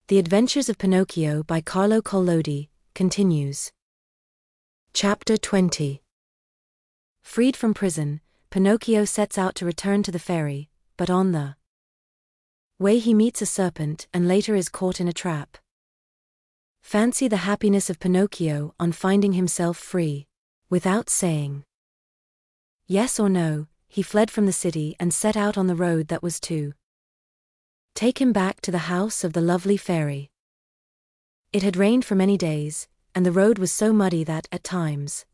The Adventures of Pinocchio by Carlo Collodi continues. Chapter 20. Freed from prison, Pinocchio sets out to return to the fairy, but on the way he meets a serpent and later is caught in a trap. Fancy the happiness of Pinocchio on finding himself free. Without saying yes or no, he fled from the city and set out on the road that was to take him back to the house of the lovely fairy. It had rained for many days, and the road was so muddy that, at times,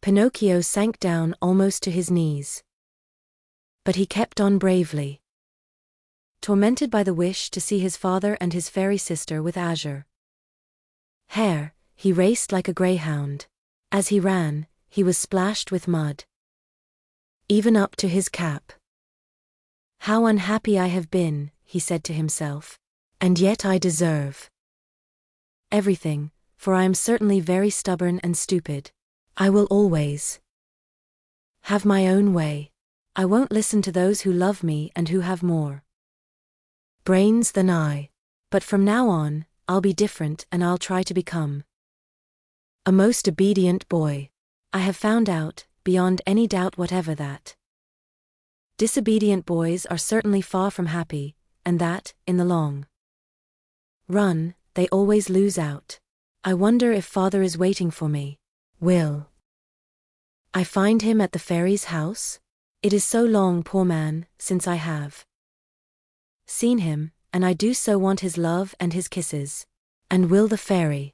Pinocchio sank down almost to his knees. But he kept on bravely. Tormented by the wish to see his father and his fairy sister with azure hair, he raced like a greyhound. As he ran, he was splashed with mud, even up to his cap. "How unhappy I have been," he said to himself, "and yet I deserve everything, for I am certainly very stubborn and stupid. I will always have my own way. I won't listen to those who love me and who have more brains than I. But from now on, I'll be different and I'll try to become a most obedient boy. I have found out, beyond any doubt whatever, that disobedient boys are certainly far from happy, and that, in the long run, they always lose out. I wonder if father is waiting for me. Will I find him at the fairy's house? It is so long, poor man, since I have seen him, and I do so want his love and his kisses. And will the fairy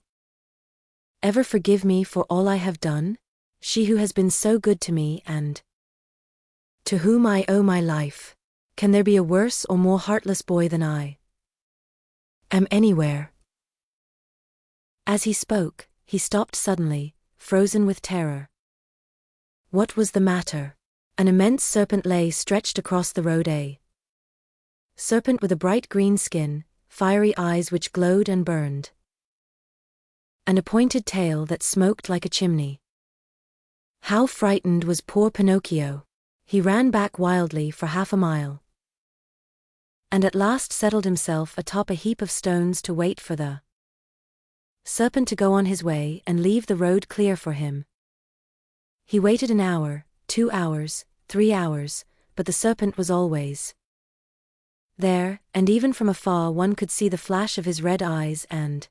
ever forgive me for all I have done? She who has been so good to me and to whom I owe my life. Can there be a worse or more heartless boy than I am anywhere?" As he spoke, he stopped suddenly, frozen with terror. What was the matter? An immense serpent lay stretched across the road, a serpent with a bright green skin, fiery eyes which glowed and burned, and a pointed tail that smoked like a chimney. How frightened was poor Pinocchio! He ran back wildly for half a mile, and at last settled himself atop a heap of stones to wait for the serpent to go on his way and leave the road clear for him. He waited an hour, 2 hours, 3 hours, but the serpent was always there, and even from afar one could see the flash of his red eyes and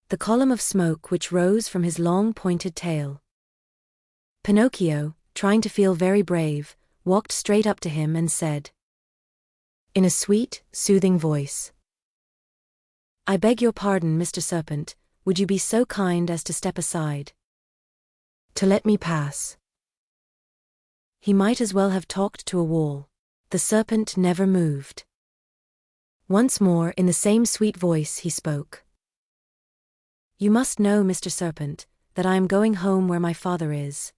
the column of smoke which rose from his long pointed tail. Pinocchio, trying to feel very brave, walked straight up to him and said, in a sweet, soothing voice, "I beg your pardon, Mr. Serpent, would you be so kind as to step aside to let me pass?" He might as well have talked to a wall. The serpent never moved. Once more, in the same sweet voice, he spoke. "You must know, Mr. Serpent, that I am going home where my father is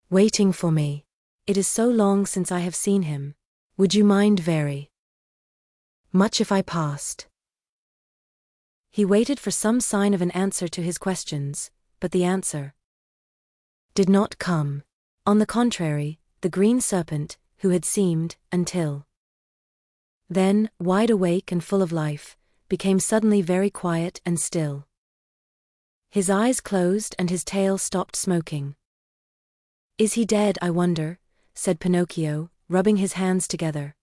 waiting for me. It is so long since I have seen him. Would you mind very much if I passed?" He waited for some sign of an answer to his questions, but the answer did not come. On the contrary, the green serpent, who had seemed, until then, wide awake and full of life, became suddenly very quiet and still. His eyes closed and his tail stopped smoking. "Is he dead, I wonder?" said Pinocchio, rubbing his hands together.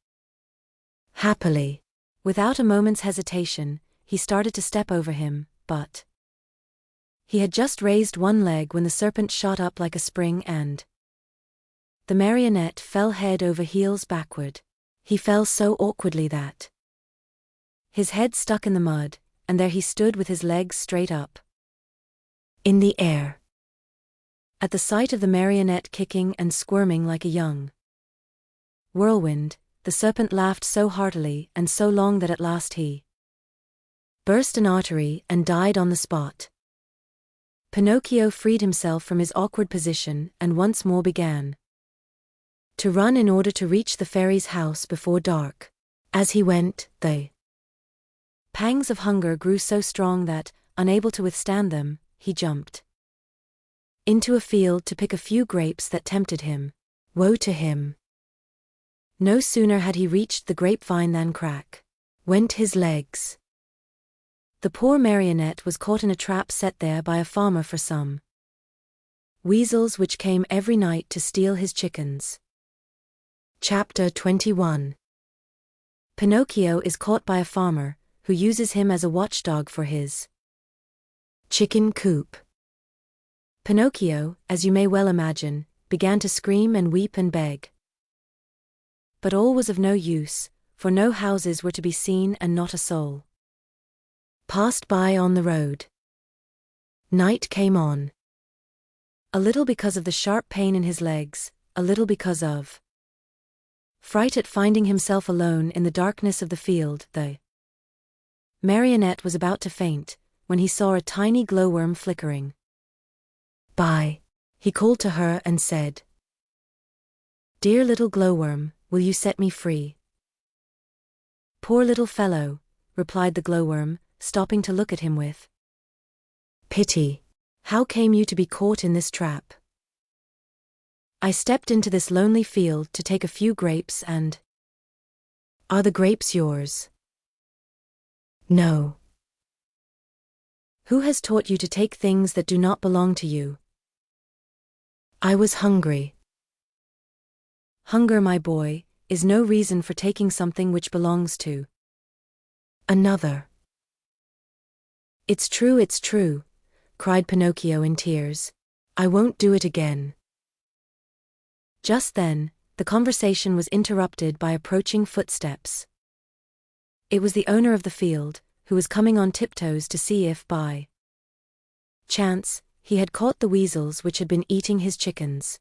Happily, without a moment's hesitation, he started to step over him, but he had just raised one leg when the serpent shot up like a spring and the marionette fell head over heels backward. He fell so awkwardly that his head stuck in the mud, and there he stood with his legs straight up in the air. At the sight of the marionette kicking and squirming like a young whirlwind, the serpent laughed so heartily and so long that at last he burst an artery and died on the spot. Pinocchio freed himself from his awkward position and once more began to run in order to reach the fairy's house before dark. As he went, the pangs of hunger grew so strong that, unable to withstand them, he jumped into a field to pick a few grapes that tempted him. Woe to him! No sooner had he reached the grapevine than crack went his legs. The poor marionette was caught in a trap set there by a farmer for some weasels which came every night to steal his chickens. Chapter 21. Pinocchio is caught by a farmer, who uses him as a watchdog for his chicken coop. Pinocchio, as you may well imagine, began to scream and weep and beg. But all was of no use, for no houses were to be seen and not a soul passed by on the road. Night came on. A little because of the sharp pain in his legs, a little because of fright at finding himself alone in the darkness of the field, the marionette was about to faint, when he saw a tiny glowworm flickering by. He called to her and said, "Dear little glowworm, will you set me free?" "Poor little fellow," replied the glowworm, stopping to look at him with pity. "How came you to be caught in this trap?" "I stepped into this lonely field to take a few grapes and—" "Are the grapes yours?" "No." "Who has taught you to take things that do not belong to you?" "I was hungry." "Hunger, my boy, is no reason for taking something which belongs to another." It's true," cried Pinocchio in tears. "I won't do it again." Just then, the conversation was interrupted by approaching footsteps. It was the owner of the field, who was coming on tiptoes to see if, by chance, he had caught the weasels which had been eating his chickens.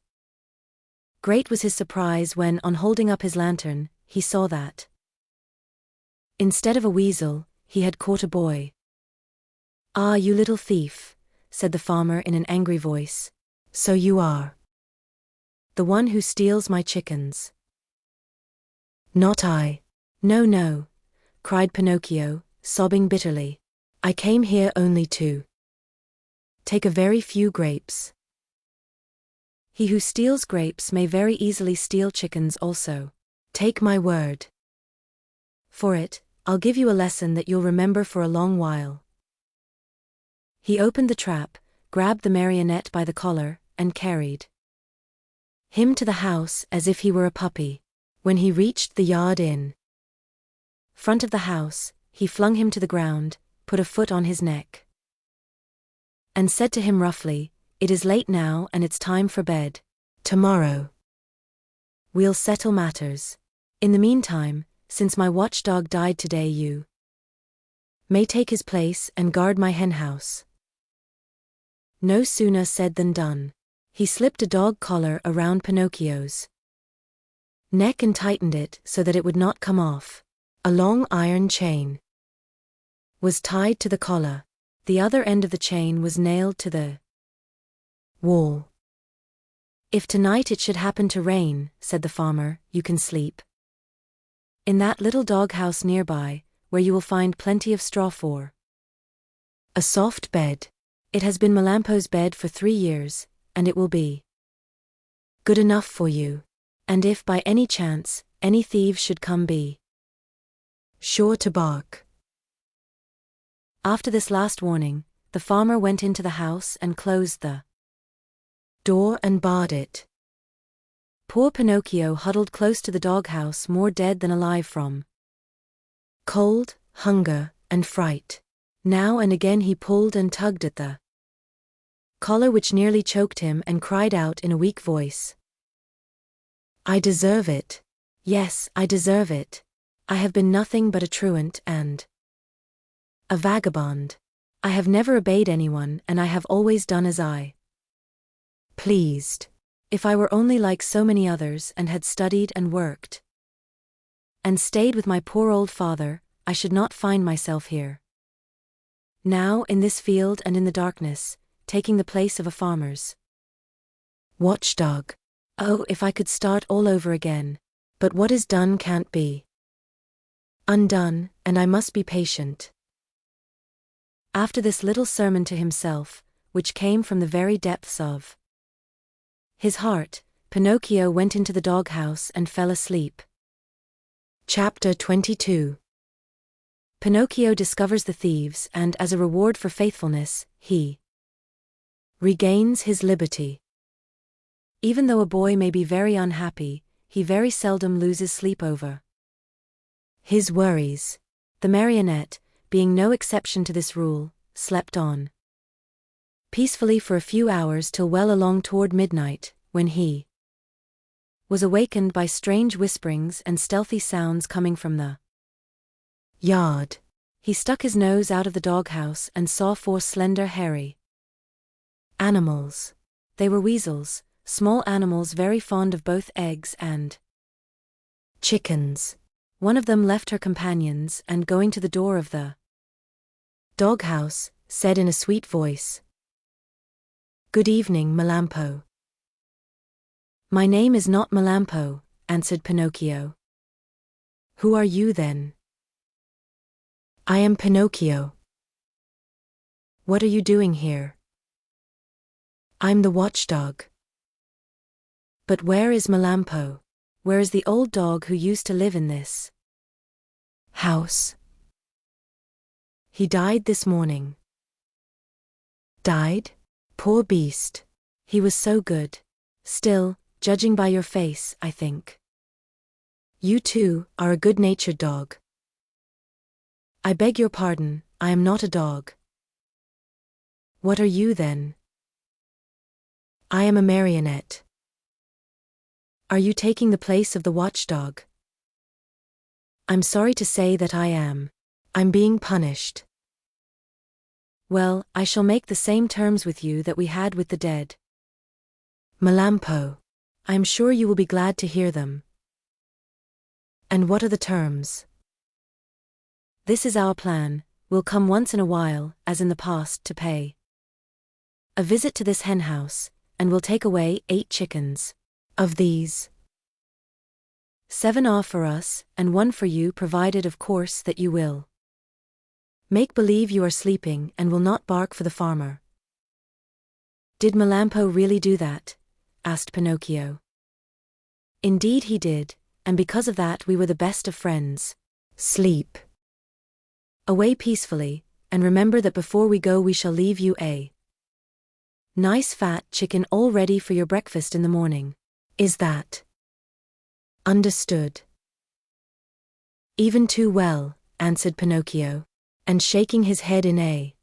Great was his surprise when, on holding up his lantern, he saw that, instead of a weasel, he had caught a boy. "Ah, you little thief," said the farmer in an angry voice. "So you are the one who steals my chickens." "Not I." No, cried Pinocchio, sobbing bitterly. "I came here only to take a very few grapes." "He who steals grapes may very easily steal chickens also. Take my word for it, I'll give you a lesson that you'll remember for a long while." He opened the trap, grabbed the marionette by the collar, and carried him to the house as if he were a puppy. When he reached the yard in front of the house, he flung him to the ground, put a foot on his neck, and said to him roughly, "It is late now and it's time for bed. Tomorrow we'll settle matters. In the meantime, since my watchdog died today, you may take his place and guard my henhouse." No sooner said than done. He slipped a dog collar around Pinocchio's neck and tightened it so that it would not come off. A long iron chain was tied to the collar. The other end of the chain was nailed to the wall. "If tonight it should happen to rain," said the farmer, "you can sleep in that little doghouse nearby, where you will find plenty of straw for a soft bed. It has been Melampo's bed for 3 years, and it will be good enough for you. And if by any chance, any thieves should come, be sure to bark." After this last warning, the farmer went into the house and closed the door and barred it. Poor Pinocchio huddled close to the doghouse, more dead than alive from cold, hunger, and fright. Now and again he pulled and tugged at the collar which nearly choked him and cried out in a weak voice, "I deserve it. Yes, I deserve it. I have been nothing but a truant and a vagabond. I have never obeyed anyone and I have always done as I pleased. If I were only like so many others and had studied and worked and stayed with my poor old father, I should not find myself here now in this field and in the darkness, taking the place of a farmer's watchdog. Oh, if I could start all over again. But what is done can't be undone, and I must be patient." After this little sermon to himself, which came from the very depths of his heart, Pinocchio went into the doghouse and fell asleep. Chapter 22. Pinocchio discovers the thieves and, as a reward for faithfulness, he regains his liberty. Even though a boy may be very unhappy, he very seldom loses sleep over his worries. The marionette, being no exception to this rule, slept on peacefully for a few hours till well along toward midnight, when he was awakened by strange whisperings and stealthy sounds coming from the yard. He stuck his nose out of the doghouse and saw 4 slender, hairy animals. They were weasels, small animals very fond of both eggs and chickens. One of them left her companions and, going to the door of the doghouse, said in a sweet voice, "Good evening, Melampo." "My name is not Melampo," answered Pinocchio. "Who are you then?" "I am Pinocchio." "What are you doing here?" "I'm the watchdog." "But where is Melampo? Where is the old dog who used to live in this house?" "He died this morning." "Died? Poor beast. He was so good. Still, judging by your face, I think you too are a good-natured dog." "I beg your pardon, I am not a dog." "What are you then?" "I am a marionette." "Are you taking the place of the watchdog?" "I'm sorry to say that I am. I'm being punished." "Well, I shall make the same terms with you that we had with the dead Melampo. I am sure you will be glad to hear them." "And what are the terms?" "This is our plan. We'll come once in a while, as in the past, to pay a visit to this henhouse, and we'll take away 8 chickens. Of these, 7 are for us, and 1 for you, provided of course that you will make believe you are sleeping and will not bark for the farmer." "Did Melampo really do that?" asked Pinocchio. "Indeed he did, and because of that we were the best of friends. Sleep away peacefully, and remember that before we go we shall leave you a nice fat chicken all ready for your breakfast in the morning. Is that understood?" "Even too well," answered Pinocchio, and shaking his head in a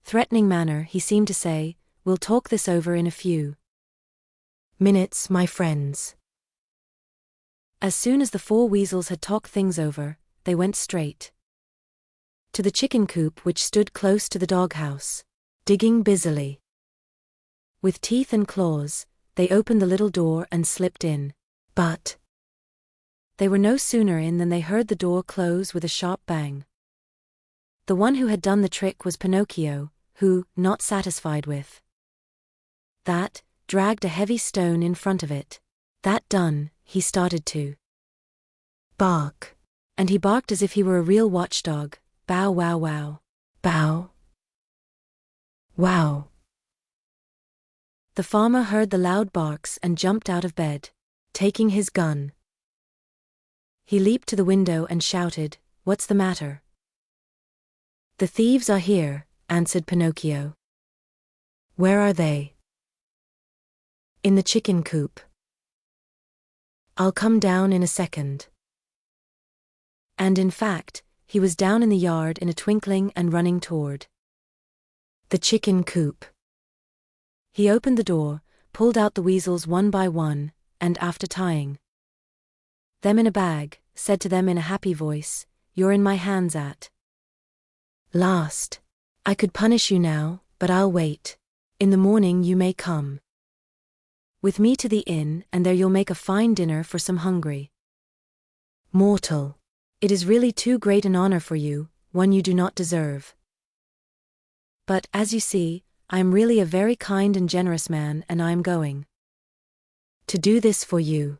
threatening manner, he seemed to say, "We'll talk this over in a few minutes, my friends." As soon as the 4 weasels had talked things over, they went straight to the chicken coop which stood close to the doghouse. Digging busily with teeth and claws, they opened the little door and slipped in. But they were no sooner in than they heard the door close with a sharp bang. The one who had done the trick was Pinocchio, who, not satisfied with that, dragged a heavy stone in front of it. That done, he started to bark. And he barked as if he were a real watchdog. Bow wow wow. Bow wow. The farmer heard the loud barks and jumped out of bed. Taking his gun, he leaped to the window and shouted, "What's the matter?" "The thieves are here," answered Pinocchio. "Where are they?" "In the chicken coop." "I'll come down in a second." And in fact, he was down in the yard in a twinkling and running toward the chicken coop. He opened the door, pulled out the weasels one by one, and after tying them in a bag, said to them in a happy voice, "You're in my hands at last. I could punish you now, but I'll wait. In the morning you may come with me to the inn, and there you'll make a fine dinner for some hungry mortal. It is really too great an honor for you, one you do not deserve. But, as you see, I am really a very kind and generous man, and I am going to do this for you."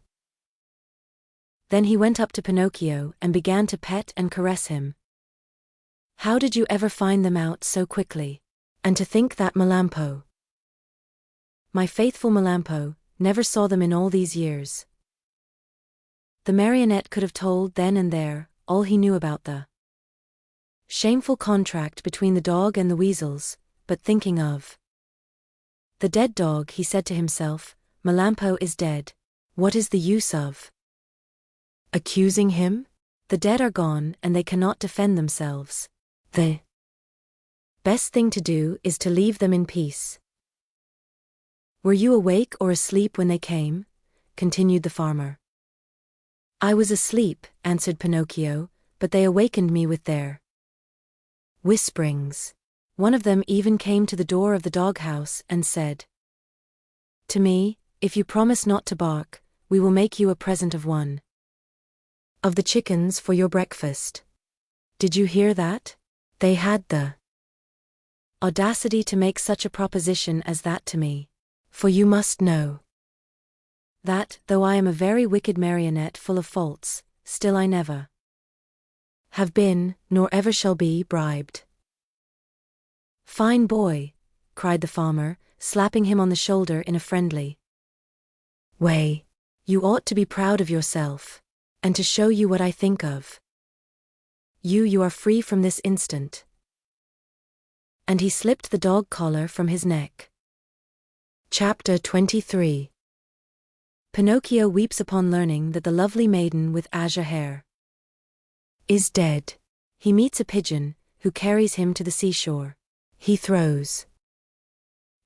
Then he went up to Pinocchio and began to pet and caress him. "How did you ever find them out so quickly? And to think that Melampo, my faithful Melampo, never saw them in all these years." The marionette could have told then and there all he knew about the Shameful contract between the dog and the weasels, but thinking of the dead dog, he said to himself, Melampo is dead. What is the use of accusing him? The dead are gone and they cannot defend themselves. The best thing to do is to leave them in peace. Were you awake or asleep when they came? Continued the farmer. I was asleep, answered Pinocchio, but they awakened me with their whisperings. One of them even came to the door of the doghouse and said to me, if you promise not to bark, we will make you a present of one of the chickens for your breakfast. Did you hear that? They had the audacity to make such a proposition as that to me. For you must know that, though I am a very wicked marionette full of faults, still I never have been, nor ever shall be, bribed. Fine boy, cried the farmer, slapping him on the shoulder in a friendly way. You ought to be proud of yourself. And to show you what I think of you are free from this instant. And he slipped the dog collar from his neck. Chapter 23. Pinocchio weeps upon learning that the lovely maiden with azure hair is dead. He meets a pigeon, who carries him to the seashore. He throws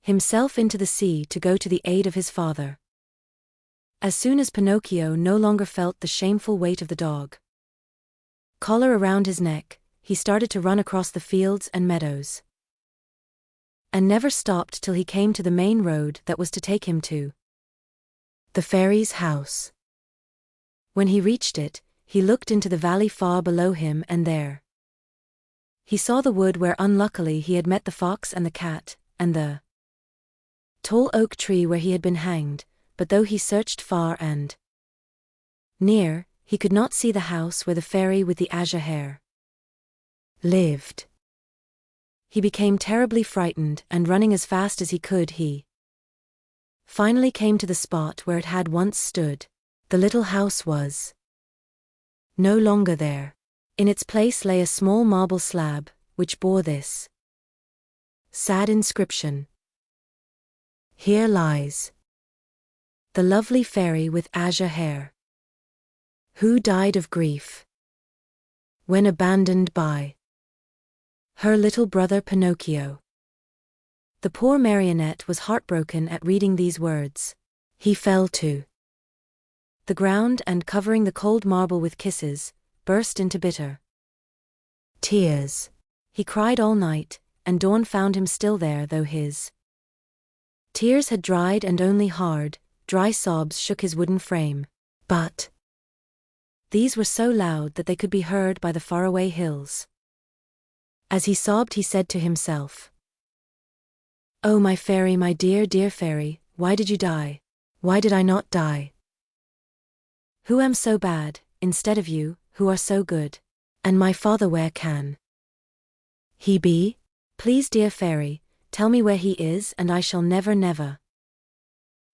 himself into the sea to go to the aid of his father. As soon as Pinocchio no longer felt the shameful weight of the dog collar around his neck, he started to run across the fields and meadows, and never stopped till he came to the main road that was to take him to the fairy's house. When he reached it, he looked into the valley far below him, and there he saw the wood where unluckily he had met the fox and the cat, and the tall oak tree where he had been hanged. But though he searched far and near, he could not see the house where the fairy with the azure hair lived. He became terribly frightened, and running as fast as he could, he finally came to the spot where it had once stood. The little house was no longer there. In its place lay a small marble slab, which bore this sad inscription: Here lies the lovely fairy with azure hair, who died of grief when abandoned by her little brother Pinocchio. The poor marionette was heartbroken at reading these words. He fell to the ground and, covering the cold marble with kisses, burst into bitter tears. He cried all night, and dawn found him still there, though his tears had dried and only hard, dry sobs shook his wooden frame. But these were so loud that they could be heard by the faraway hills. As he sobbed, he said to himself, Oh, my fairy, my dear, dear fairy, why did you die? Why did I not die? Who am so bad, instead of you, who are so good? And my father, where can he be? Please, dear fairy, tell me where he is, and I shall never, never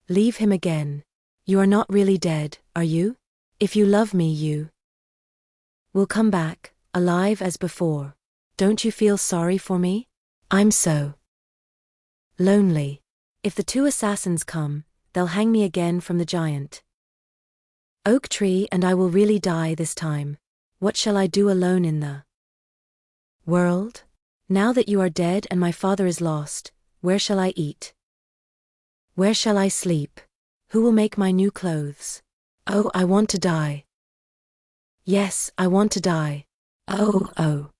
leave him again. You are not really dead, are you? If you love me, you will come back, alive as before. Don't you feel sorry for me? I'm so lonely. If the two assassins come, they'll hang me again from the giant oak tree, and I will really die this time. What shall I do alone in the world? Now that you are dead and my father is lost, where shall I eat? Where shall I sleep? Who will make my new clothes? Oh, I want to die. Yes, I want to die. Oh, oh.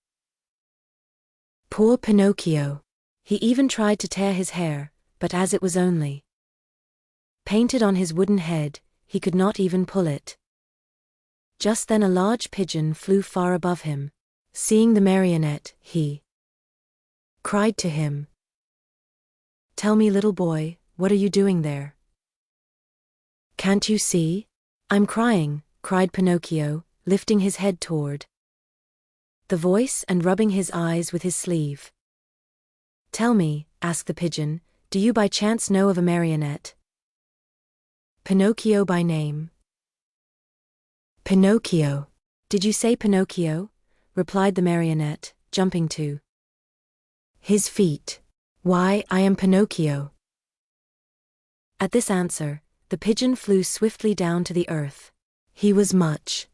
Poor Pinocchio. He even tried to tear his hair, but as it was only painted on his wooden head, he could not even pull it. Just then a large pigeon flew far above him. Seeing the marionette, he cried to him, Tell me, little boy, what are you doing there? Can't you see? I'm crying, cried Pinocchio, lifting his head toward the voice and rubbing his eyes with his sleeve. Tell me, asked the pigeon, do you by chance know of a marionette? Pinocchio by name. Pinocchio. Did you say Pinocchio? Replied the marionette, jumping to his feet. "Why, I am Pinocchio." At this answer, the pigeon flew swiftly down to the earth. He was much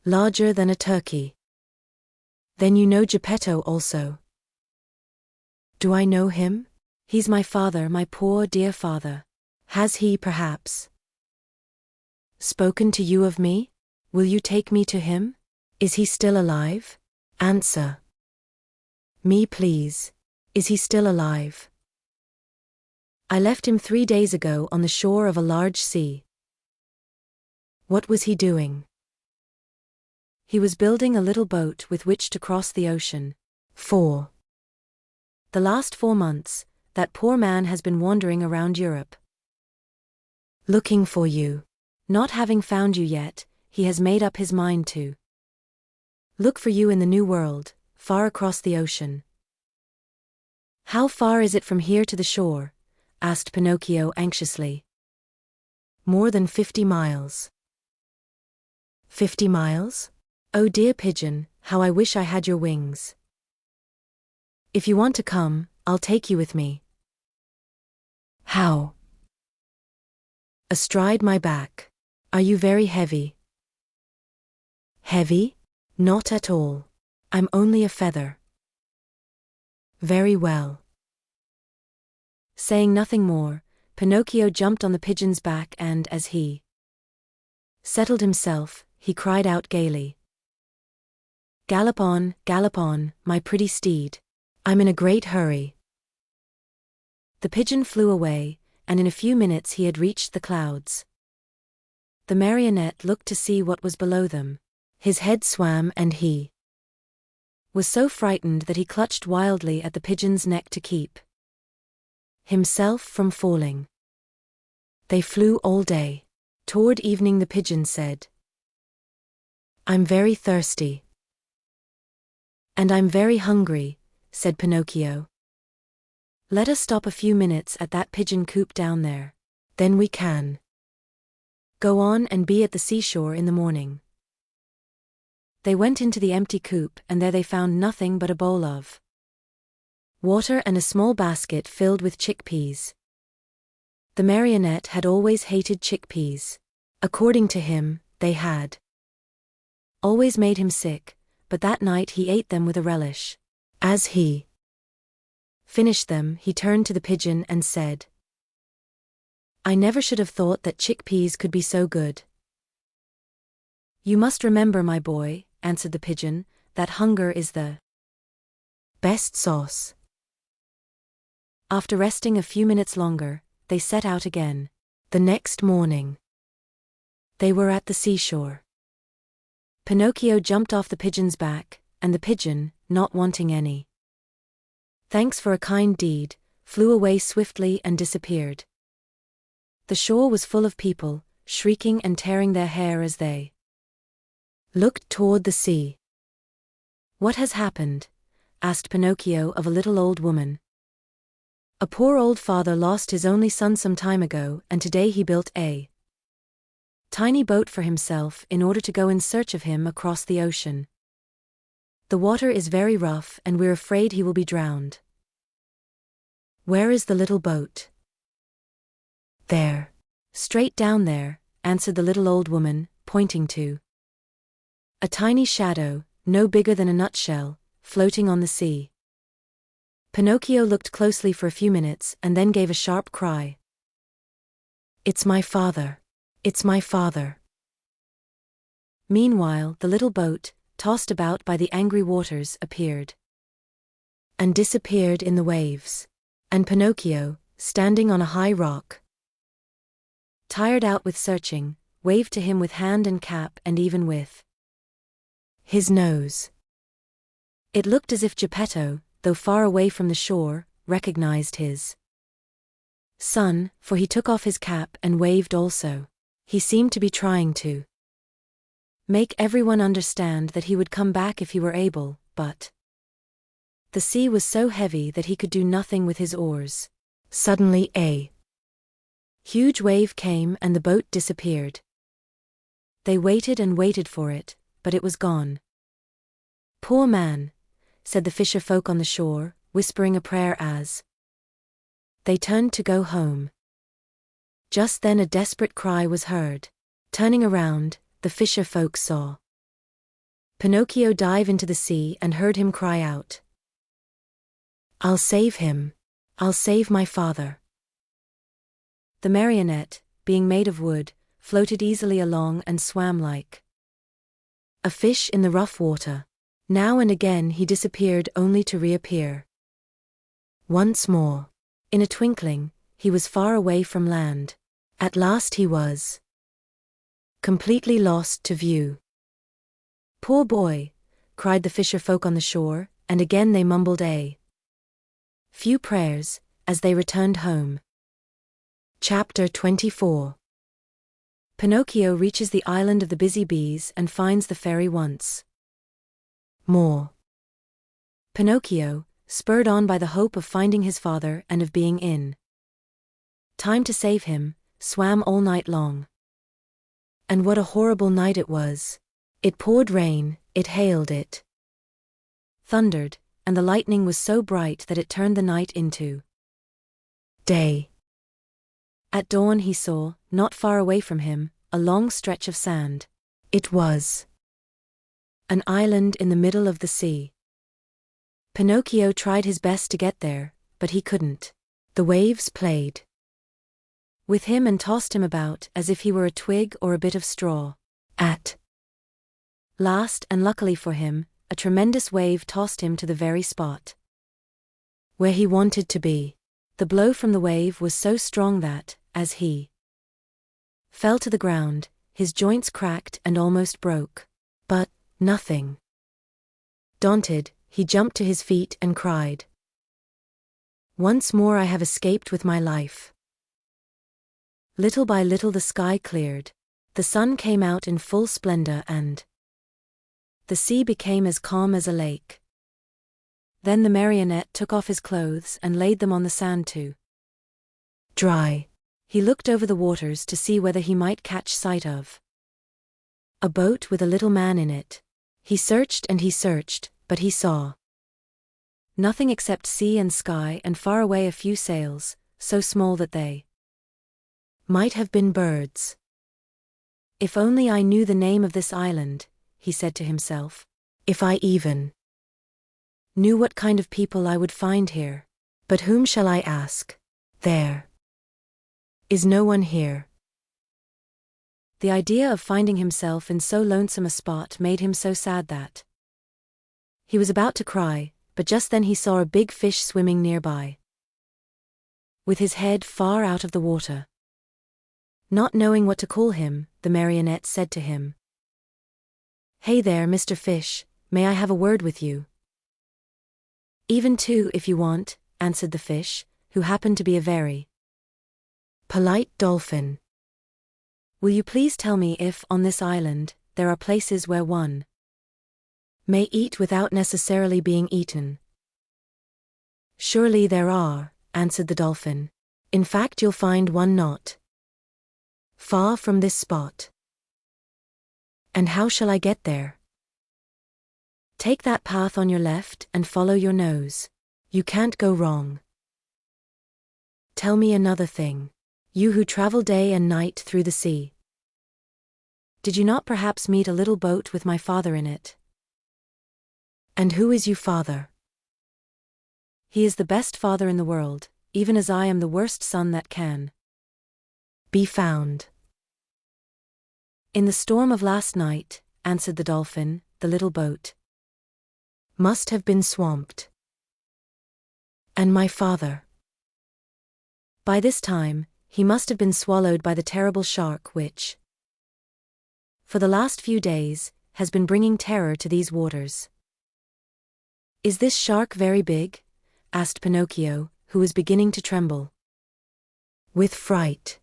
larger than a turkey. "Then you know Geppetto also?" "Do I know him? He's my father, my poor dear father." "Has he, perhaps, spoken to you of me? Will you take me to him? Is he still alive? Answer me, please. Is he still alive?" "I left him 3 days ago on the shore of a large sea." "What was he doing?" "He was building a little boat with which to cross the ocean. For the last 4 months, that poor man has been wandering around Europe, looking for you. Not having found you yet, he has made up his mind to look for you in the New World, far across the ocean." "How far is it from here to the shore?" asked Pinocchio anxiously. "More than 50 miles. 50 miles? Oh dear pigeon, how I wish I had your wings. If you want to come, I'll take you with me." "How?" "Astride my back. Are you very heavy?" "Heavy? Not at all. I'm only a feather." "Very well." Saying nothing more, Pinocchio jumped on the pigeon's back and, as he settled himself, he cried out gaily, gallop on, my pretty steed. I'm in a great hurry." The pigeon flew away, and in a few minutes he had reached the clouds. The marionette looked to see what was below them. His head swam and he was so frightened that he clutched wildly at the pigeon's neck to keep himself from falling. They flew all day. Toward evening the pigeon said, "I'm very thirsty." "And I'm very hungry," said Pinocchio. "Let us stop a few minutes at that pigeon coop down there. Then we can go on and be at the seashore in the morning." They went into the empty coop, and there they found nothing but a bowl of water and a small basket filled with chickpeas. The marionette had always hated chickpeas. According to him, they had always made him sick, but that night he ate them with a relish. As he finished them, he turned to the pigeon and said, "I never should have thought that chickpeas could be so good." "You must remember, my boy," answered the pigeon, "that hunger is the best sauce." After resting a few minutes longer, they set out again. The next morning, they were at the seashore. Pinocchio jumped off the pigeon's back, and the pigeon, not wanting any thanks for a kind deed, flew away swiftly and disappeared. The shore was full of people, shrieking and tearing their hair as they looked toward the sea. "What has happened?" asked Pinocchio of a little old woman. "A poor old father lost his only son some time ago, and today he built a tiny boat for himself in order to go in search of him across the ocean. The water is very rough and we're afraid he will be drowned." "Where is the little boat?" "There. Straight down there," answered the little old woman, pointing to a tiny shadow, no bigger than a nutshell, floating on the sea. Pinocchio looked closely for a few minutes and then gave a sharp cry. "It's my father! It's my father!" Meanwhile, the little boat, tossed about by the angry waters, appeared and disappeared in the waves. And Pinocchio, standing on a high rock, tired out with searching, waved to him with hand and cap and even with his nose. It looked as if Geppetto, though far away from the shore, recognized his son, for he took off his cap and waved also. He seemed to be trying to make everyone understand that he would come back if he were able, but the sea was so heavy that he could do nothing with his oars. Suddenly a huge wave came and the boat disappeared. They waited and waited for it, but it was gone. "Poor man," said the fisher folk on the shore, whispering a prayer as they turned to go home. Just then a desperate cry was heard. Turning around, the fisher folk saw Pinocchio dive into the sea and heard him cry out, "I'll save him! I'll save my father!" The marionette, being made of wood, floated easily along and swam like a fish in the rough water. Now and again he disappeared only to reappear once more. In a twinkling, he was far away from land. At last he was completely lost to view. "Poor boy," cried the fisher folk on the shore, and again they mumbled a few prayers as they returned home. Chapter 24. Pinocchio reaches the island of the busy bees and finds the fairy once more. Pinocchio, spurred on by the hope of finding his father and of being in time to save him, swam all night long. And what a horrible night it was! It poured rain, it hailed, it thundered, and the lightning was so bright that it turned the night into day. At dawn he saw, not far away from him, a long stretch of sand. It was an island in the middle of the sea. Pinocchio tried his best to get there, but he couldn't. The waves played with him and tossed him about as if he were a twig or a bit of straw. At last, and luckily for him, a tremendous wave tossed him to the very spot where he wanted to be. The blow from the wave was so strong that, as he fell to the ground, his joints cracked and almost broke. But nothing daunted, he jumped to his feet and cried, "Once more I have escaped with my life." Little by little the sky cleared. The sun came out in full splendor and the sea became as calm as a lake. Then the marionette took off his clothes and laid them on the sand to dry. He looked over the waters to see whether he might catch sight of a boat with a little man in it. He searched and he searched, but he saw nothing except sea and sky and far away a few sails, so small that they might have been birds. "If only I knew the name of this island," he said to himself. "If I even knew what kind of people I would find here. But whom shall I ask? There is no one here." The idea of finding himself in so lonesome a spot made him so sad that he was about to cry, but just then he saw a big fish swimming nearby, with his head far out of the water. Not knowing what to call him, the marionette said to him, "Hey there, Mr. Fish, may I have a word with you?" "Even two, if you want," answered the fish, who happened to be a very polite dolphin. "Will you please tell me if, on this island, there are places where one may eat without necessarily being eaten?" "Surely there are," answered the dolphin. "In fact, you'll find one not far from this spot." "And how shall I get there?" "Take that path on your left and follow your nose. You can't go wrong." "Tell me another thing. You who travel day and night through the sea, did you not perhaps meet a little boat with my father in it?" "And who is your father?" "He is the best father in the world, even as I am the worst son that can be found." "In the storm of last night," answered the dolphin, "the little boat must have been swamped." "And my father?" "By this time, he must have been swallowed by the terrible shark which, for the last few days, has been bringing terror to these waters." "Is this shark very big?" asked Pinocchio, who was beginning to tremble with fright.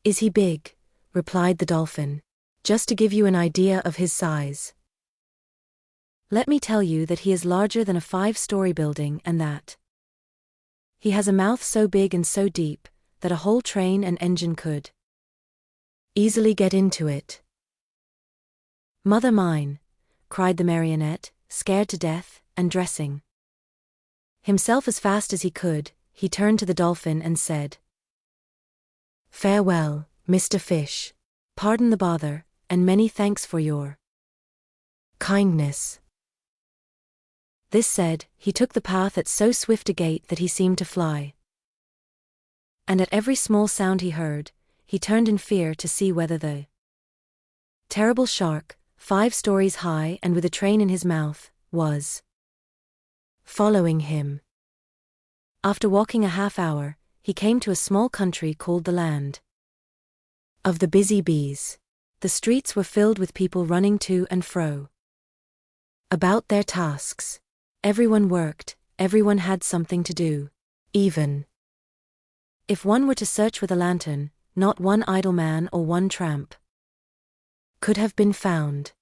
"Is he big?" replied the dolphin. "Just to give you an idea of his size, let me tell you that he is larger than a 5-story building and that he has a mouth so big and so deep that a whole train and engine could easily get into it." "Mother mine," cried the marionette, scared to death, and dressing himself as fast as he could, he turned to the dolphin and said, "Farewell, Mr. Fish. Pardon the bother, and many thanks for your kindness." This said, he took the path at so swift a gait that he seemed to fly. And at every small sound he heard, he turned in fear to see whether the terrible shark, 5 stories high and with a train in his mouth, was following him. After walking a half hour, he came to a small country called the Land of the Busy Bees. The streets were filled with people running to and fro about their tasks. Everyone worked, everyone had something to do. Even if one were to search with a lantern, not one idle man or one tramp could have been found.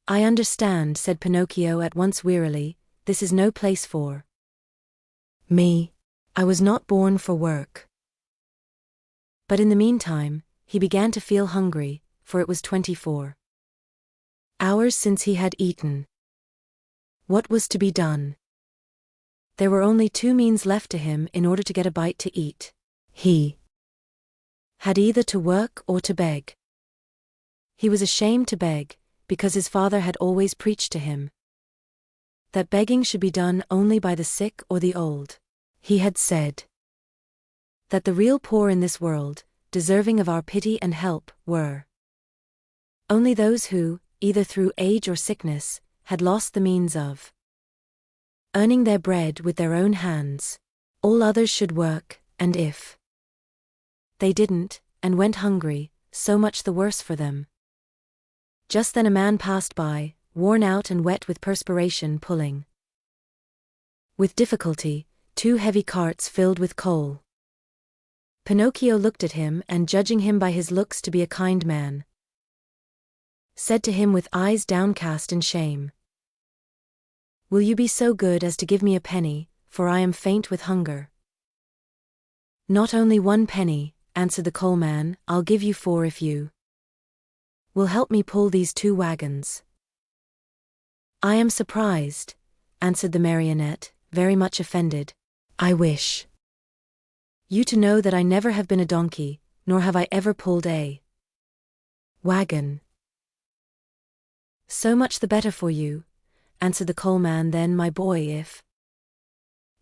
"I understand," said Pinocchio at once wearily, "this is no place for me. I was not born for work." But in the meantime, he began to feel hungry, for it was 24 hours since he had eaten. What was to be done? There were only 2 means left to him in order to get a bite to eat. He had either to work or to beg. He was ashamed to beg, because his father had always preached to him that begging should be done only by the sick or the old. He had said that the real poor in this world, deserving of our pity and help, were only those who, either through age or sickness, had lost the means of earning their bread with their own hands. All others should work, and if they didn't, and went hungry, so much the worse for them. Just then a man passed by, worn out and wet with perspiration, pulling with difficulty 2 heavy carts filled with coal. Pinocchio looked at him and, judging him by his looks to be a kind man, said to him with eyes downcast in shame, "Will you be so good as to give me a penny, for I am faint with hunger?" "Not only 1 penny," answered the coal man, "I'll give you 4 if you will help me pull these 2 wagons." "I am surprised," answered the marionette, very much offended. "I wish you to know that I never have been a donkey, nor have I ever pulled a wagon." "So much the better for you," answered the coal man. "Then, my boy, if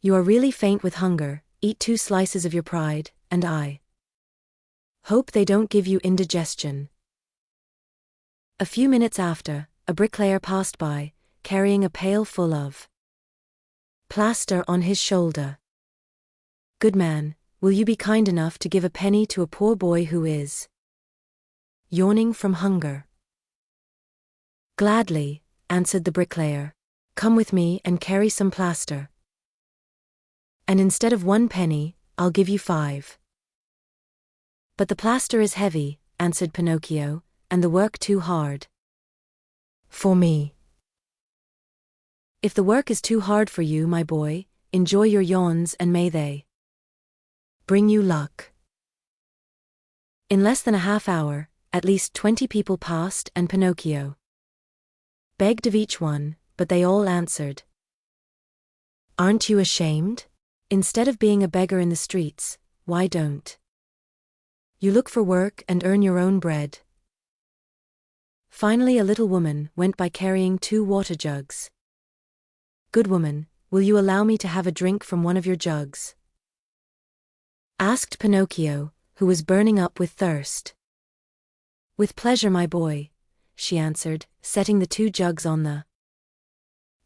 you are really faint with hunger, eat 2 slices of your pride, and I hope they don't give you indigestion." A few minutes after, a bricklayer passed by, carrying a pail full of plaster on his shoulder. "Good man, will you be kind enough to give a penny to a poor boy who is yawning from hunger?" "Gladly," answered the bricklayer. "Come with me and carry some plaster. And instead of 1 penny, I'll give you 5. "But the plaster is heavy," answered Pinocchio, "and the work too hard for me." "If the work is too hard for you, my boy, enjoy your yawns and may they bring you luck." In less than a half hour, at least 20 people passed, and Pinocchio begged of each one, but they all answered, "Aren't you ashamed? Instead of being a beggar in the streets, why don't you look for work and earn your own bread?" Finally a little woman went by carrying 2 water jugs. "Good woman, will you allow me to have a drink from one of your jugs?" asked Pinocchio, who was burning up with thirst. "With pleasure, my boy," she answered, setting the 2 jugs on the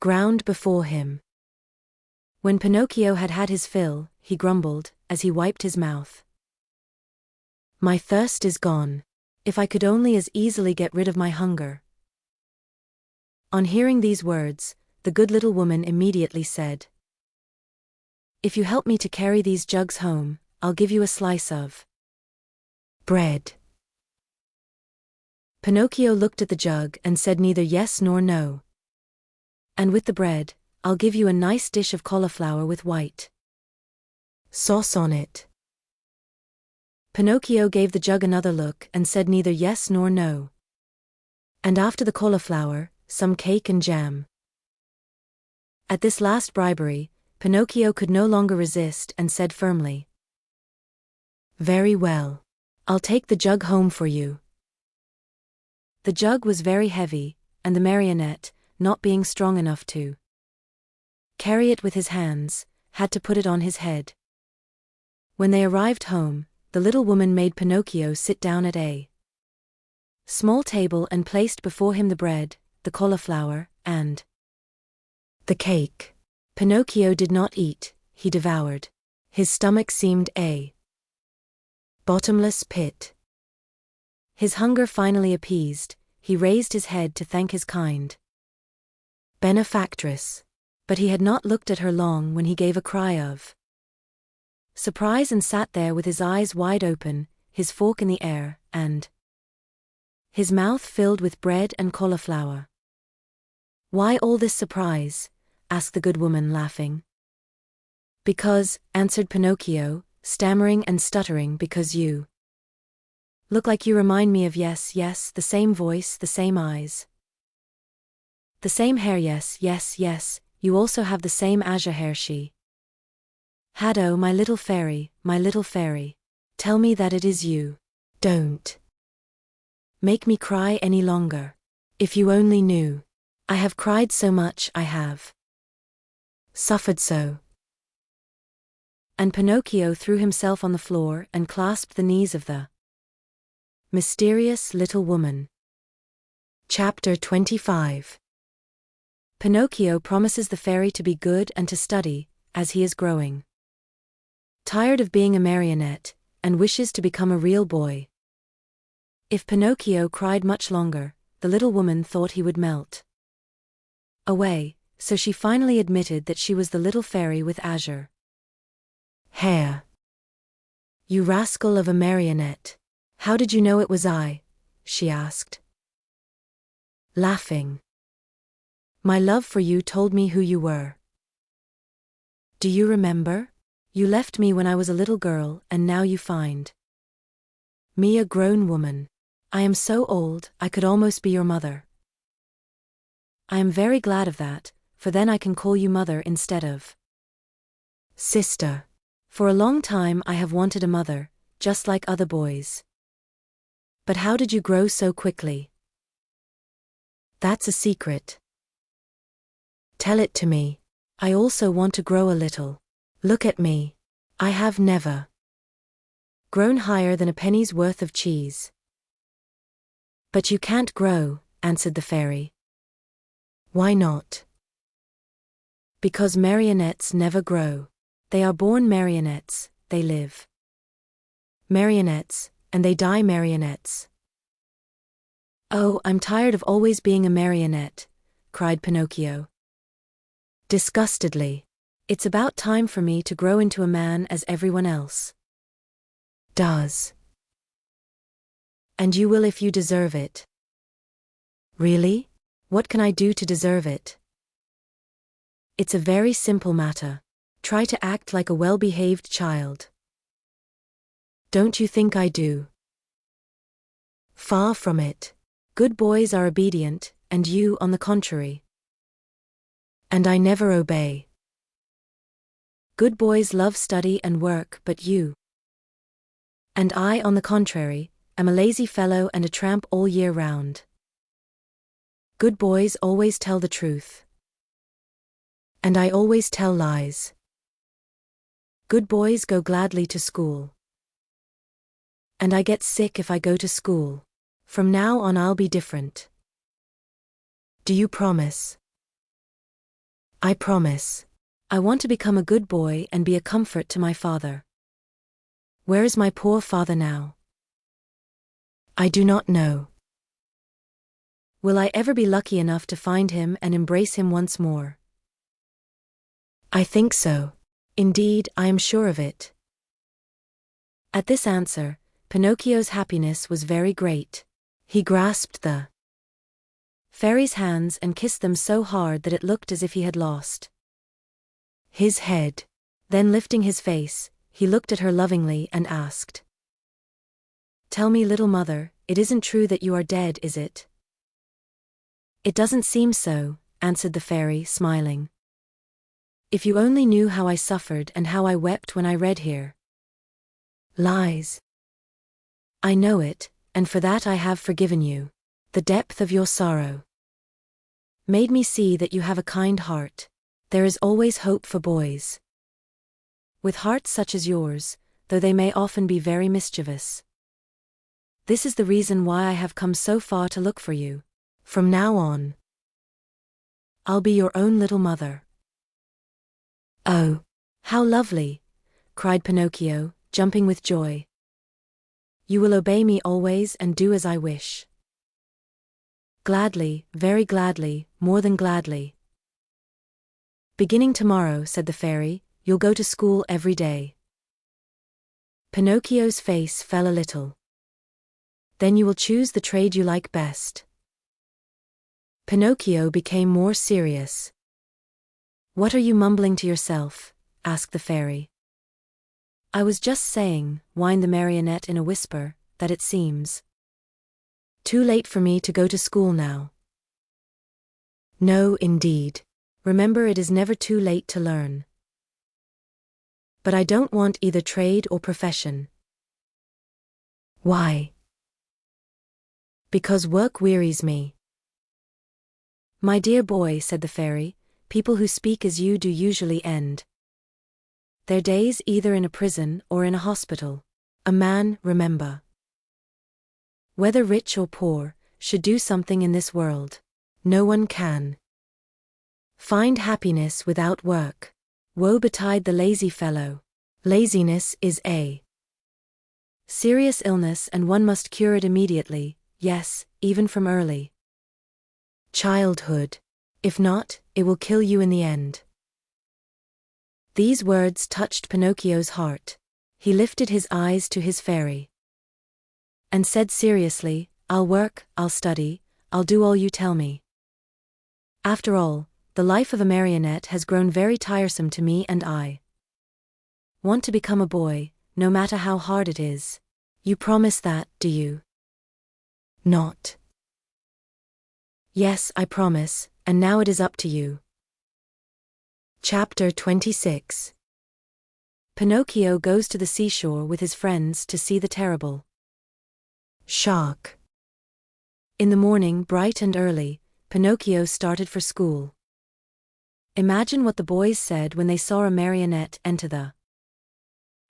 ground before him. When Pinocchio had had his fill, he grumbled, as he wiped his mouth, "My thirst is gone. If I could only as easily get rid of my hunger." On hearing these words, the good little woman immediately said, "If you help me to carry these jugs home, I'll give you a slice of bread." Pinocchio looked at the jug and said neither yes nor no. "And with the bread, I'll give you a nice dish of cauliflower with white sauce on it." Pinocchio gave the jug another look and said neither yes nor no. "And after the cauliflower, some cake and jam." At this last bribery, Pinocchio could no longer resist and said firmly, "Very well. I'll take the jug home for you." The jug was very heavy, and the marionette, not being strong enough to carry it with his hands, had to put it on his head. When they arrived home, the little woman made Pinocchio sit down at a small table and placed before him the bread, the cauliflower, and the cake. Pinocchio did not eat, he devoured. His stomach seemed a bottomless pit. His hunger finally appeased, he raised his head to thank his kind benefactress. But he had not looked at her long when he gave a cry of surprise and sat there with his eyes wide open, his fork in the air, and his mouth filled with bread and cauliflower. "Why all this surprise?" asked the good woman, laughing. "Because," answered Pinocchio, stammering and stuttering, "because you look like you remind me of yes, the same voice, the same eyes, the same hair, yes, you also have the same azure hair she had. Oh, my little fairy, tell me that it is you. Don't make me cry any longer. If you only knew. I have cried so much, I have suffered so." And Pinocchio threw himself on the floor and clasped the knees of the mysterious little woman. Chapter 25. Pinocchio promises the fairy to be good and to study, as he is growing tired of being a marionette, and wishes to become a real boy. If Pinocchio cried much longer, the little woman thought he would melt away, so she finally admitted that she was the little fairy with azure hair. "You rascal of a marionette! How did you know it was I?" she asked, laughing. "My love for you told me who you were. Do you remember? You left me when I was a little girl, and now you find me a grown woman. I am so old, I could almost be your mother. I am very glad of that, for then I can call you mother instead of sister. For a long time I have wanted a mother, just like other boys. But how did you grow so quickly? That's a secret. Tell it to me. I also want to grow a little. Look at me. I have never grown higher than a penny's worth of cheese." "But you can't grow," answered the fairy. "Why not?" "Because marionettes never grow. They are born marionettes, they live marionettes, and they die marionettes." "Oh, I'm tired of always being a marionette," cried Pinocchio disgustedly. "It's about time for me to grow into a man as everyone else does." "And you will if you deserve it." "Really? What can I do to deserve it?" "It's a very simple matter. Try to act like a well-behaved child." "Don't you think I do?" "Far from it. Good boys are obedient, and you, on the contrary. And I never obey. Good boys love study and work, but you and I, on the contrary, am a lazy fellow and a tramp all year round. Good boys always tell the truth. And I always tell lies. Good boys go gladly to school. And I get sick if I go to school. From now on I'll be different. Do you promise?" "I promise. I want to become a good boy and be a comfort to my father." "Where is my poor father now?" "I do not know." "Will I ever be lucky enough to find him and embrace him once more?" "I think so. Indeed, I am sure of it." At this answer, Pinocchio's happiness was very great. He grasped the fairy's hands and kissed them so hard that it looked as if he had lost his head. Then lifting his face, he looked at her lovingly and asked, "Tell me, little mother, it isn't true that you are dead, is it?" "It doesn't seem so," answered the fairy, smiling. If you only knew how I suffered and how I wept when I read here. Lies. I know it, and for that I have forgiven you. The depth of your sorrow made me see that you have a kind heart. There is always hope for boys with hearts such as yours, though they may often be very mischievous. This is the reason why I have come so far to look for you. From now on, I'll be your own little mother. Oh, how lovely, cried Pinocchio, jumping with joy. You will obey me always and do as I wish. Gladly, very gladly, more than gladly. Beginning tomorrow, said the fairy, you'll go to school every day. Pinocchio's face fell a little. Then you will choose the trade you like best. Pinocchio became more serious. What are you mumbling to yourself? Asked the fairy. I was just saying, whined the marionette in a whisper, that it seems too late for me to go to school now. No, indeed. Remember, it is never too late to learn. But I don't want either trade or profession. Why? Because work wearies me. My dear boy, said the fairy, people who speak as you do usually end their days either in a prison or in a hospital. A man, remember, whether rich or poor, should do something in this world. No one can find happiness without work. Woe betide the lazy fellow. Laziness is a serious illness and one must cure it immediately, yes, even from early childhood. If not, it will kill you in the end. These words touched Pinocchio's heart. He lifted his eyes to his fairy and said seriously, I'll work, I'll study, I'll do all you tell me. After all, the life of a marionette has grown very tiresome to me and I want to become a boy, no matter how hard it is. You promise that, do you? Not. Yes, I promise, and now it is up to you. Chapter 26. Pinocchio goes to the seashore with his friends to see the terrible shark. In the morning, bright and early, Pinocchio started for school. Imagine what the boys said when they saw a marionette enter the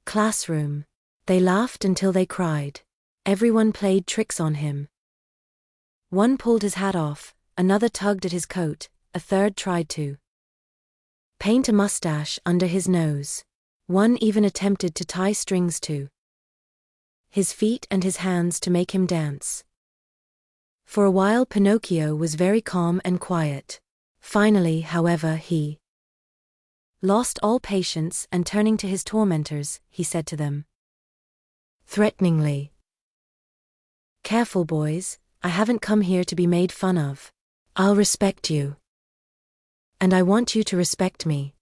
classroom. They laughed until they cried. Everyone played tricks on him. One pulled his hat off, another tugged at his coat, a third tried to paint a mustache under his nose. One even attempted to tie strings to his feet and his hands to make him dance. For a while Pinocchio was very calm and quiet. Finally, however, he lost all patience and turning to his tormentors, he said to them threateningly, Careful, boys, I haven't come here to be made fun of. I'll respect you. And I want you to respect me.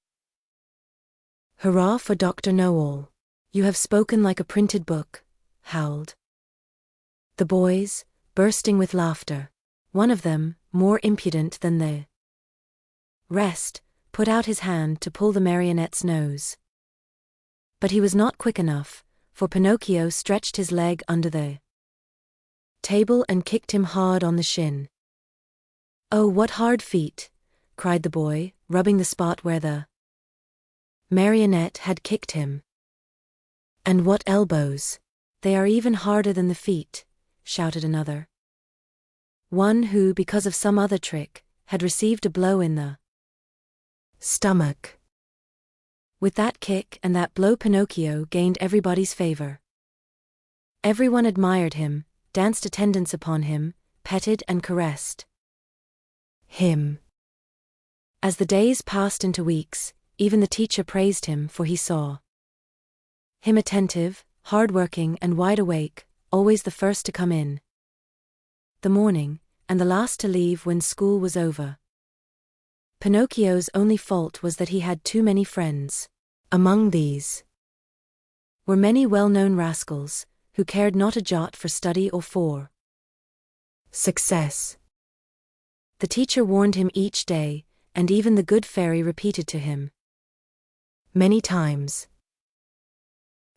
Hurrah for Dr. Know-all. You have spoken like a printed book, howled the boys, bursting with laughter. One of them, more impudent than the rest, put out his hand to pull the marionette's nose. But he was not quick enough, for Pinocchio stretched his leg under the table and kicked him hard on the shin. Oh, what hard feet, cried the boy, rubbing the spot where the marionette had kicked him. And what elbows! They are even harder than the feet, shouted another. One who, because of some other trick, had received a blow in the stomach. With that kick and that blow Pinocchio gained everybody's favor. Everyone admired him, danced attendance upon him, petted and caressed him. As the days passed into weeks, even the teacher praised him, for he saw him attentive, hard-working and wide awake, always the first to come in the morning, and the last to leave when school was over. Pinocchio's only fault was that he had too many friends. Among these were many well-known rascals, who cared not a jot for study or for success. The teacher warned him each day, and even the good fairy repeated to him many times.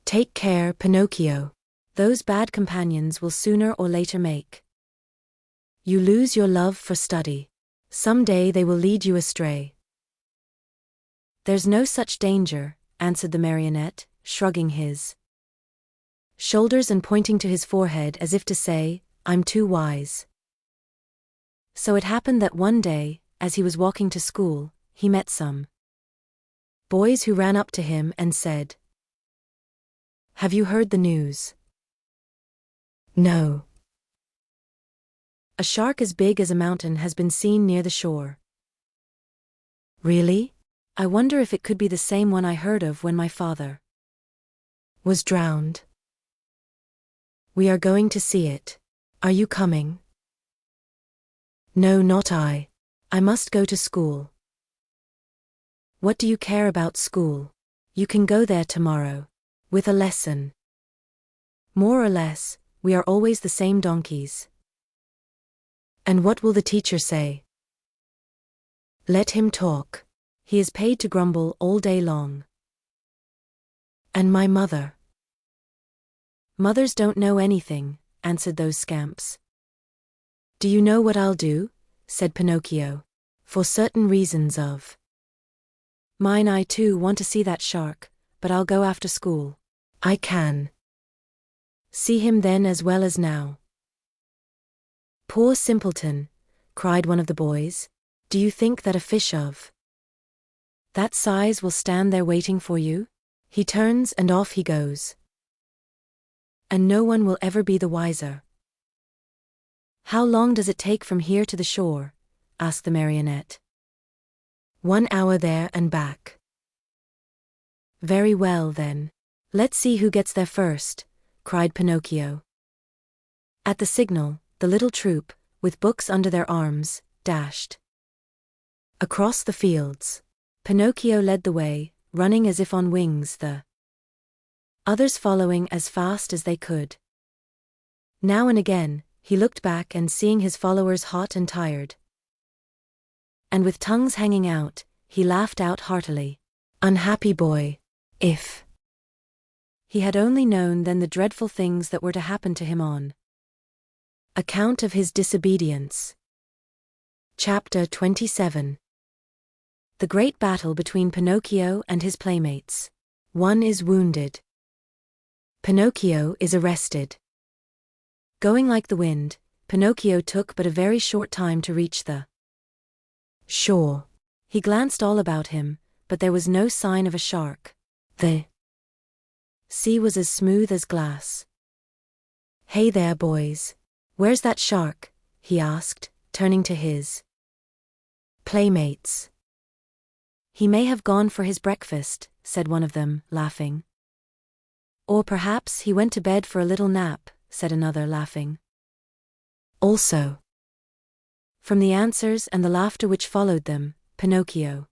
Take care, Pinocchio. Those bad companions will sooner or later make you lose your love for study. Some day they will lead you astray. There's no such danger, answered the marionette, shrugging his shoulders and pointing to his forehead as if to say, I'm too wise. So it happened that one day, as he was walking to school, he met some boys who ran up to him and said, Have you heard the news? No. A shark as big as a mountain has been seen near the shore. Really? I wonder if it could be the same one I heard of when my father was drowned. We are going to see it. Are you coming? No, not I. I must go to school. What do you care about school? You can go there tomorrow. With a lesson. More or less, we are always the same donkeys. And what will the teacher say? Let him talk. He is paid to grumble all day long. And my mother? Mothers don't know anything, answered those scamps. Do you know what I'll do? Said Pinocchio. For certain reasons of mine, I too want to see that shark, but I'll go after school. I can see him then as well as now. Poor simpleton, cried one of the boys. Do you think that a fish of that size will stand there waiting for you? He turns and off he goes. And no one will ever be the wiser. How long does it take from here to the shore? Asked the marionette. 1 hour there and back. Very well then. Let's see who gets there first, cried Pinocchio. At the signal, the little troop, with books under their arms, dashed across the fields. Pinocchio led the way, running as if on wings, the others following as fast as they could. Now and again, he looked back and seeing his followers hot and tired, and with tongues hanging out, he laughed out heartily. Unhappy boy! If he had only known then the dreadful things that were to happen to him on account of his disobedience. Chapter 27. The great battle between Pinocchio and his playmates. One is wounded. Pinocchio is arrested. Going like the wind, Pinocchio took but a very short time to reach the shore. He glanced all about him, but there was no sign of a shark. The sea was as smooth as glass. Hey there, boys. Where's that shark? He asked, turning to his playmates. He may have gone for his breakfast, said one of them, laughing. Or perhaps he went to bed for a little nap, said another, laughing. Also, from the answers and the laughter which followed them, Pinocchio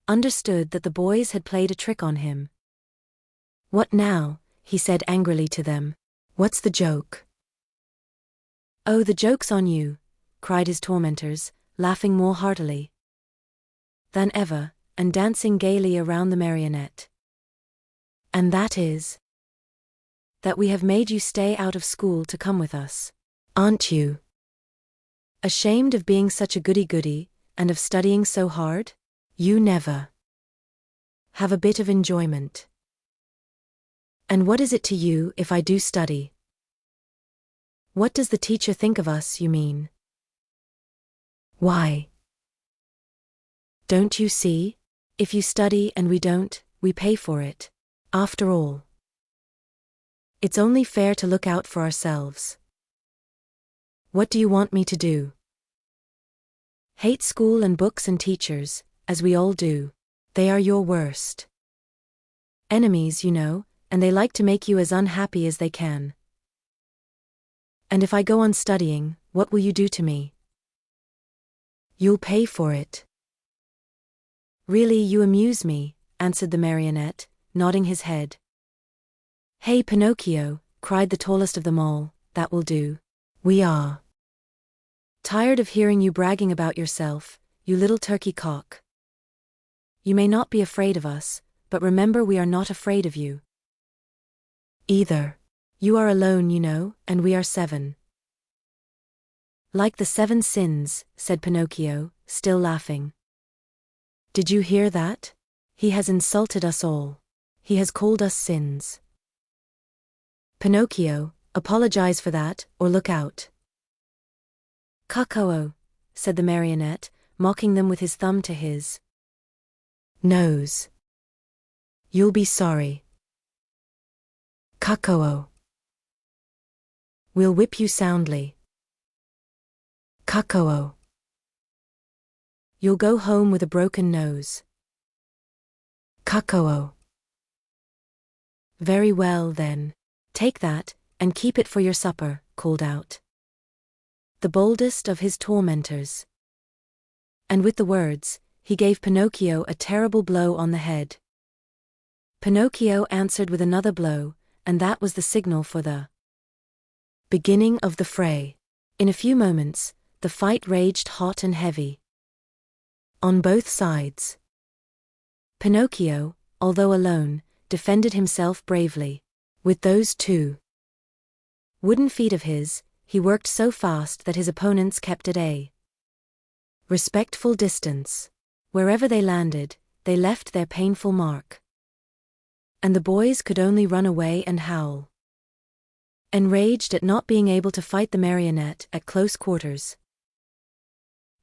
understood that the boys had played a trick on him. What now? He said angrily to them. What's the joke? Oh, the joke's on you, cried his tormentors, laughing more heartily than ever, and dancing gaily around the marionette. And that is that we have made you stay out of school to come with us. Aren't you ashamed of being such a goody-goody, and of studying so hard? You never have a bit of enjoyment. And what is it to you if I do study? What does the teacher think of us, you mean? Why? Don't you see? If you study and we don't, we pay for it. After all, it's only fair to look out for ourselves. What do you want me to do? Hate school and books and teachers, as we all do. They are your worst enemies, you know, and they like to make you as unhappy as they can. And if I go on studying, what will you do to me? You'll pay for it. Really, you amuse me, answered the marionette, nodding his head. Hey, Pinocchio, cried the tallest of them all, that will do. We are tired of hearing you bragging about yourself, you little turkey cock. You may not be afraid of us, but remember we are not afraid of you either. You are alone, you know, and we are 7. Like the 7 sins, said Pinocchio, still laughing. Did you hear that? He has insulted us all. He has called us sins. Pinocchio, apologize for that, or look out. Cuckoo, said the marionette, mocking them with his thumb to his nose. You'll be sorry. Cuckoo. We'll whip you soundly. Cuckoo. You'll go home with a broken nose. Cuckoo. Very well then. Take that, and keep it for your supper, called out the boldest of his tormentors. And with the words, he gave Pinocchio a terrible blow on the head. Pinocchio answered with another blow, and that was the signal for the beginning of the fray. In a few moments, the fight raged hot and heavy on both sides. Pinocchio, although alone, defended himself bravely. With those 2 wooden feet of his, he worked so fast that his opponents kept at a respectful distance. Wherever they landed, they left their painful mark. And the boys could only run away and howl, enraged at not being able to fight the marionette at close quarters.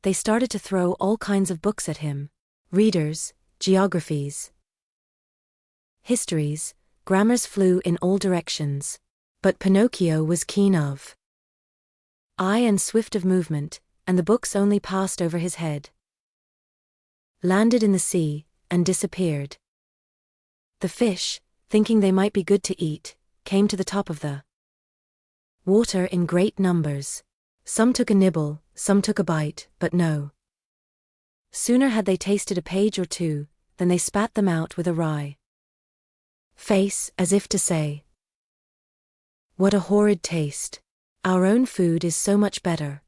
They started to throw all kinds of books at him: readers, geographies, histories, grammars flew in all directions. But Pinocchio was keen of eye and swift of movement, and the books only passed over his head, landed in the sea, and disappeared. The fish, thinking they might be good to eat, came to the top of the water in great numbers. Some took a nibble, some took a bite, but no sooner had they tasted a page or 2, than they spat them out with a wry face, as if to say, "What a horrid taste! Our own food is so much better."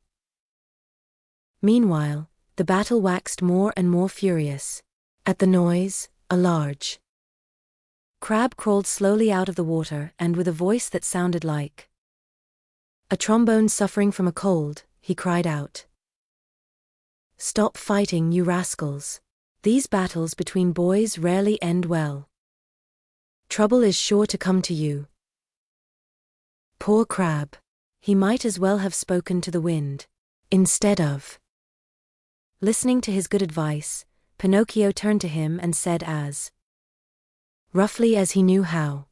Meanwhile, the battle waxed more and more furious. At the noise, a large crab crawled slowly out of the water, and with a voice that sounded like a trombone suffering from a cold, he cried out, "Stop fighting, you rascals! These battles between boys rarely end well. Trouble is sure to come to you." Poor crab! He might as well have spoken to the wind. Instead of listening to his good advice, Pinocchio turned to him and said as roughly as he knew how,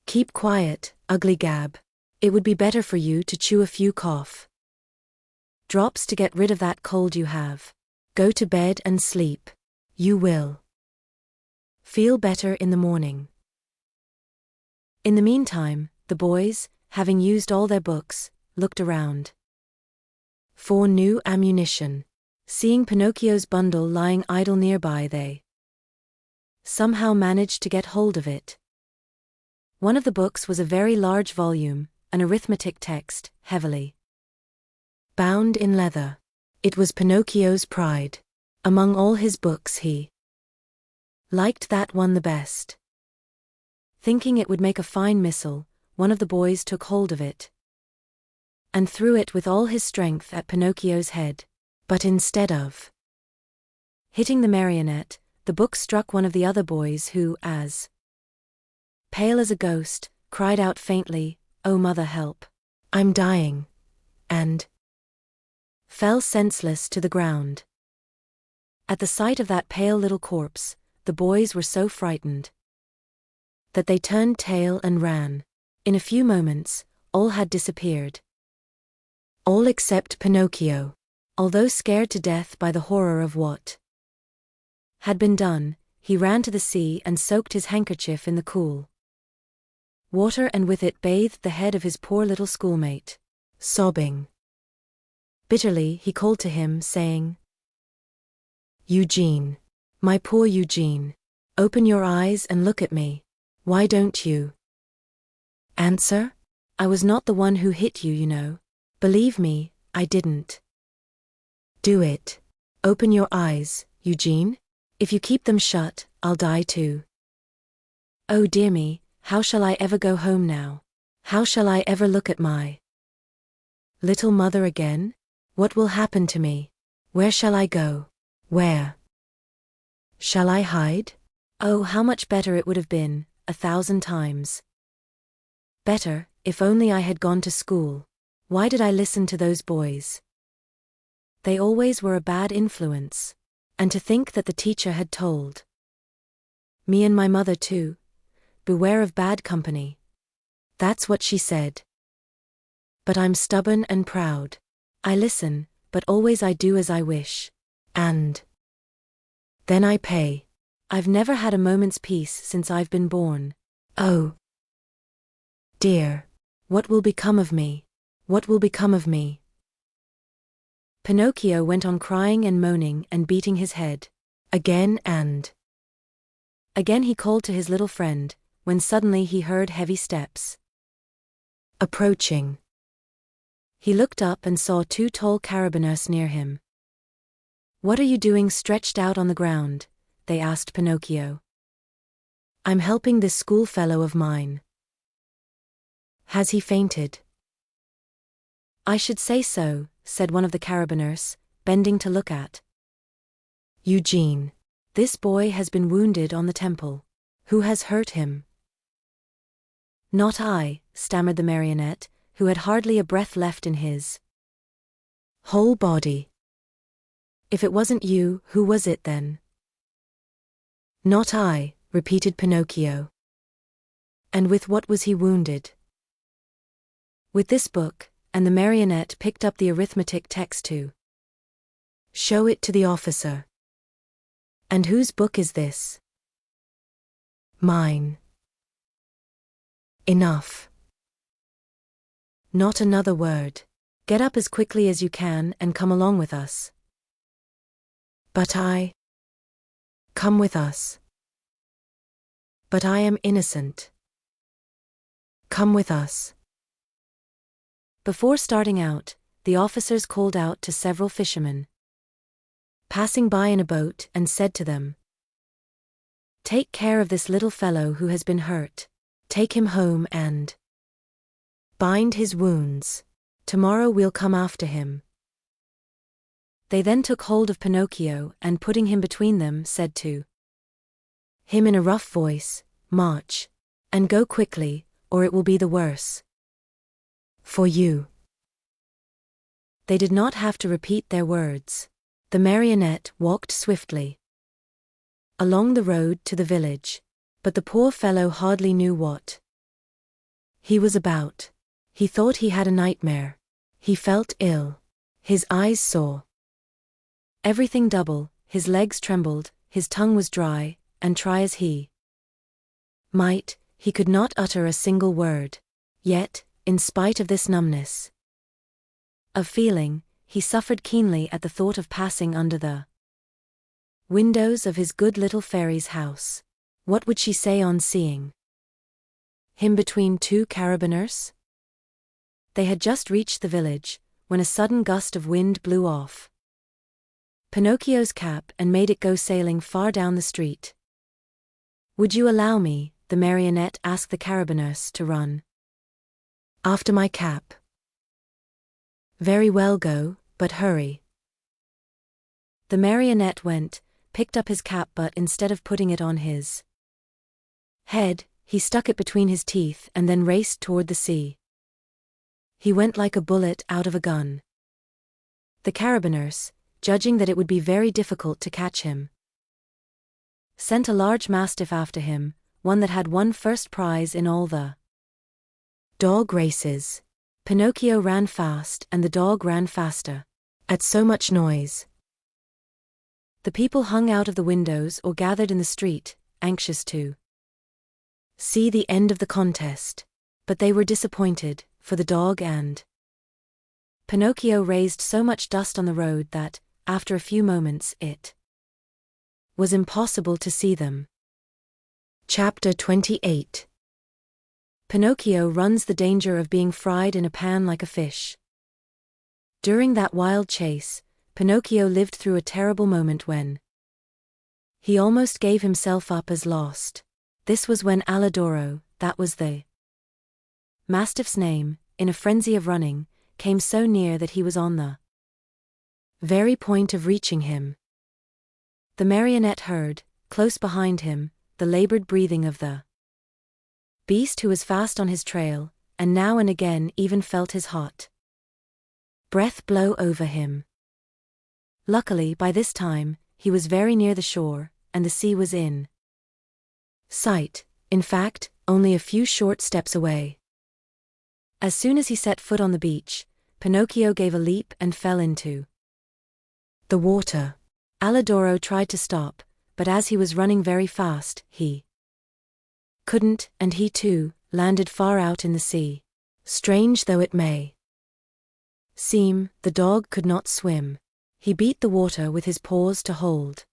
"Keep quiet, ugly gab. It would be better for you to chew a few cough drops to get rid of that cold you have. Go to bed and sleep. You will feel better in the morning." In the meantime, the boys, having used all their books, looked around for new ammunition. Seeing Pinocchio's bundle lying idle nearby, they somehow managed to get hold of it. One of the books was a very large volume, an arithmetic text, heavily bound in leather. It was Pinocchio's pride. Among all his books he liked that one the best. Thinking it would make a fine missile, one of the boys took hold of it and threw it with all his strength at Pinocchio's head. But instead of hitting the marionette, the book struck one of the other boys who, as pale as a ghost, cried out faintly, "Oh mother, help! I'm dying," and fell senseless to the ground. At the sight of that pale little corpse, the boys were so frightened that they turned tail and ran. In a few moments, all had disappeared. All except Pinocchio. Although scared to death by the horror of what had been done, he ran to the sea and soaked his handkerchief in the cool water, and with it bathed the head of his poor little schoolmate. Sobbing bitterly, he called to him, saying, "Eugene, my poor Eugene, open your eyes and look at me. Why don't you answer? I was not the one who hit you, you know. Believe me, I didn't do it. Open your eyes, Eugene. If you keep them shut, I'll die too. Oh dear me, how shall I ever go home now? How shall I ever look at my little mother again? What will happen to me? Where shall I go? Where shall I hide? Oh, how much better it would have been, 1,000 times better, if only I had gone to school. Why did I listen to those boys? They always were a bad influence. And to think that the teacher had told me and my mother too, beware of bad company. That's what she said. But I'm stubborn and proud. I listen, but always I do as I wish. And then I pay. I've never had a moment's peace since I've been born. Oh dear, what will become of me? What will become of me? Pinocchio went on crying and moaning and beating his head. Again and again he called to his little friend, when suddenly he heard heavy steps approaching. He looked up and saw 2 tall carabiners near him. What are you doing stretched out on the ground? They asked Pinocchio. I'm helping this schoolfellow of mine. Has he fainted? I should say so, said one of the carabiners, bending to look at Eugene. This boy has been wounded on the temple. Who has hurt him? Not I, stammered the marionette, who had hardly a breath left in his whole body. If it wasn't you, who was it then? Not I, repeated Pinocchio. And with what was he wounded? With this book, and the marionette picked up the arithmetic text to show it to the officer. And whose book is this? Mine. Enough. Not another word. Get up as quickly as you can and come along with us. But I. Come with us. But I am innocent. Come with us. Before starting out, the officers called out to several fishermen passing by in a boat and said to them, take care of this little fellow who has been hurt. Take him home and bind his wounds. Tomorrow we'll come after him. They then took hold of Pinocchio and putting him between them said to him in a rough voice, march, and go quickly, or it will be the worse for you. They did not have to repeat their words. The marionette walked swiftly along the road to the village, but the poor fellow hardly knew what he was about. He thought he had a nightmare. He felt ill. His eyes saw everything double, his legs trembled, his tongue was dry, and try as he might, he could not utter a single word. Yet, in spite of this numbness of feeling, he suffered keenly at the thought of passing under the windows of his good little fairy's house. What would she say on seeing him between 2 carabiners? They had just reached the village, when a sudden gust of wind blew off Pinocchio's cap and made it go sailing far down the street. Would you allow me, the marionette asked the carabiners, to run after my cap? Very well, go, but hurry. The marionette went, picked up his cap, but instead of putting it on his head, he stuck it between his teeth and then raced toward the sea. He went like a bullet out of a gun. The carabiners, judging that it would be very difficult to catch him, sent a large mastiff after him, one that had won first prize in all the dog races. Pinocchio ran fast and the dog ran faster. At so much noise, the people hung out of the windows or gathered in the street, anxious to see the end of the contest. But they were disappointed, for the dog and Pinocchio raised so much dust on the road that, after a few moments, it was impossible to see them. Chapter 28. Pinocchio runs the danger of being fried in a pan like a fish. During that wild chase, Pinocchio lived through a terrible moment when He almost gave himself up as lost. This was when Alidoro, that was the mastiff's name, in a frenzy of running, came so near that he was on the very point of reaching him. The marionette heard, close behind him, the labored breathing of the beast who was fast on his trail, and now and again even felt his hot breath blow over him. Luckily, by this time, he was very near the shore, and the sea was in sight, in fact, only a few short steps away. As soon as he set foot on the beach, Pinocchio gave a leap and fell into the water. Alidoro tried to stop, but as he was running very fast, he couldn't, and he too landed far out in the sea. Strange though it may seem, the dog could not swim. He beat the water with his paws to hold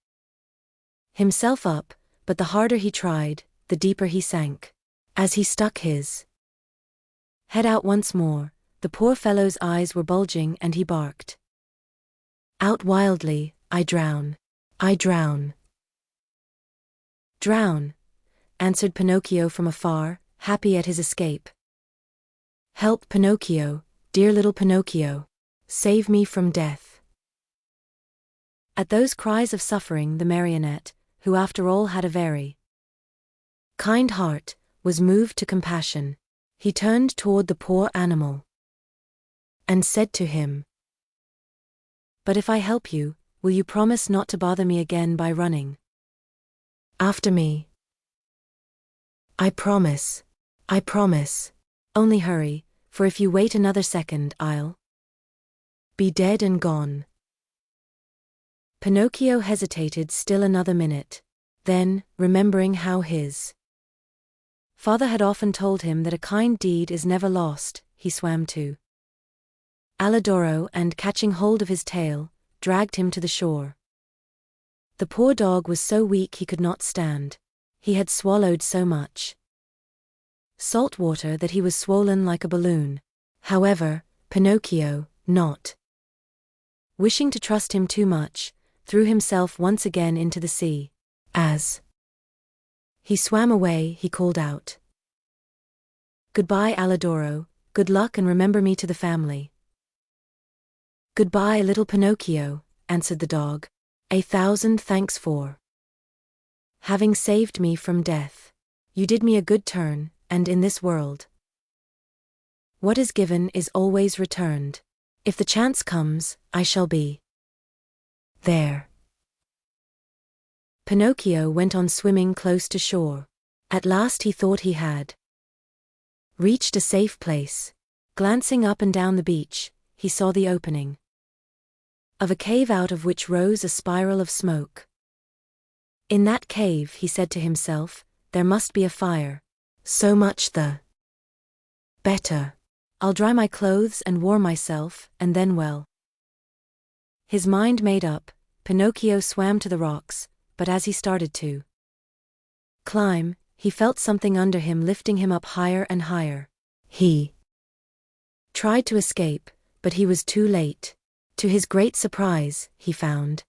himself up, but the harder he tried, the deeper he sank. As he stuck his head out once more, the poor fellow's eyes were bulging and he barked out wildly, "I drown! I drown!" "Drown," answered Pinocchio from afar, happy at his escape. "Help, Pinocchio, dear little Pinocchio! Save me from death!" At those cries of suffering, the marionette, who after all had a very kind heart, was moved to compassion. He turned toward the poor animal and said to him, "But if I help you, will you promise not to bother me again by running after me?" "I promise. I promise. Only hurry, for if you wait another second, I'll be dead and gone." Pinocchio hesitated still another minute. Then, remembering how his father had often told him that a kind deed is never lost, he swam to Alidoro and, catching hold of his tail, dragged him to the shore. The poor dog was so weak he could not stand. He had swallowed so much salt water that he was swollen like a balloon. However, Pinocchio, not wishing to trust him too much, threw himself once again into the sea. As he swam away, he called out, "Goodbye, Alidoro, good luck and remember me to the family." "Goodbye, little Pinocchio," answered the dog. "1,000 thanks for having saved me from death. You did me a good turn, and in this world, what is given is always returned. If the chance comes, I shall be there." Pinocchio went on swimming close to shore. At last he thought he had reached a safe place. Glancing up and down the beach, he saw the opening of a cave out of which rose a spiral of smoke. In that cave, he said to himself, there must be a fire. So much the better. I'll dry my clothes and warm myself, and then well. His mind made up, Pinocchio swam to the rocks, but as he started to climb, he felt something under him lifting him up higher and higher. He tried to escape, but he was too late. To his great surprise, he found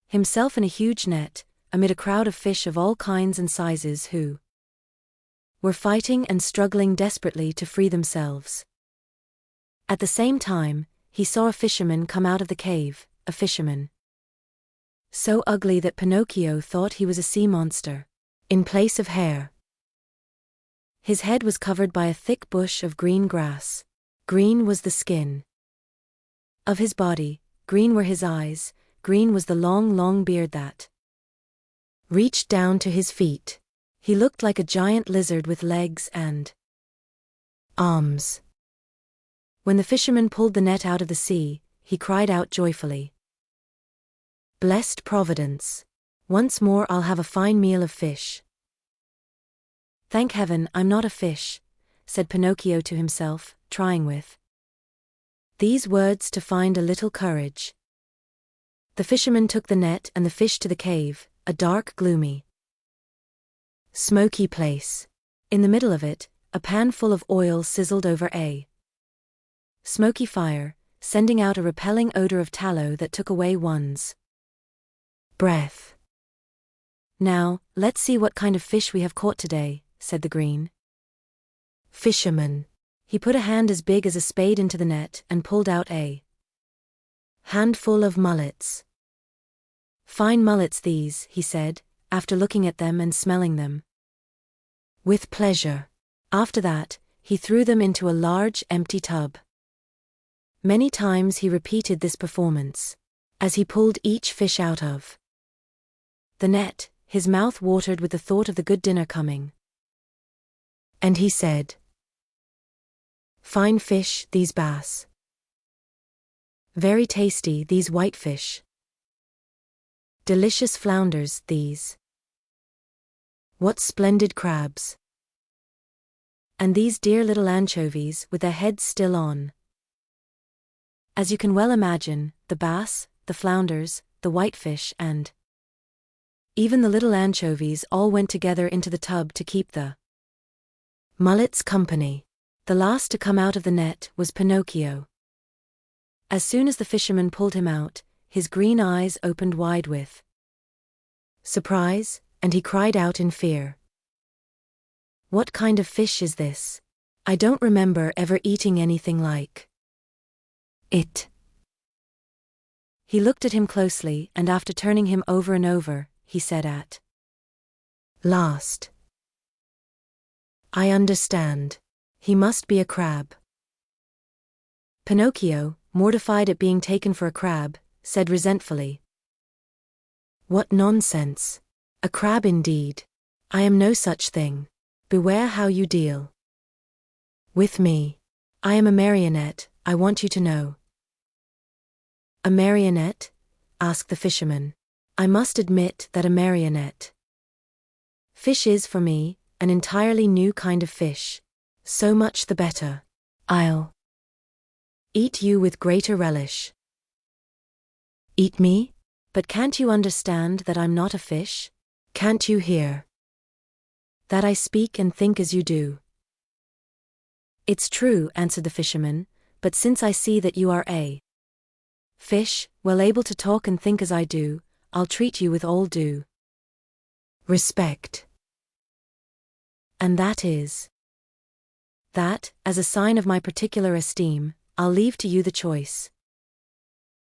himself in a huge net, amid a crowd of fish of all kinds and sizes who were fighting and struggling desperately to free themselves. At the same time, he saw a fisherman come out of the cave, a fisherman so ugly that Pinocchio thought he was a sea monster. In place of hair, his head was covered by a thick bush of green grass. Green was the skin of his body, green were his eyes, green was the long, long beard that reached down to his feet. He looked like a giant lizard with legs and arms. When the fisherman pulled the net out of the sea, he cried out joyfully, "Blessed Providence! Once more I'll have a fine meal of fish." "Thank heaven I'm not a fish," said Pinocchio to himself, trying with these words to find a little courage. The fisherman took the net and the fish to the cave, a dark, gloomy, smoky place. In the middle of it, a pan full of oil sizzled over a smoky fire, sending out a repelling odor of tallow that took away one's breath. "Now, let's see what kind of fish we have caught today," said the green fisherman. He put a hand as big as a spade into the net and pulled out a handful of mullets. "Fine mullets these," he said, after looking at them and smelling them. "With pleasure." After that, he threw them into a large empty tub. Many times he repeated this performance. As he pulled each fish out of the net, his mouth watered with the thought of the good dinner coming. And he said, "Fine fish, these bass. Very tasty, these whitefish. Delicious flounders, these. What splendid crabs. And these dear little anchovies with their heads still on." As you can well imagine, the bass, the flounders, the whitefish, and even the little anchovies all went together into the tub to keep the mullets company. The last to come out of the net was Pinocchio. As soon as the fisherman pulled him out, his green eyes opened wide with surprise, and he cried out in fear, "What kind of fish is this? I don't remember ever eating anything like it." He looked at him closely, and after turning him over and over, he said at last, "I understand. He must be a crab." Pinocchio, mortified at being taken for a crab, said resentfully, "What nonsense! A crab indeed! I am no such thing. Beware how you deal with me. I am a marionette, I want you to know." "A marionette?" asked the fisherman. "I must admit that a marionette fish is, for me, an entirely new kind of fish. So much the better. I'll eat you with greater relish." "Eat me? But can't you understand that I'm not a fish? Can't you hear that I speak and think as you do?" "It's true," answered the fisherman, "but since I see that you are a fish, well able to talk and think as I do, I'll treat you with all due respect. And that is that, as a sign of my particular esteem, I'll leave to you the choice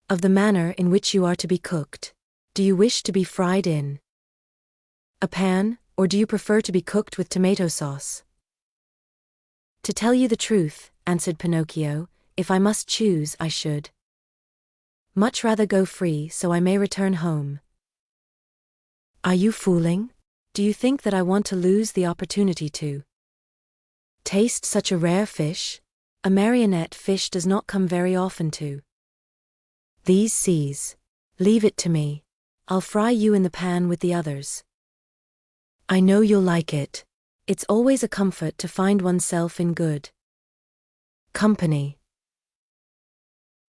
of the manner in which you are to be cooked. Do you wish to be fried in a pan, or do you prefer to be cooked with tomato sauce?" "To tell you the truth," answered Pinocchio, "if I must choose, I should much rather go free so I may return home." "Are you fooling? Do you think that I want to lose the opportunity to taste such a rare fish? A marionette fish does not come very often to these seas. Leave it to me. I'll fry you in the pan with the others. I know you'll like it. It's always a comfort to find oneself in good company."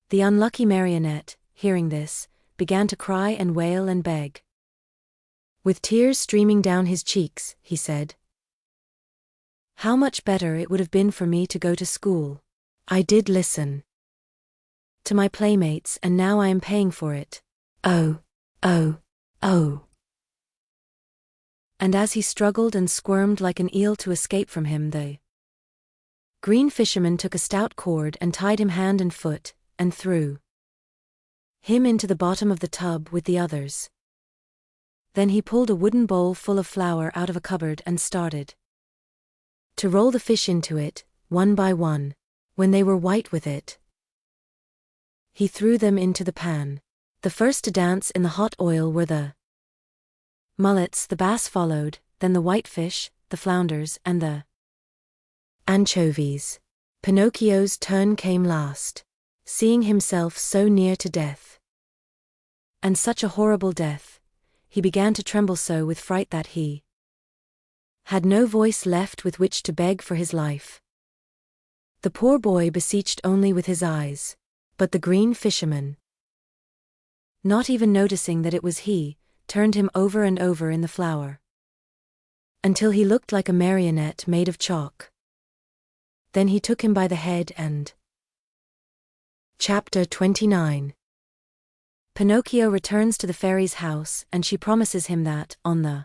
The unlucky marionette, hearing this, began to cry and wail and beg. With tears streaming down his cheeks, he said, "How much better it would have been for me to go to school. I did listen to my playmates, and now I am paying for it. Oh, oh, oh." And as he struggled and squirmed like an eel to escape from him, the green fisherman took a stout cord and tied him hand and foot, and threw him into the bottom of the tub with the others. Then he pulled a wooden bowl full of flour out of a cupboard and started to roll the fish into it, one by one. When they were white with it, he threw them into the pan. The first to dance in the hot oil were the mullets, the bass followed, then the whitefish, the flounders, and the anchovies. Pinocchio's turn came last. Seeing himself so near to death, and such a horrible death, he began to tremble so with fright that he had no voice left with which to beg for his life. The poor boy beseeched only with his eyes, but the green fisherman, not even noticing that it was he, turned him over and over in the flour, until he looked like a marionette made of chalk. Then he took him by the head and... Chapter 29. Pinocchio returns to the fairy's house, and she promises him that, on the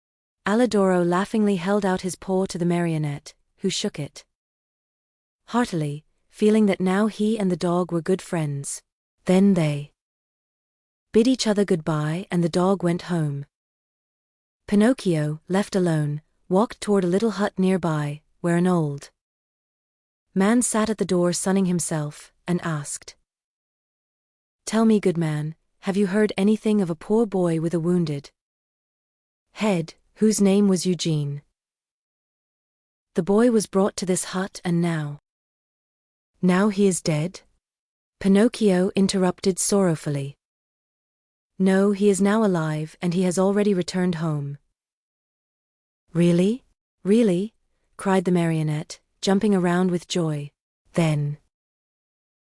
Alidoro laughingly held out his paw to the marionette, who shook it heartily, feeling that now he and the dog were good friends. Then they bid each other goodbye and the dog went home. Pinocchio, left alone, walked toward a little hut nearby, where an old man sat at the door sunning himself, and asked, "Tell me, good man, have you heard anything of a poor boy with a wounded head, whose name was Eugene? The boy was brought to this hut and now he is dead?" Pinocchio interrupted sorrowfully. "No, he is now alive and he has already returned home." "Really? Really?" cried the marionette, jumping around with joy. "Then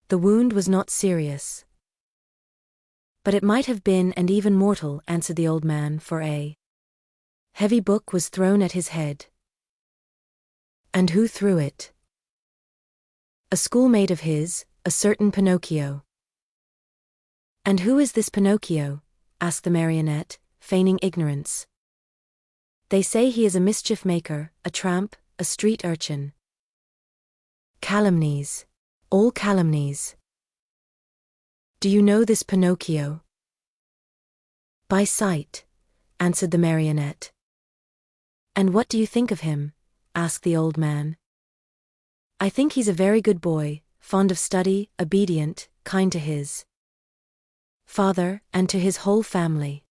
the wound was not serious." "But it might have been, and even mortal," answered the old man, "for a heavy book was thrown at his head." "And who threw it?" "A schoolmate of his, a certain Pinocchio." "And who is this Pinocchio?" asked the marionette, feigning ignorance. "They say he is a mischief maker, a tramp, a street urchin." "Calumnies. All calumnies. Do you know this Pinocchio?" "By sight," answered the marionette. "And what do you think of him?" asked the old man. "I think he's a very good boy, fond of study, obedient, kind to his father, and to his whole family."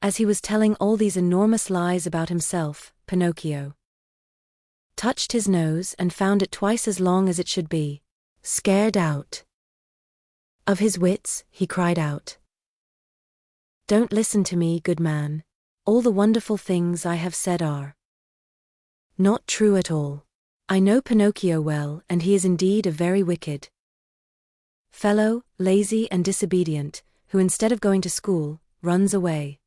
As he was telling all these enormous lies about himself, Pinocchio touched his nose and found it twice as long as it should be. Scared out of his wits, he cried out, Don't listen to me, good man. All the wonderful things I have said are not true at all. I know Pinocchio well, and he is indeed a very wicked fellow, lazy and disobedient, who instead of going to school, runs away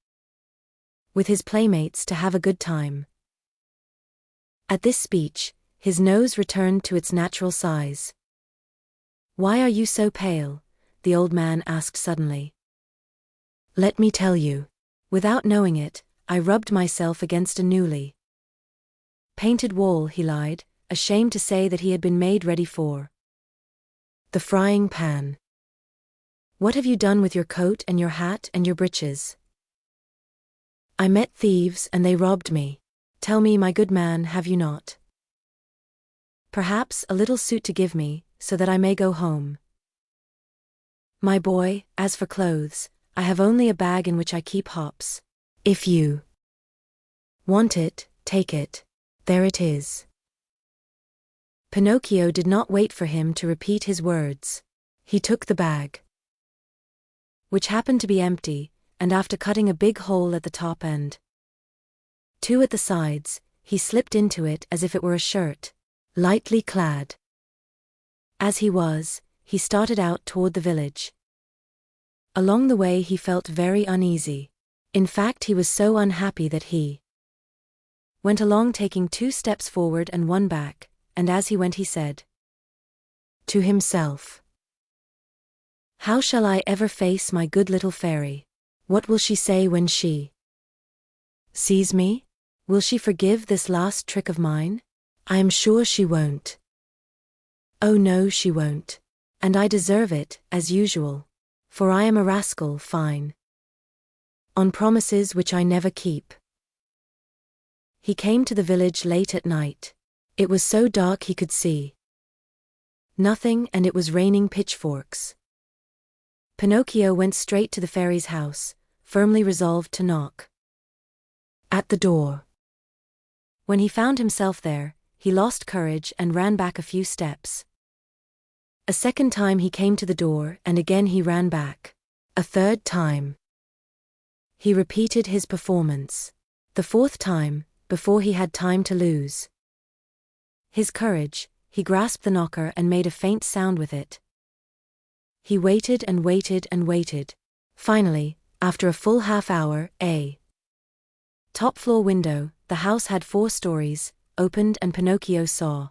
with his playmates to have a good time. At this speech, his nose returned to its natural size. Why are you so pale? The old man asked suddenly. Let me tell you. Without knowing it, I rubbed myself against a newly painted wall, he lied, ashamed to say that he had been made ready for the frying pan. What have you done with your coat and your hat and your breeches? I met thieves and they robbed me. Tell me, my good man, have you not perhaps a little suit to give me, so that I may go home? My boy, as for clothes, I have only a bag in which I keep hops. If you want it, take it. There it is. Pinocchio did not wait for him to repeat his words. He took the bag, which happened to be empty, and after cutting a big hole at the top and 2 at the sides, he slipped into it as if it were a shirt, lightly clad as he was. He started out toward the village. Along the way he felt very uneasy. In fact, he was so unhappy that he went along taking 2 steps forward and 1 back, and as he went he said to himself, how shall I ever face my good little fairy? What will she say when she sees me? Will she forgive this last trick of mine? I am sure she won't. Oh no, she won't. And I deserve it, as usual. For I am a rascal, fine on promises which I never keep. He came to the village late at night. It was so dark he could see nothing, and it was raining pitchforks. Pinocchio went straight to the fairy's house, firmly resolved to knock at the door. When he found himself there, he lost courage and ran back a few steps. A second time he came to the door, and again he ran back. A third time he repeated his performance. The fourth time, before he had time to lose his courage, he grasped the knocker and made a faint sound with it. He waited and waited and waited. Finally, after a full half-hour, a top-floor window, the house had 4 stories, opened, and Pinocchio saw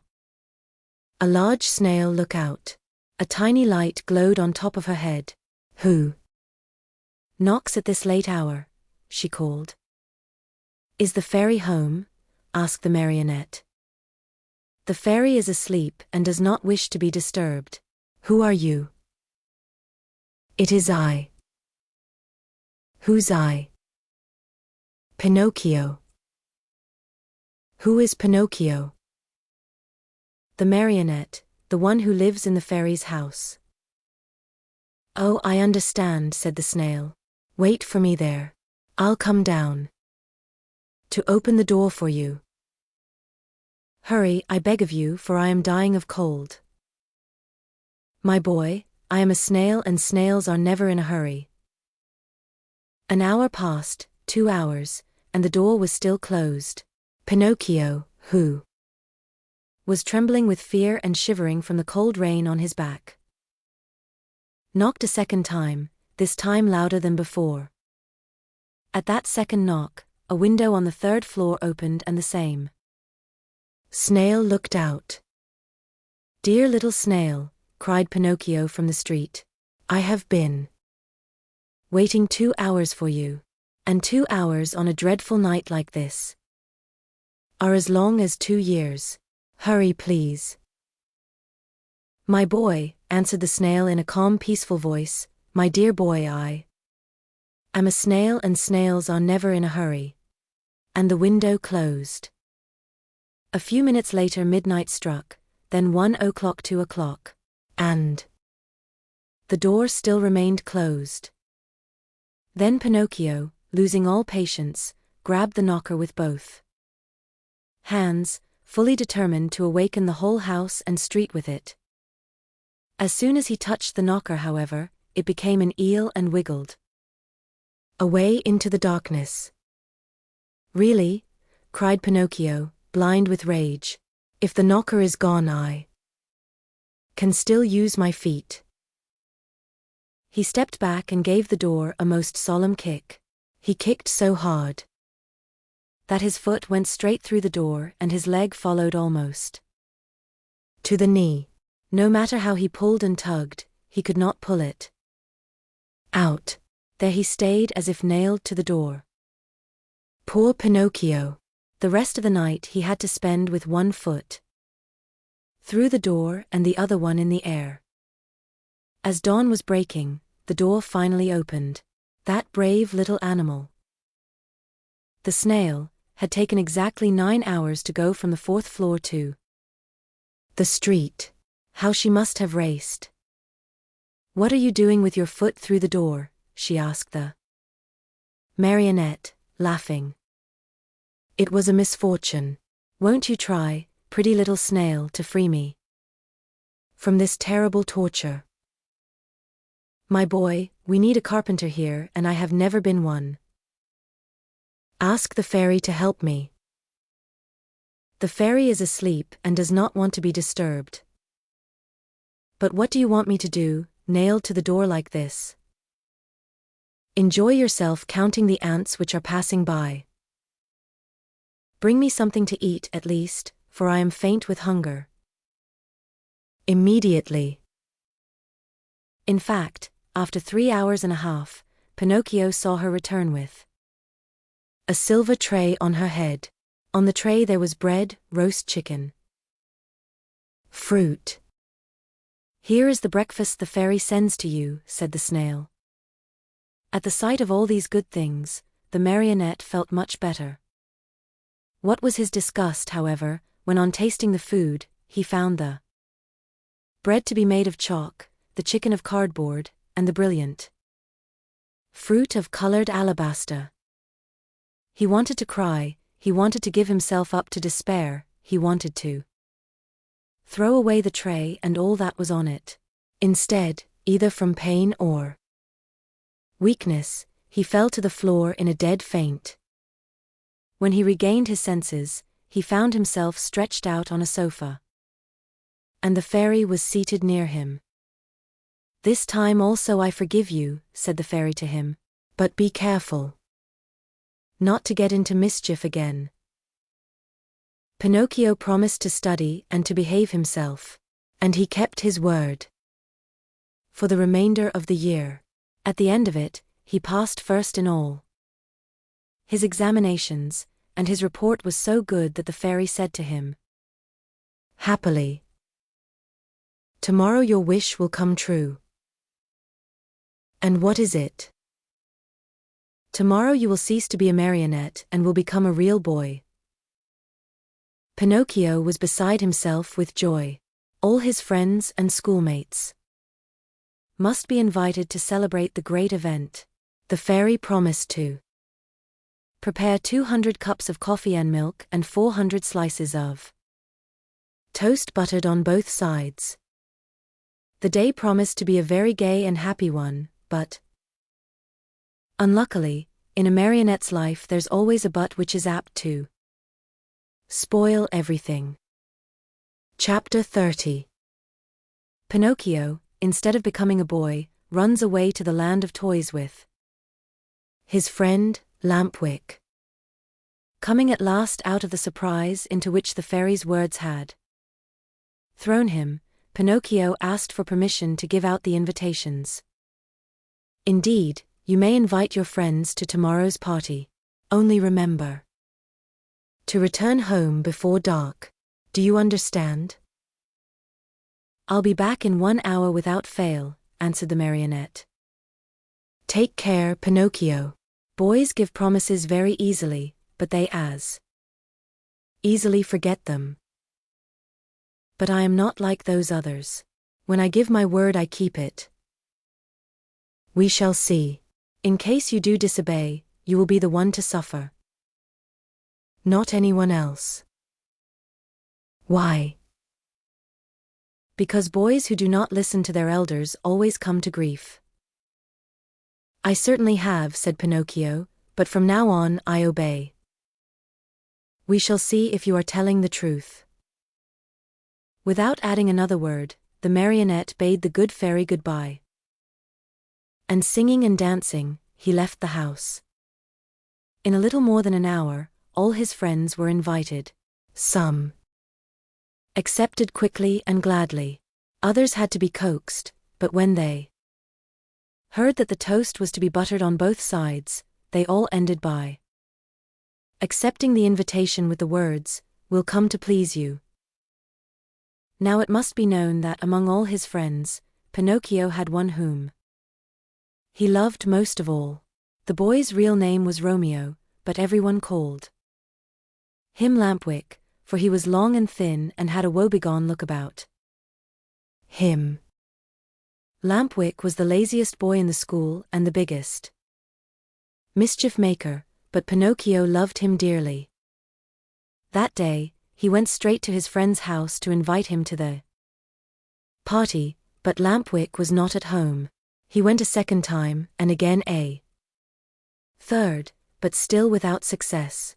a large snail look out. A tiny light glowed on top of her head. Who knocks at this late hour? She called. Is the fairy home? Asked the marionette. The fairy is asleep and does not wish to be disturbed. Who are you? It is I. Who's I? Pinocchio. Who is Pinocchio? The marionette, the one who lives in the fairy's house. Oh, I understand, said the snail. Wait for me there. I'll come down to open the door for you. Hurry, I beg of you, for I am dying of cold. My boy, I am a snail and snails are never in a hurry. An hour passed, 2 hours, and the door was still closed. Pinocchio, who was trembling with fear and shivering from the cold rain on his back, knocked a second time, this time louder than before. At that second knock, a window on the 3rd floor opened and the same snail looked out. Dear little snail, cried Pinocchio from the street. I have been waiting 2 hours for you. And 2 hours on a dreadful night like this are as long as 2 years. Hurry, please. My boy, answered the snail in a calm, peaceful voice, my dear boy, I am a snail and snails are never in a hurry. And the window closed. A few minutes later midnight struck, then 1 o'clock, 2 o'clock, and the door still remained closed. Then Pinocchio, losing all patience, grabbed the knocker with both hands, fully determined to awaken the whole house and street with it. As soon as he touched the knocker, however, it became an eel and wiggled away into the darkness. Really? Cried Pinocchio, blind with rage. If the knocker is gone, I can still use my feet. He stepped back and gave the door a most solemn kick. He kicked so hard that his foot went straight through the door and his leg followed almost to the knee. No matter how he pulled and tugged, he could not pull it out. There he stayed as if nailed to the door. Poor Pinocchio. The rest of the night he had to spend with one foot through the door and the other one in the air. As dawn was breaking, the door finally opened. That brave little animal, the snail, had taken exactly 9 hours to go from the 4th floor to the street. How she must have raced. What are you doing with your foot through the door? She asked the marionette, laughing. It was a misfortune. Won't you try, pretty little snail, to free me from this terrible torture? My boy, we need a carpenter here, and I have never been one. Ask the fairy to help me. The fairy is asleep and does not want to be disturbed. But what do you want me to do, nailed to the door like this? Enjoy yourself counting the ants which are passing by. Bring me something to eat at least, for I am faint with hunger. Immediately. In fact, after 3 hours and a half, Pinocchio saw her return with a silver tray on her head. On the tray there was bread, roast chicken, fruit. Here is the breakfast the fairy sends to you, said the snail. At the sight of all these good things, the marionette felt much better. What was his disgust, however, when on tasting the food, he found the bread to be made of chalk, the chicken of cardboard, and the brilliant fruit of colored alabaster. He wanted to cry, he wanted to give himself up to despair, he wanted to throw away the tray and all that was on it. Instead, either from pain or weakness, he fell to the floor in a dead faint. When he regained his senses, he found himself stretched out on a sofa. And the fairy was seated near him. This time also I forgive you, said the fairy to him. But be careful not to get into mischief again. Pinocchio promised to study and to behave himself. And he kept his word. For the remainder of the year. At the end of it, he passed first in all his examinations, and his report was so good that the fairy said to him, happily, tomorrow your wish will come true. And what is it? Tomorrow you will cease to be a marionette and will become a real boy. Pinocchio was beside himself with joy. All his friends and schoolmates must be invited to celebrate the great event. The fairy promised to prepare 200 cups of coffee and milk and 400 slices of toast buttered on both sides. The day promised to be a very gay and happy one, but unluckily, in a marionette's life there's always a but which is apt to spoil everything. Chapter 30. Pinocchio, instead of becoming a boy, runs away to the land of toys with his friend, Lampwick. Coming at last out of the surprise into which the fairy's words had thrown him, Pinocchio asked for permission to give out the invitations. Indeed, you may invite your friends to tomorrow's party. Only remember to return home before dark. Do you understand? I'll be back in 1 hour without fail, answered the marionette. Take care, Pinocchio. Boys give promises very easily, but they as easily forget them. But I am not like those others. When I give my word I keep it. We shall see. In case you do disobey, you will be the one to suffer. Not anyone else. Why? Because boys who do not listen to their elders always come to grief. I certainly have, said Pinocchio, but from now on I obey. We shall see if you are telling the truth. Without adding another word, the marionette bade the good fairy goodbye. And singing and dancing, he left the house. In a little more than an hour, all his friends were invited. Some accepted quickly and gladly. Others had to be coaxed, but when they heard that the toast was to be buttered on both sides, they all ended by accepting the invitation with the words, "We'll come to please you." Now it must be known that among all his friends, Pinocchio had one whom he loved most of all. The boy's real name was Romeo, but everyone called him Lampwick, for he was long and thin and had a woebegone look about him. Lampwick was the laziest boy in the school and the biggest mischief maker, but Pinocchio loved him dearly. That day, he went straight to his friend's house to invite him to the party, but Lampwick was not at home. He went a second time, and again a third, but still without success.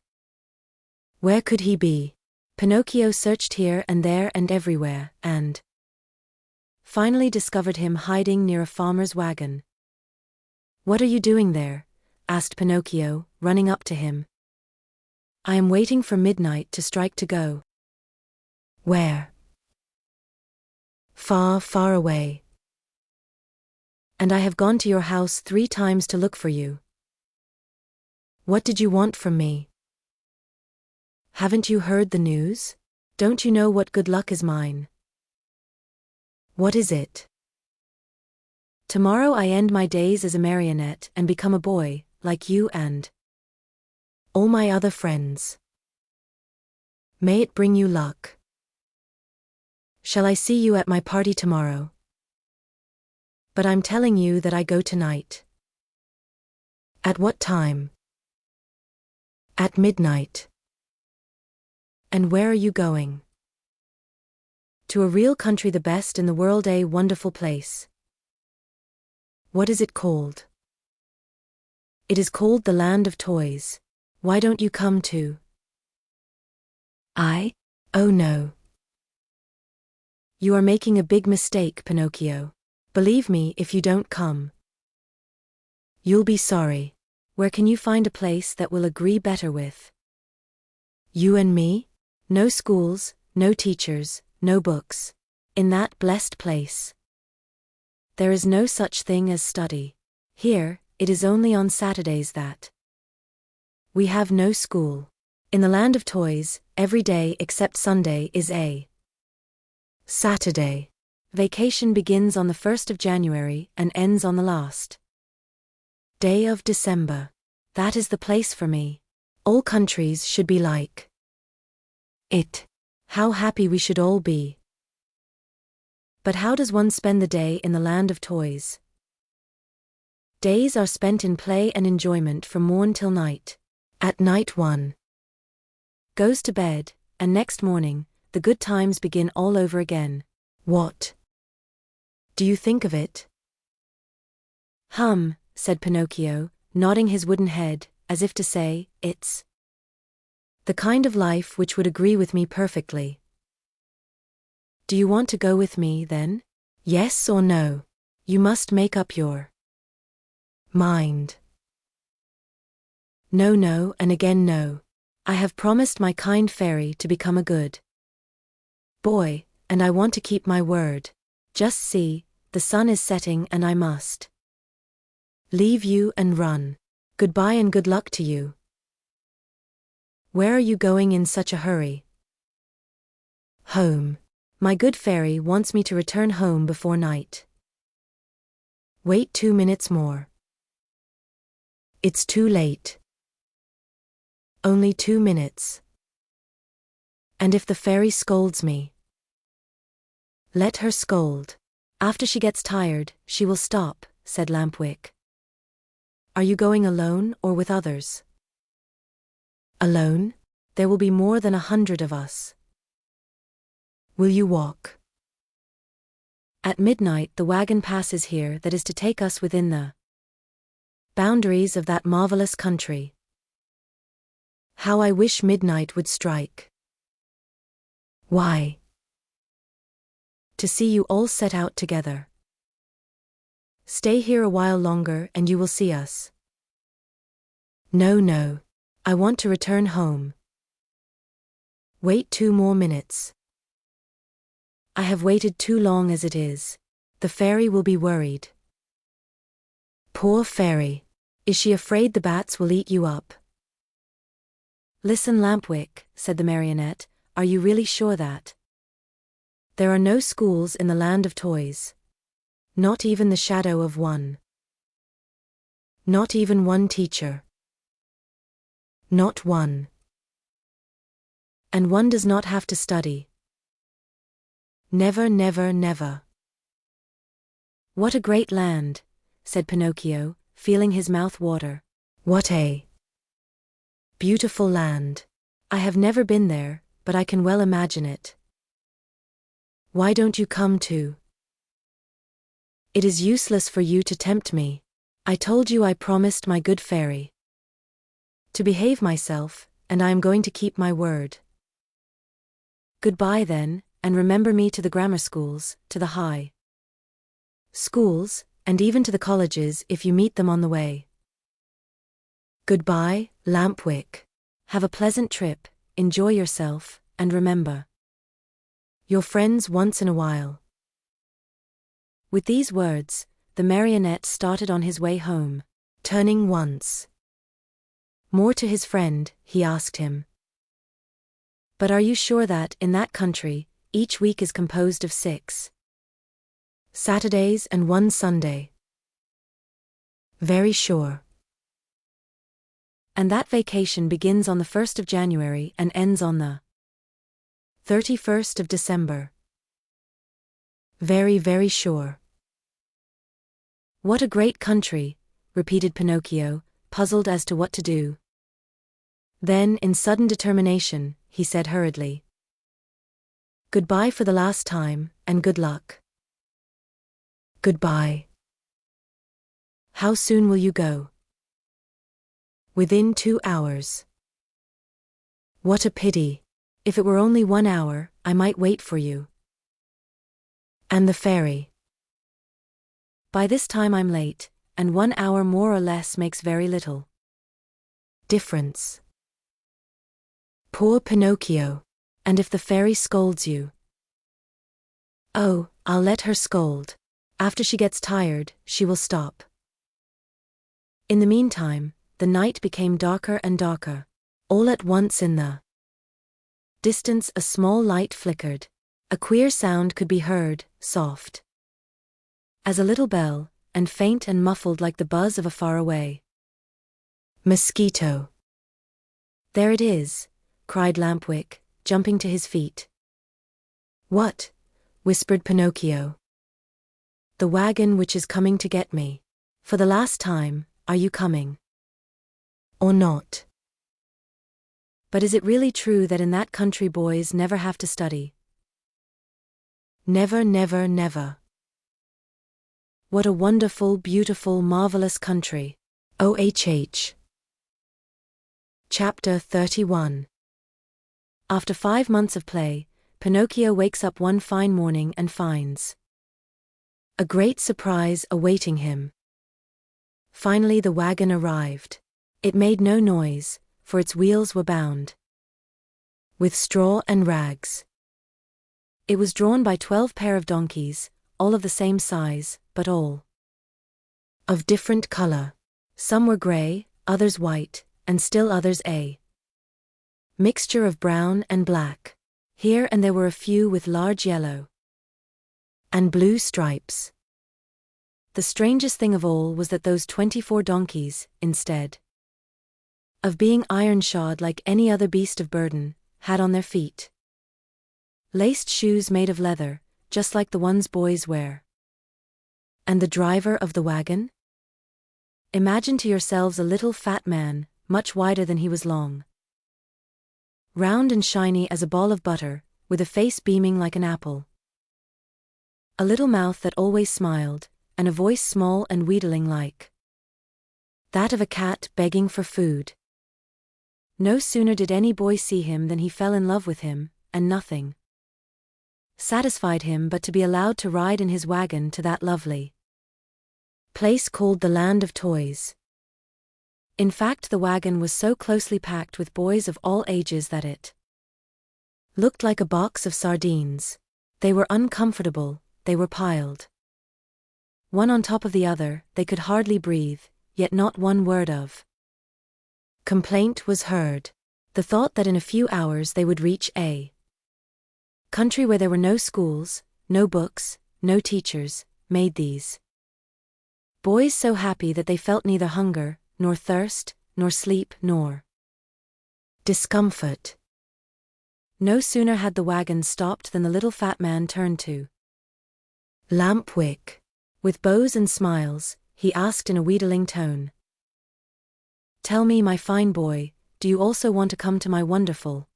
Where could he be? Pinocchio searched here and there and everywhere, and finally discovered him hiding near a farmer's wagon. "What are you doing there?" asked Pinocchio, running up to him. "I am waiting for midnight to strike to go." "Where?" "Far, far away. And I have gone to your house 3 times to look for you." "What did you want from me?" "Haven't you heard the news? Don't you know what good luck is mine?" "What is it?" "Tomorrow I end my days as a marionette and become a boy, like you and all my other friends. May it bring you luck." "Shall I see you at my party tomorrow?" "But I'm telling you that I go tonight." "At what time?" "At midnight." "And where are you going?" "To a real country, the best in the world, a wonderful place." "What is it called?" "It is called the Land of Toys. Why don't you come too?" "I? Oh no. You are making a big mistake, Pinocchio. Believe me if you don't come. You'll be sorry. Where can you find a place that will agree better with you and me? No schools, no teachers, no books. In that blessed place, there is no such thing as study. Here, it is only on Saturdays that we have no school. In the Land of Toys, every day except Sunday is a Saturday. Vacation begins on the 1st of January and ends on the last day of December. That is the place for me. All countries should be like it. How happy we should all be. But how does one spend the day in the Land of Toys? Days are spent in play and enjoyment from morn till night. At night one goes to bed, and next morning, the good times begin all over again. What do you think of it?" Said Pinocchio, nodding his wooden head, as if to say, "It's the kind of life which would agree with me perfectly." "Do you want to go with me, then? Yes or no? You must make up your mind." "No, no, and again no. I have promised my kind fairy to become a good boy, and I want to keep my word. Just see, the sun is setting and I must leave you and run. Goodbye and good luck to you." "Where are you going in such a hurry?" "Home. My good fairy wants me to return home before night." "Wait 2 minutes more." "It's too late." "Only 2 minutes. And if the fairy scolds me?" "Let her scold. After she gets tired, she will stop," said Lampwick. "Are you going alone or with others?" "Alone? There will be more than 100 of us." "Will you walk?" "At midnight the wagon passes here that is to take us within the Boundaries of that marvelous country. How I wish midnight would strike. Why? To see you all set out together. Stay here a while longer and you will see us. No, no. I want to return home. Wait 2 more minutes. I have waited too long as it is. The fairy will be worried. Poor fairy. Is she afraid the bats will eat you up? Listen, Lampwick, said the marionette, are you really sure that? There are no schools in the land of toys. Not even the shadow of one. Not even one teacher. Not one. And one does not have to study. Never, never, never. What a great land, said Pinocchio, feeling his mouth water. What a beautiful land. I have never been there, but I can well imagine it. Why don't you come too? It is useless for you to tempt me. I told you I promised my good fairy to behave myself, and I am going to keep my word. Goodbye then, and remember me to the grammar schools, to the high schools, and even to the colleges if you meet them on the way. Goodbye, Lampwick. Have a pleasant trip, enjoy yourself, and remember your friends once in a while. With these words, the marionette started on his way home, turning once more to his friend, he asked him. But are you sure that, in that country, each week is composed of 6 Saturdays and 1 Sunday? Very sure. And that vacation begins on the 1st of January and ends on the 31st of December. Very, very sure. What a great country, repeated Pinocchio, puzzled as to what to do. Then, in sudden determination, he said hurriedly, Goodbye for the last time, and good luck. Goodbye. How soon will you go? Within 2 hours. What a pity. If it were only 1 hour, I might wait for you. And the fairy? By this time I'm late, and 1 hour more or less makes very little difference. Poor Pinocchio. And if the fairy scolds you? Oh, I'll let her scold. After she gets tired, she will stop. In the meantime, the night became darker and darker. All at once in the distance a small light flickered. A queer sound could be heard, soft as a little bell, and faint and muffled like the buzz of a faraway mosquito. There it is, cried Lampwick, jumping to his feet. What? Whispered Pinocchio. The wagon which is coming to get me. For the last time, are you coming? Or not? But is it really true that in that country boys never have to study? Never, never, never. What a wonderful, beautiful, marvelous country. OHH. Chapter 31. After 5 months of play, Pinocchio wakes up one fine morning and finds a great surprise awaiting him. Finally the wagon arrived. It made no noise, for its wheels were bound with straw and rags. It was drawn by 12 pair of donkeys, all of the same size, but all of different color. Some were gray, others white, and still others a mixture of brown and black. Here and there were a few with large yellow and blue stripes. The strangest thing of all was that those 24 donkeys, instead of being iron-shod like any other beast of burden, had on their feet laced shoes made of leather, just like the ones boys wear. And the driver of the wagon? Imagine to yourselves a little fat man, much wider than he was long, round and shiny as a ball of butter, with a face beaming like an apple, a little mouth that always smiled, and a voice small and wheedling like that of a cat begging for food. No sooner did any boy see him than he fell in love with him, and nothing satisfied him but to be allowed to ride in his wagon to that lovely place called the Land of Toys. In fact, the wagon was so closely packed with boys of all ages that it looked like a box of sardines. They were uncomfortable, they were piled one on top of the other, they could hardly breathe, yet not one word of complaint was heard. The thought that in a few hours they would reach a country where there were no schools, no books, no teachers, made these boys so happy that they felt neither hunger, nor thirst, nor sleep, nor discomfort. No sooner had the wagon stopped than the little fat man turned to Lampwick. With bows and smiles, he asked in a wheedling tone, "Tell me, my fine boy, do you also want to come to my wonderful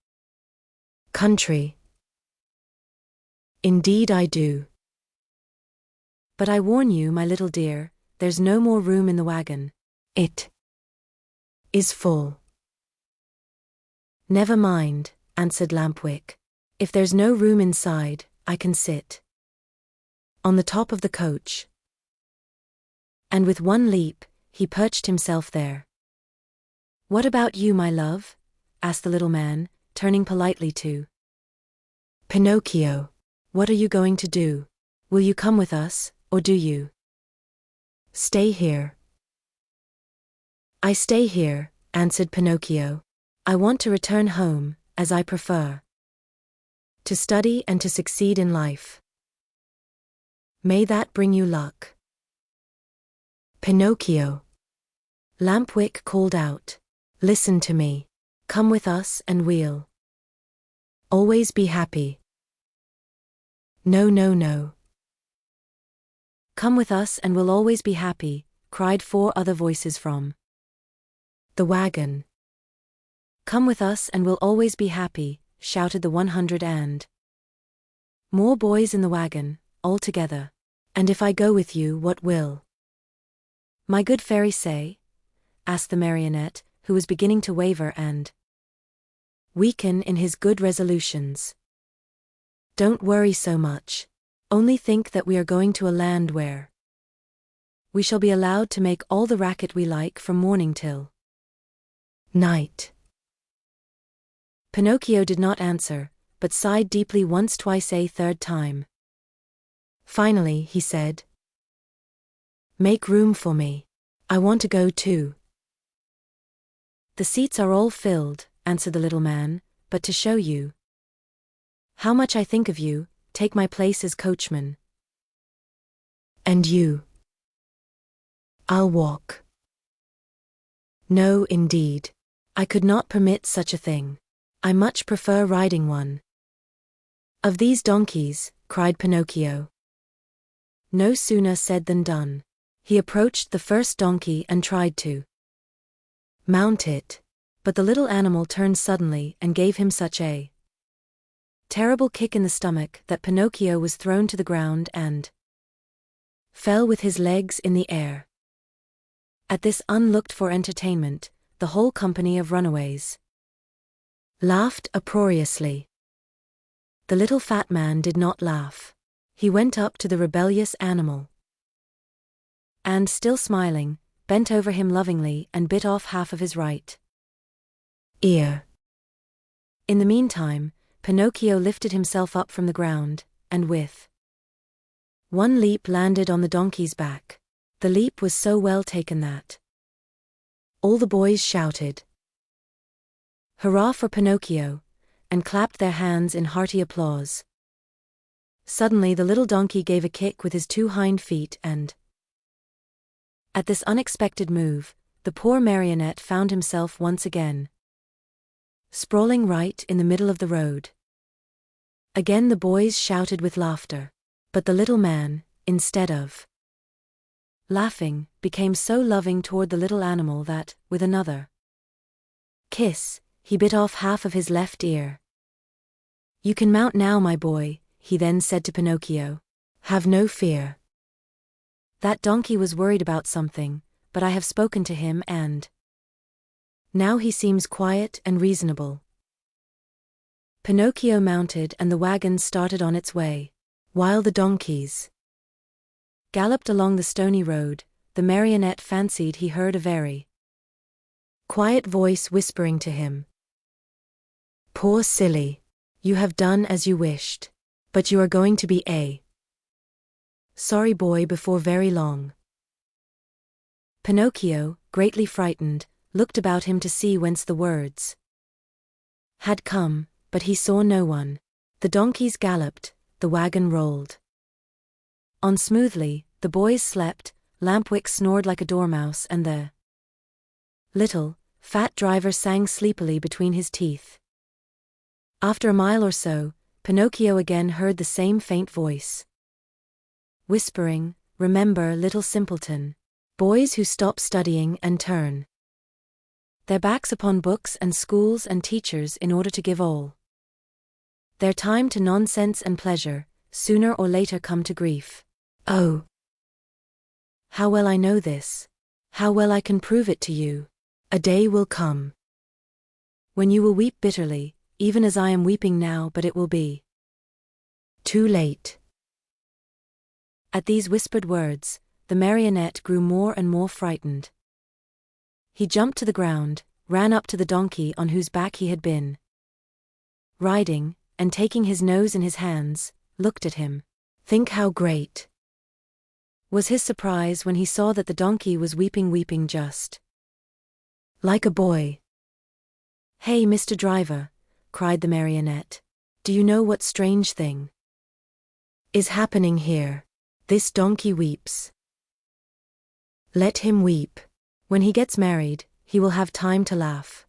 country?" "Indeed I do. But I warn you, my little dear, there's no more room in the wagon. It is full." "Never mind," answered Lampwick. "If there's no room inside, I can sit on the top of the coach." And with one leap, he perched himself there. "What about you, my love?" asked the little man, turning politely to Pinocchio. "What are you going to do? Will you come with us, or do you stay here?" "I stay here," answered Pinocchio. "I want to return home, as I prefer to study and to succeed in life." "May that bring you luck." "Pinocchio," Lampwick called out, "listen to me. Come with us and we'll always be happy." "No, no, no. Come with us and we'll always be happy," cried 4 other voices from the wagon. "Come with us and we'll always be happy," shouted the 100 and more boys in the wagon, all together. "And if I go with you, what will my good fairy say?" asked the marionette, who was beginning to waver and weaken in his good resolutions. "Don't worry so much. Only think that we are going to a land where we shall be allowed to make all the racket we like from morning till night." Pinocchio did not answer, but sighed deeply once, twice, a third time. Finally, he said, "Make room for me. I want to go too." "The seats are all filled," answered the little man, "but to show you how much I think of you, take my place as coachman." "And you?" "I'll walk." "No, indeed. I could not permit such a thing. I much prefer riding one of these donkeys," cried Pinocchio. No sooner said than done. He approached the first donkey and tried to mount it, but the little animal turned suddenly and gave him such a terrible kick in the stomach that Pinocchio was thrown to the ground and fell with his legs in the air. At this unlooked-for entertainment, the whole company of runaways laughed uproariously. The little fat man did not laugh. He went up to the rebellious animal and, still smiling, bent over him lovingly and bit off half of his right ear. In the meantime, Pinocchio lifted himself up from the ground, and with one leap landed on the donkey's back. The leap was so well taken that all the boys shouted, "Hurrah for Pinocchio!" and clapped their hands in hearty applause. Suddenly the little donkey gave a kick with his 2 hind feet and at this unexpected move, the poor marionette found himself once again sprawling right in the middle of the road. Again the boys shouted with laughter, but the little man, instead of laughing, became so loving toward the little animal that, with another kiss, he bit off half of his left ear. "You can mount now, my boy," he then said to Pinocchio. "Have no fear." That donkey was worried about something, but I have spoken to him and now he seems quiet and reasonable. Pinocchio mounted and the wagon started on its way. While the donkeys galloped along the stony road, the marionette fancied he heard a very quiet voice whispering to him. Poor silly, you have done as you wished, but you are going to be a sorry boy before very long. Pinocchio, greatly frightened, looked about him to see whence the words had come, but he saw no one. The donkeys galloped, the wagon rolled on smoothly, the boys slept, Lampwick snored like a dormouse and the little, fat driver sang sleepily between his teeth. After a mile or so, Pinocchio again heard the same faint voice whispering, "Remember, little simpleton, boys who stop studying and turn their backs upon books and schools and teachers in order to give all their time to nonsense and pleasure, sooner or later come to grief. Oh, how well I know this! How well I can prove it to you! A day will come when you will weep bitterly, even as I am weeping now, but it will be too late." At these whispered words, the marionette grew more and more frightened. He jumped to the ground, ran up to the donkey on whose back he had been riding, and taking his nose in his hands, looked at him. Think how great was his surprise when he saw that the donkey was weeping just like a boy. "Hey, Mr. Driver," cried the marionette, "do you know what strange thing is happening here? This donkey weeps. Let him weep. When he gets married, he will have time to laugh.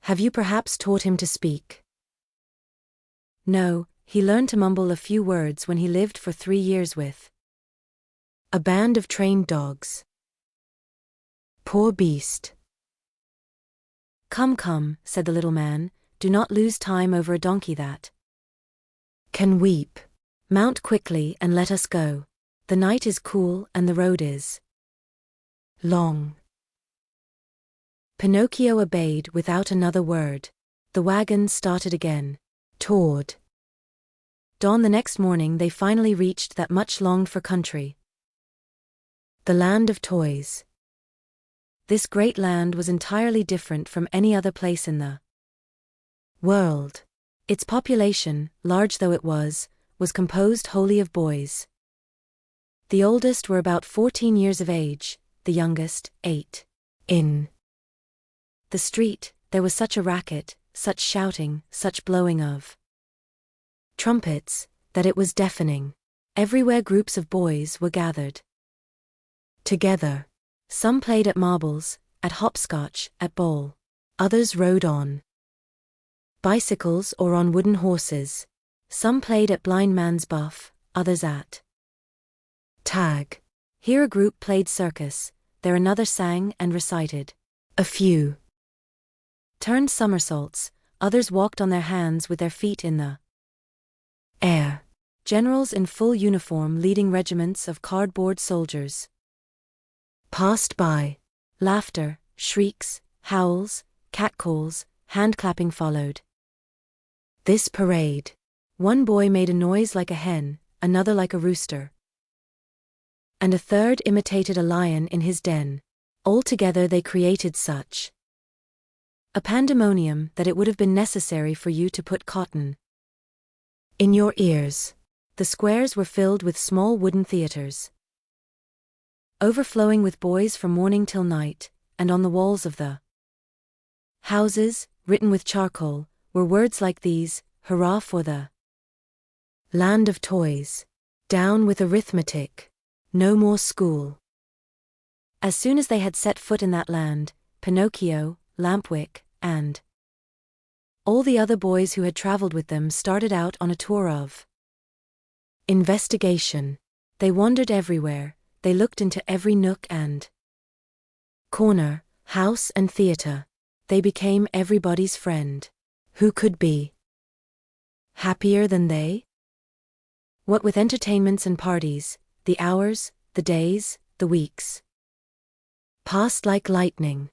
Have you perhaps taught him to speak?" "No, he learned to mumble a few words when he lived for 3 years with a band of trained dogs." "Poor beast." Come," said the little man, "do not lose time over a donkey that can weep. Mount quickly and let us go. The night is cool and the road is long." Pinocchio obeyed without another word. The wagon started again. Toward dawn the next morning they finally reached that much-longed-for country, the land of toys. This great land was entirely different from any other place in the world. Its population, large though it was composed wholly of boys. The oldest were about 14 years of age, the youngest, 8. In the street, there was such a racket, such shouting, such blowing of trumpets, that it was deafening. Everywhere groups of boys were gathered together. Some played at marbles, at hopscotch, at ball. Others rode on bicycles or on wooden horses. Some played at blind man's buff, others at tag. Here a group played circus, there another sang and recited. A few turned somersaults, others walked on their hands with their feet in the air. Generals in full uniform leading regiments of cardboard soldiers passed by. Laughter, shrieks, howls, catcalls, hand-clapping followed this parade. One boy made a noise like a hen, another like a rooster, and a third imitated a lion in his den. Altogether they created such a pandemonium that it would have been necessary for you to put cotton in your ears. The squares were filled with small wooden theaters, overflowing with boys from morning till night, and on the walls of the houses, written with charcoal, were words like these: "Hurrah for the land of toys. Down with arithmetic. No more school." As soon as they had set foot in that land, Pinocchio, Lampwick, and all the other boys who had traveled with them started out on a tour of investigation. They wandered everywhere, they looked into every nook and corner, house and theater. They became everybody's friend. Who could be happier than they? What with entertainments and parties, the hours, the days, the weeks, passed like lightning.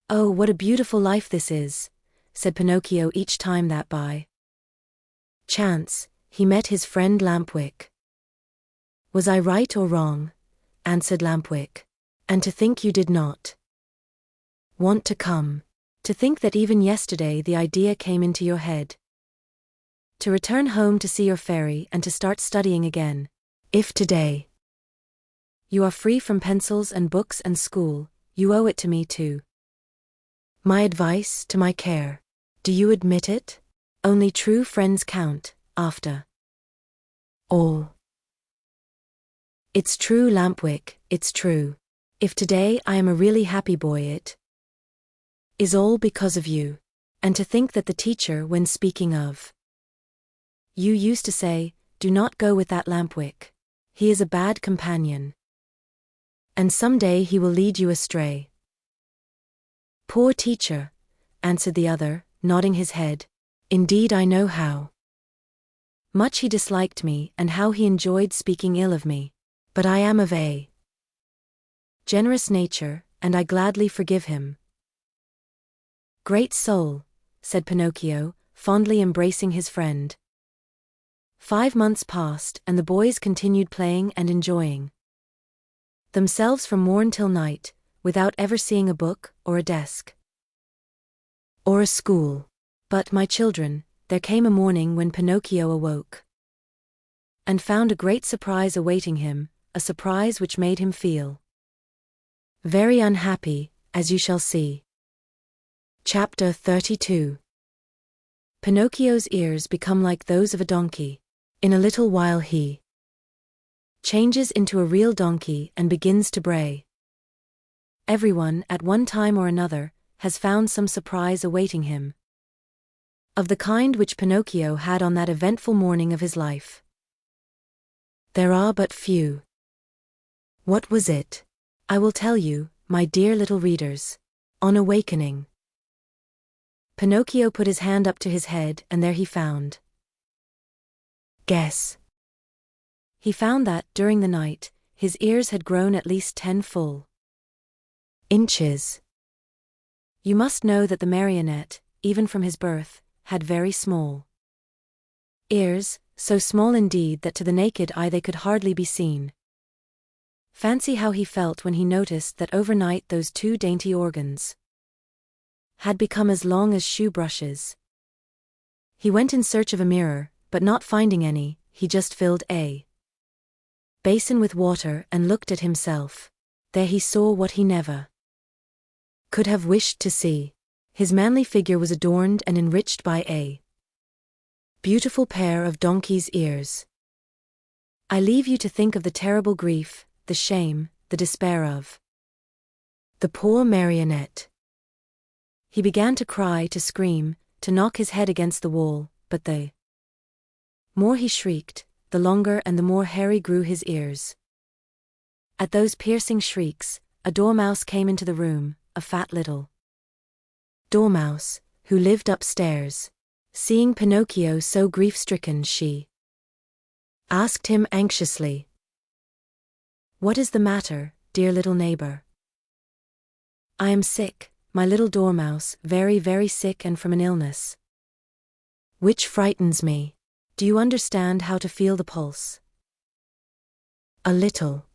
"Oh, what a beautiful life this is," said Pinocchio each time that by chance he met his friend Lampwick. "Was I right or wrong?" answered Lampwick. "And to think you did not want to come. To think that even yesterday the idea came into your head to return home to see your fairy and to start studying again. If today you are free from pencils and books and school, you owe it to me too. My advice, to my care. Do you admit it? Only true friends count, after all." "It's true, Lampwick, it's true. If today I am a really happy boy, it is all because of you. And to think that the teacher, when speaking of you, used to say, 'Do not go with that Lampwick. He is a bad companion, and some day he will lead you astray.'" "Poor teacher," answered the other, nodding his head. "Indeed I know how much he disliked me and how he enjoyed speaking ill of me. But I am of a generous nature, and I gladly forgive him." "Great soul," said Pinocchio, fondly embracing his friend. 5 months passed, and the boys continued playing and enjoying themselves from morn till night, without ever seeing a book, or a desk, or a school. But, my children, there came a morning when Pinocchio awoke and found a great surprise awaiting him, a surprise which made him feel very unhappy, as you shall see. Chapter 32. Pinocchio's ears become like those of a donkey. In a little while he changes into a real donkey and begins to bray. Everyone, at one time or another, has found some surprise awaiting him, of the kind which Pinocchio had on that eventful morning of his life. There are but few. What was it? I will tell you, my dear little readers. On awakening, Pinocchio put his hand up to his head, and there he found. Guess. He found that, during the night, his ears had grown at least 10 full inches. You must know that the marionette, even from his birth, had very small ears, so small indeed that to the naked eye they could hardly be seen. Fancy how he felt when he noticed that overnight those 2 dainty organs had become as long as shoe brushes. He went in search of a mirror, but not finding any, he just filled a basin with water and looked at himself. There he saw what he never could have wished to see. His manly figure was adorned and enriched by a beautiful pair of donkey's ears. I leave you to think of the terrible grief, the shame, the despair of the poor marionette. He began to cry, to scream, to knock his head against the wall, but the more he shrieked, the longer and the more hairy grew his ears. At those piercing shrieks, a dormouse came into the room, a fat little dormouse, who lived upstairs. Seeing Pinocchio so grief-stricken, she asked him anxiously, "What is the matter, dear little neighbor?" "I am sick, my little dormouse, very, very sick, and from an illness which frightens me. Do you understand how to feel the pulse?" "A little."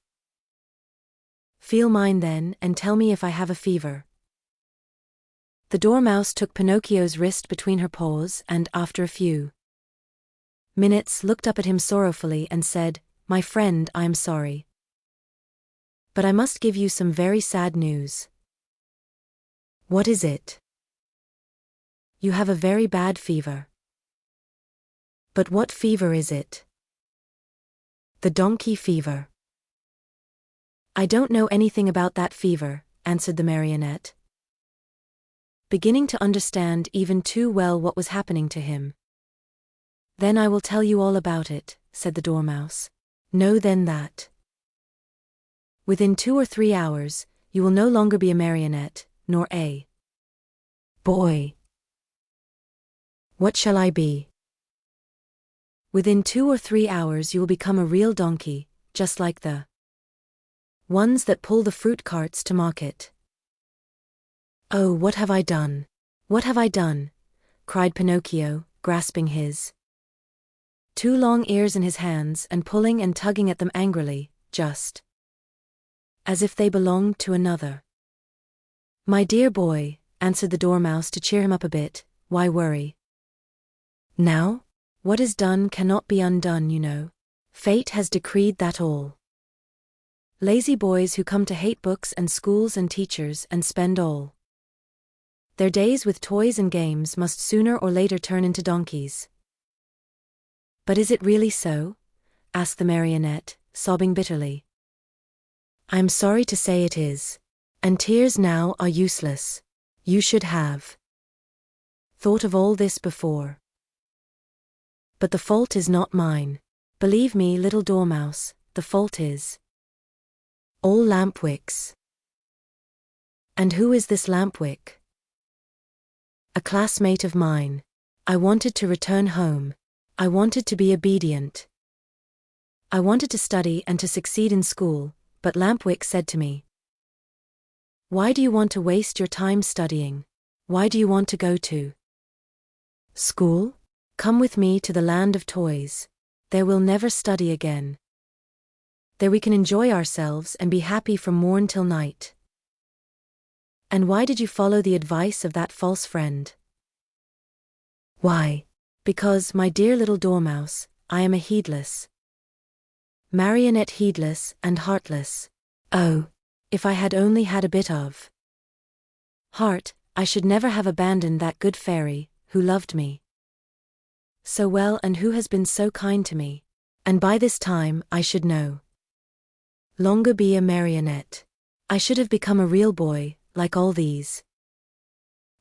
"Feel mine then, and tell me if I have a fever." The dormouse took Pinocchio's wrist between her paws and, after a few minutes, looked up at him sorrowfully and said, "My friend, I am sorry, but I must give you some very sad news." "What is it?" "You have a very bad fever." "But what fever is it?" "The donkey fever." "I don't know anything about that fever," answered the marionette, beginning to understand even too well what was happening to him. "Then I will tell you all about it," said the dormouse. "Know then that within 2 or 3 hours, you will no longer be a marionette, nor a boy." "What shall I be?" "Within 2 or 3 hours you will become a real donkey, just like the ones that pull the fruit carts to market. "Oh, what have I done? What have I done?" cried Pinocchio, grasping his two long ears in his hands and pulling and tugging at them angrily, just as if they belonged to another. "My dear boy," answered the Dormouse to cheer him up a bit, "why worry? Now, what is done cannot be undone, you know. Fate has decreed that all lazy boys who come to hate books and schools and teachers and spend all their days with toys and games must sooner or later turn into donkeys." "But is it really so?" asked the Marionette, sobbing bitterly. "I am sorry to say it is. And tears now are useless. You should have thought of all this before. But the fault is not mine. Believe me, little Dormouse, the fault is all Lampwick's." "And who is this Lampwick?" "A classmate of mine. I wanted to return home. I wanted to be obedient. I wanted to study and to succeed in school, but Lampwick said to me, 'Why do you want to waste your time studying? Why do you want to go to school? Come with me to the land of toys. There we'll never study again. There we can enjoy ourselves and be happy from morn till night.' And why did you follow the advice of that false friend?" "Why, because, my dear little Dormouse, I am a heedless Marionette, heedless and heartless. Oh, if I had only had a bit of heart, I should never have abandoned that good fairy, who loved me so well and who has been so kind to me. And by this time I should no longer be a marionette. I should have become a real boy, like all these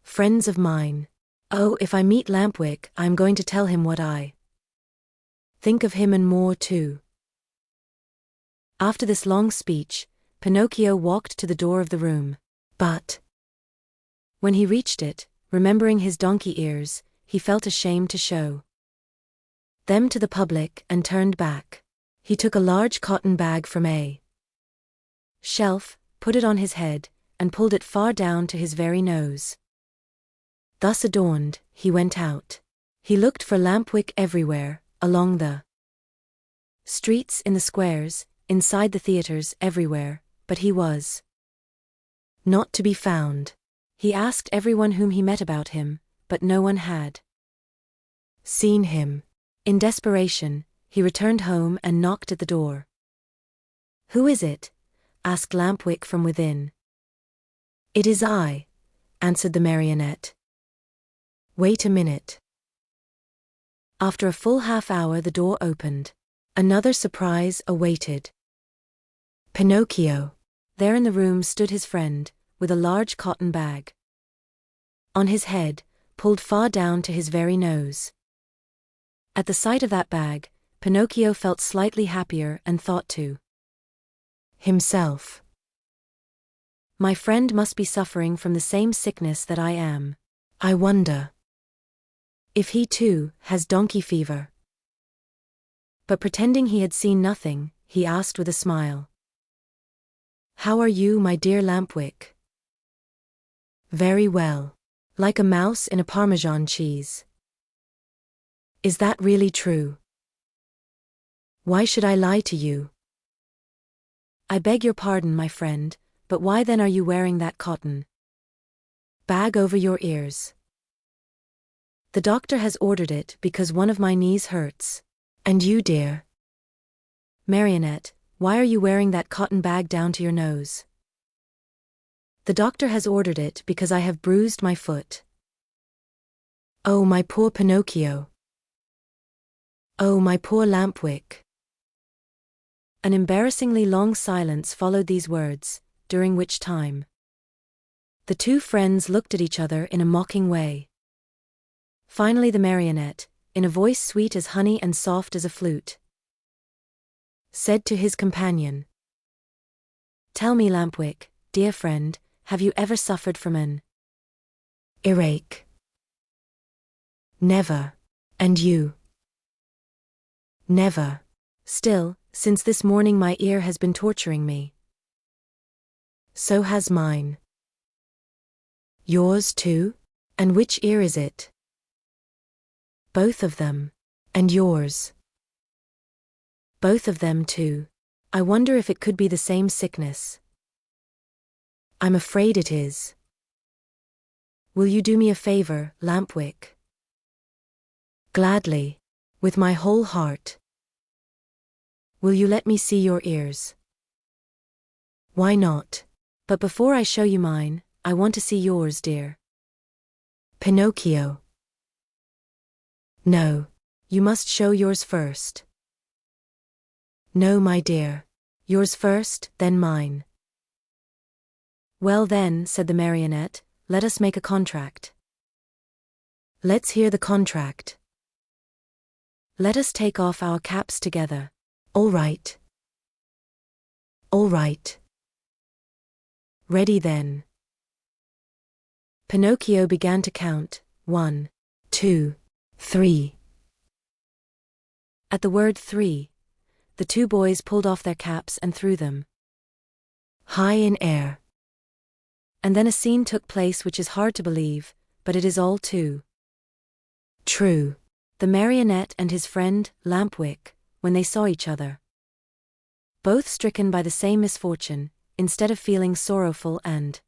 friends of mine. Oh, if I meet Lampwick, I am going to tell him what I think of him and more too." After this long speech, Pinocchio walked to the door of the room. But when he reached it, remembering his donkey ears, he felt ashamed to show them to the public and turned back. He took a large cotton bag from a shelf, put it on his head, and pulled it far down to his very nose. Thus adorned, he went out. He looked for Lampwick everywhere, along the streets, in the squares, inside the theaters, everywhere, but he was not to be found. He asked everyone whom he met about him, but no one had seen him. In desperation, he returned home and knocked at the door. "Who is it?" asked Lampwick from within. "It is I," answered the Marionette. "Wait a minute." After a full half-hour the door opened. Another surprise awaited Pinocchio. There in the room stood his friend, with a large cotton bag on his head, pulled far down to his very nose. At the sight of that bag, Pinocchio felt slightly happier and thought to himself, "My friend must be suffering from the same sickness that I am. I wonder if he too has donkey fever." But pretending he had seen nothing, he asked with a smile, "How are you, my dear Lampwick?" "Very well. Like a mouse in a Parmesan cheese." "Is that really true?" "Why should I lie to you?" "I beg your pardon, my friend, but why then are you wearing that cotton bag over your ears?" "The doctor has ordered it because one of my knees hurts." "And you, dear Marionette, why are you wearing that cotton bag down to your nose?" "The doctor has ordered it because I have bruised my foot." "Oh, my poor Pinocchio. Oh, my poor Lampwick." An embarrassingly long silence followed these words, during which time the two friends looked at each other in a mocking way. Finally the Marionette, in a voice sweet as honey and soft as a flute, said to his companion, "Tell me, Lampwick, dear friend, have you ever suffered from an earache?" "Never. And you?" "Never. Still, since this morning my ear has been torturing me." So has mine. Yours too? And which ear is it? Both of them. And yours? Both of them too. I wonder if it could be the same sickness. I'm afraid it is. Will you do me a favor, Lampwick? Gladly. With my whole heart. Will you let me see your ears? Why not? But before I show you mine, I want to see yours, dear. Pinocchio. No. You must show yours first. No, my dear. Yours first, then mine. Well then, said the marionette, let us make a contract. Let's hear the contract. Let us take off our caps together. All right. All right. Ready then. Pinocchio began to count, 1, 2, 3. At the word 3, the two boys pulled off their caps and threw them high in air. And then a scene took place which is hard to believe, but it is all too true. The marionette and his friend, Lampwick, when they saw each other, both stricken by the same misfortune, instead of feeling sorrowful and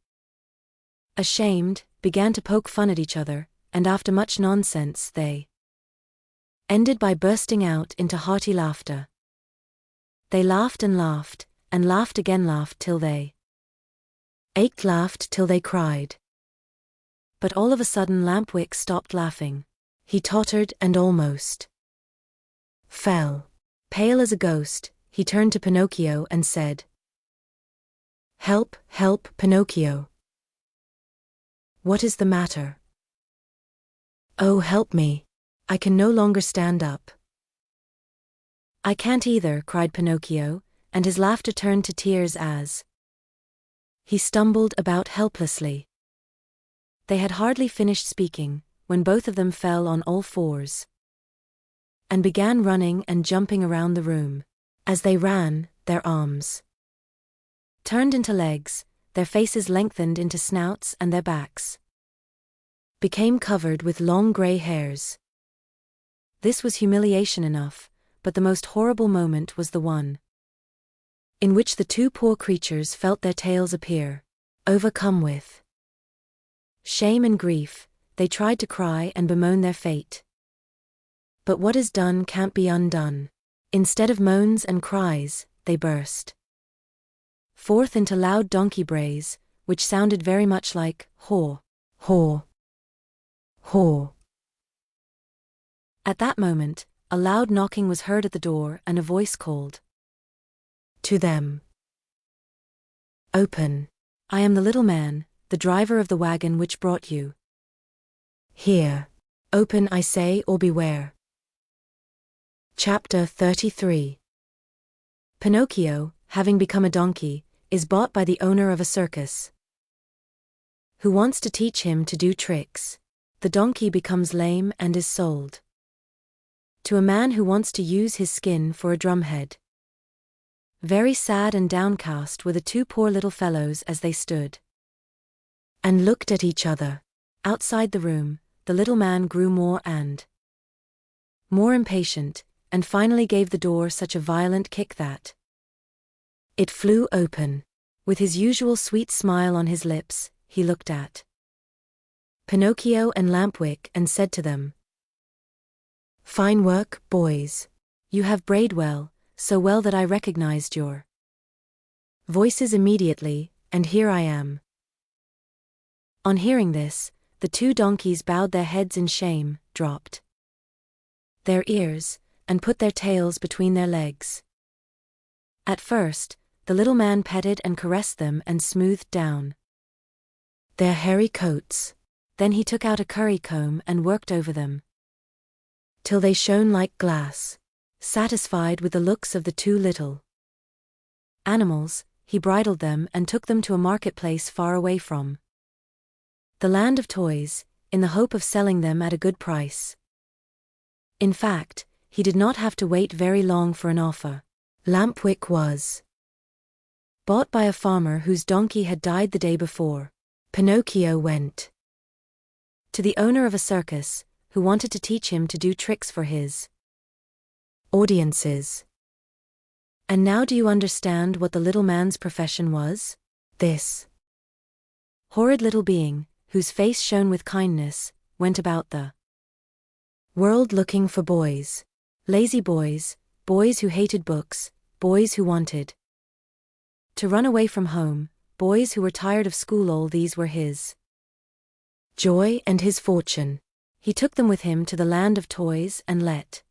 ashamed, began to poke fun at each other, and after much nonsense they ended by bursting out into hearty laughter. They laughed and laughed, and laughed again, laughed till they ached, laughed till they cried. But all of a sudden Lampwick stopped laughing. He tottered and almost fell. Pale as a ghost, he turned to Pinocchio and said, Help, help, Pinocchio. What is the matter? Oh, help me. I can no longer stand up. I can't either, cried Pinocchio, and his laughter turned to tears as he stumbled about helplessly. They had hardly finished speaking, when both of them fell on all fours and began running and jumping around the room. As they ran, their arms turned into legs, their faces lengthened into snouts, and their backs became covered with long grey hairs. This was humiliation enough, but the most horrible moment was the one in which the two poor creatures felt their tails appear. Overcome with shame and grief, they tried to cry and bemoan their fate. But what is done can't be undone. Instead of moans and cries, they burst forth into loud donkey brays, which sounded very much like haw, haw, haw. At that moment, a loud knocking was heard at the door and a voice called to them. Open. I am the little man, the driver of the wagon which brought you here. Open, I say, or beware. Chapter 33. Pinocchio, having become a donkey, is bought by the owner of a circus, who wants to teach him to do tricks. The donkey becomes lame and is sold to a man who wants to use his skin for a drumhead. Very sad and downcast were the two poor little fellows as they stood and looked at each other. Outside the room, the little man grew more and more impatient, and finally gave the door such a violent kick that it flew open. With his usual sweet smile on his lips, he looked at Pinocchio and Lampwick and said to them, Fine work, boys. You have brayed well, so well that I recognized your voices immediately, and here I am. On hearing this, the two donkeys bowed their heads in shame, dropped their ears, and put their tails between their legs. At first, the little man petted and caressed them and smoothed down their hairy coats. Then he took out a currycomb and worked over them till they shone like glass. Satisfied with the looks of the two little animals, he bridled them and took them to a marketplace far away from the land of toys, in the hope of selling them at a good price. In fact, he did not have to wait very long for an offer. Lampwick was Bought by a farmer whose donkey had died the day before, Pinocchio went to the owner of a circus, who wanted to teach him to do tricks for his audiences. And now do you understand what the little man's profession was? This horrid little being, whose face shone with kindness, went about the world looking for boys. Lazy boys, boys who hated books, boys who wanted to run away from home, boys who were tired of school. All these were his joy and his fortune. He took them with him to the land of toys and let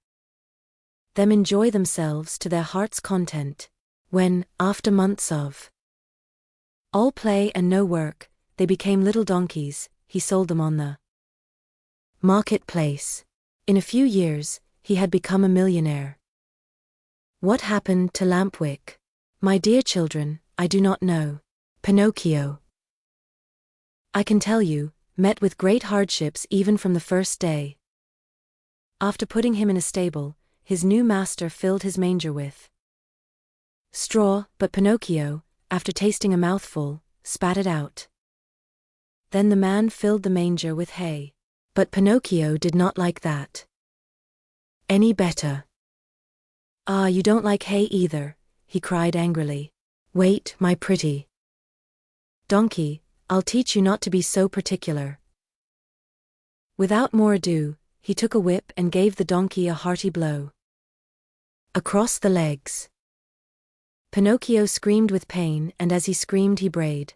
them enjoy themselves to their heart's content. When, after months of all play and no work, they became little donkeys, he sold them on the marketplace. In a few years, he had become a millionaire. What happened to Lampwick? My dear children, I do not know. Pinocchio, I can tell you, met with great hardships even from the first day. After putting him in a stable, his new master filled his manger with straw, but Pinocchio, after tasting a mouthful, spat it out. Then the man filled the manger with hay. But Pinocchio did not like that any better. Ah, you don't like hay either, he cried angrily. Wait, my pretty donkey, I'll teach you not to be so particular. Without more ado, he took a whip and gave the donkey a hearty blow across the legs. Pinocchio screamed with pain, and as he screamed he brayed.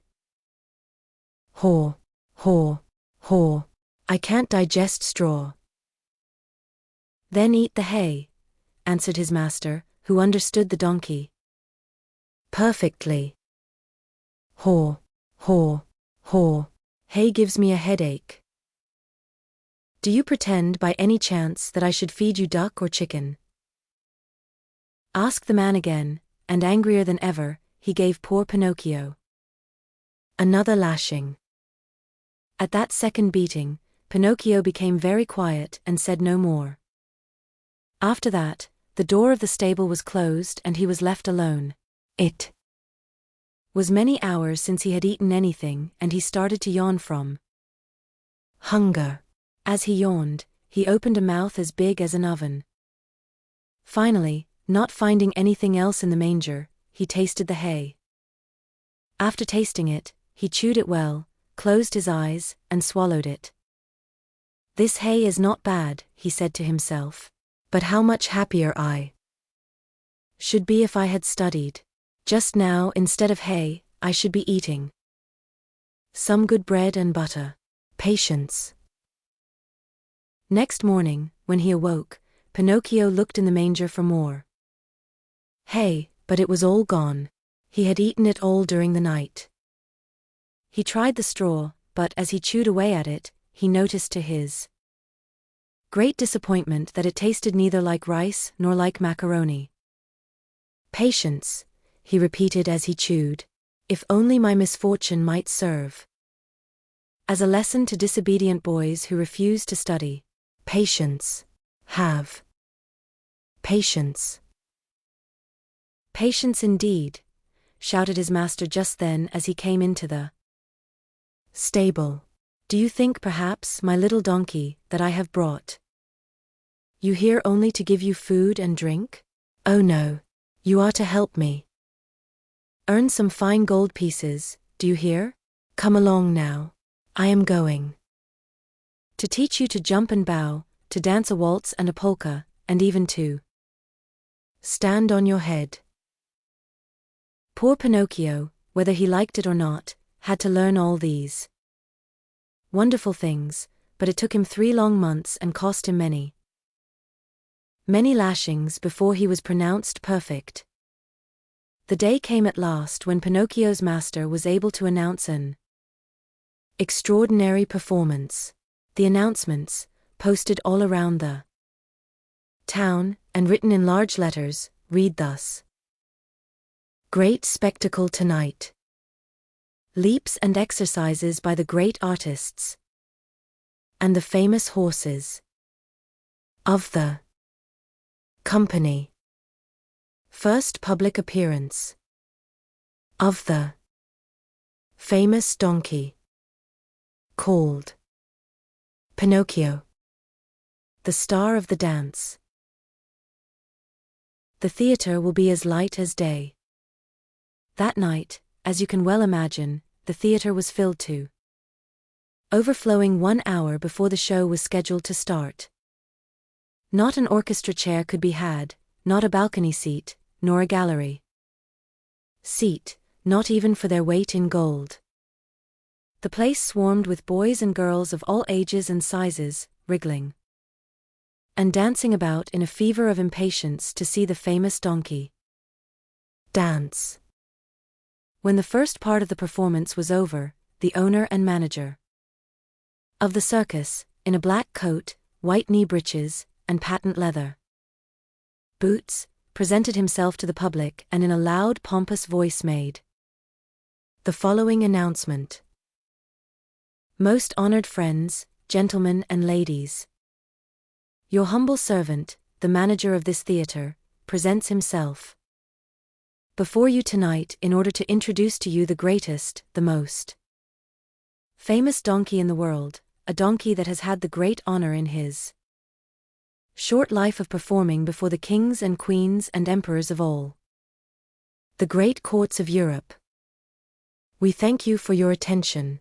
Haw, haw, haw, I can't digest straw. Then eat the hay, answered his master, who understood the donkey perfectly. Haw, haw, haw, hay gives me a headache. Do you pretend by any chance that I should feed you duck or chicken? Asked the man again, and angrier than ever, he gave poor Pinocchio another lashing. At that second beating, Pinocchio became very quiet and said no more. After that, the door of the stable was closed and he was left alone. It was many hours since he had eaten anything, and he started to yawn from hunger. As he yawned, he opened a mouth as big as an oven. Finally, not finding anything else in the manger, he tasted the hay. After tasting it, he chewed it well, closed his eyes, and swallowed it. This hay is not bad, he said to himself. But how much happier I should be if I had studied. Just now, instead of hay, I should be eating some good bread and butter. Patience. Next morning, when he awoke, Pinocchio looked in the manger for more hay, but it was all gone. He had eaten it all during the night. He tried the straw, but as he chewed away at it, he noticed to his great disappointment that it tasted neither like rice nor like macaroni. Patience, he repeated as he chewed. If only my misfortune might serve as a lesson to disobedient boys who refuse to study. Patience. Have patience. Patience indeed, shouted his master just then as he came into the stable. Do you think perhaps, my little donkey, that I have brought you here only to give you food and drink? Oh no, you are to help me earn some fine gold pieces, do you hear? Come along now. I am going to teach you to jump and bow, to dance a waltz and a polka, and even to stand on your head. Poor Pinocchio, whether he liked it or not, had to learn all these wonderful things, but it took him 3 long months and cost him many lashings before he was pronounced perfect. The day came at last when Pinocchio's master was able to announce an extraordinary performance. The announcements, posted all around the town, and written in large letters, read thus: Great spectacle tonight. Leaps and exercises by the great artists and the famous horses of the company. First public appearance of the famous donkey called Pinocchio, the star of the dance. The theater will be as light as day. That night, as you can well imagine, the theater was filled to overflowing 1 hour before the show was scheduled to start. Not an orchestra chair could be had, not a balcony seat, nor a gallery seat, not even for their weight in gold. The place swarmed with boys and girls of all ages and sizes, wriggling and dancing about in a fever of impatience to see the famous donkey dance. When the first part of the performance was over, the owner and manager of the circus, in a black coat, white knee breeches, and patent leather boots, presented himself to the public and in a loud, pompous voice made the following announcement. Most honored friends, gentlemen and ladies, your humble servant, the manager of this theater, presents himself before you tonight in order to introduce to you the greatest, the most famous donkey in the world, a donkey that has had the great honor in his short life of performing before the kings and queens and emperors of all the great courts of Europe. We thank you for your attention.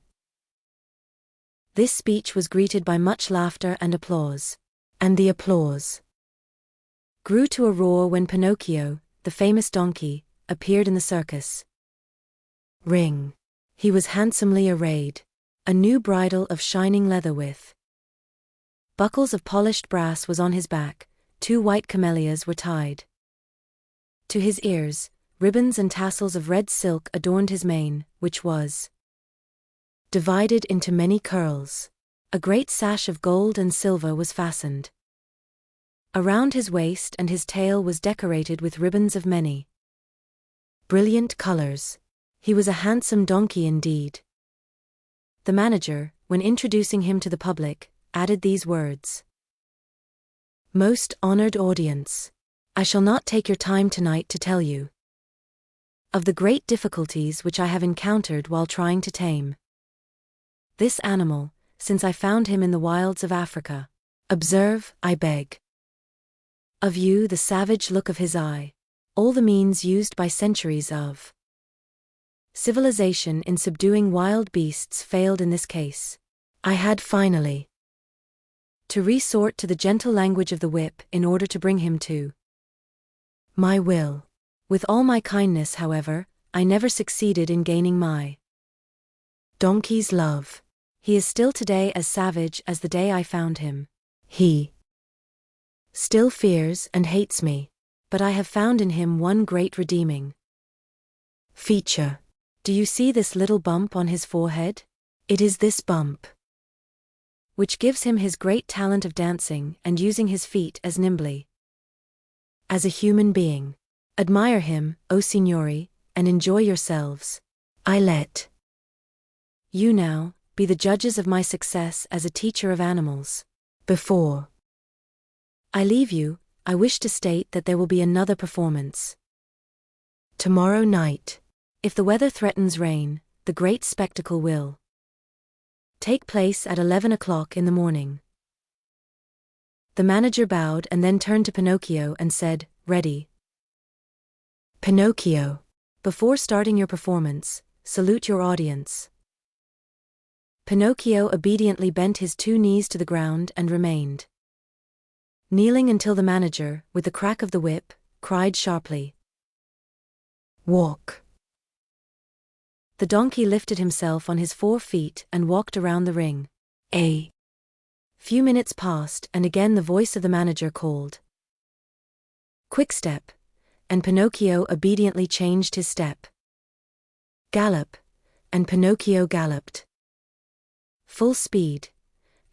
This speech was greeted by much laughter and applause, and the applause grew to a roar when Pinocchio, the famous donkey, appeared in the circus ring. He was handsomely arrayed, a new bridle of shining leather with buckles of polished brass was on his back, 2 white camellias were tied to his ears, ribbons and tassels of red silk adorned his mane, which was divided into many curls. A great sash of gold and silver was fastened around his waist, and his tail was decorated with ribbons of many brilliant colors. He was a handsome donkey indeed. The manager, when introducing him to the public, added these words. Most honored audience, I shall not take your time tonight to tell you of the great difficulties which I have encountered while trying to tame this animal, since I found him in the wilds of Africa. Observe, I beg of you, the savage look of his eye, all the means used by centuries of civilization in subduing wild beasts failed in this case. I had finally to resort to the gentle language of the whip in order to bring him to my will. With all my kindness, however, I never succeeded in gaining my donkey's love. He is still today as savage as the day I found him. He still fears and hates me, but I have found in him one great redeeming feature. Do you see this little bump on his forehead? It is this bump which gives him his great talent of dancing and using his feet as nimbly as a human being. Admire him, O signori, and enjoy yourselves. I let you now be the judges of my success as a teacher of animals. Before I leave you, I wish to state that there will be another performance tomorrow night. If the weather threatens rain, the great spectacle will take place at 11 o'clock in the morning. The manager bowed and then turned to Pinocchio and said, Ready. Pinocchio, before starting your performance, salute your audience. Pinocchio obediently bent his 2 knees to the ground and remained kneeling until the manager, with the crack of the whip, cried sharply, Walk. The donkey lifted himself on his 4 feet and walked around the ring. A few minutes passed and again the voice of the manager called, Quick step, and Pinocchio obediently changed his step. Gallop, and Pinocchio galloped. Full speed,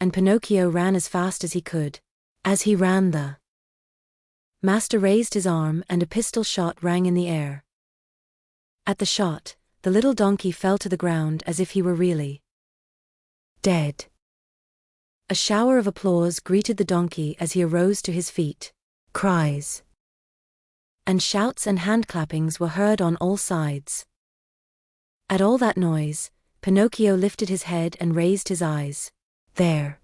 and Pinocchio ran as fast as he could. As he ran, the master raised his arm and a pistol shot rang in the air. At the shot, the little donkey fell to the ground as if he were really dead. A shower of applause greeted the donkey as he arose to his feet. Cries and shouts and handclappings were heard on all sides. At all that noise, Pinocchio lifted his head and raised his eyes. There,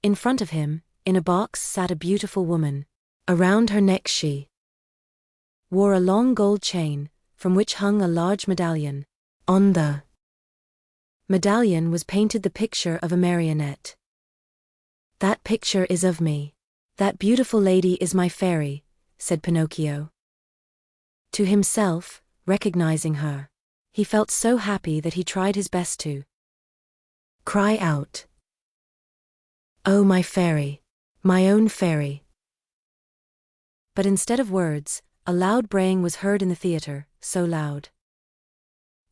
in front of him, in a box sat a beautiful woman. Around her neck she wore a long gold chain, from which hung a large medallion. On the medallion was painted the picture of a marionette. That picture is of me. That beautiful lady is my fairy, said Pinocchio to himself, recognizing her. He felt so happy that he tried his best to cry out, "Oh, my fairy, my own fairy." But instead of words, a loud braying was heard in the theater, so loud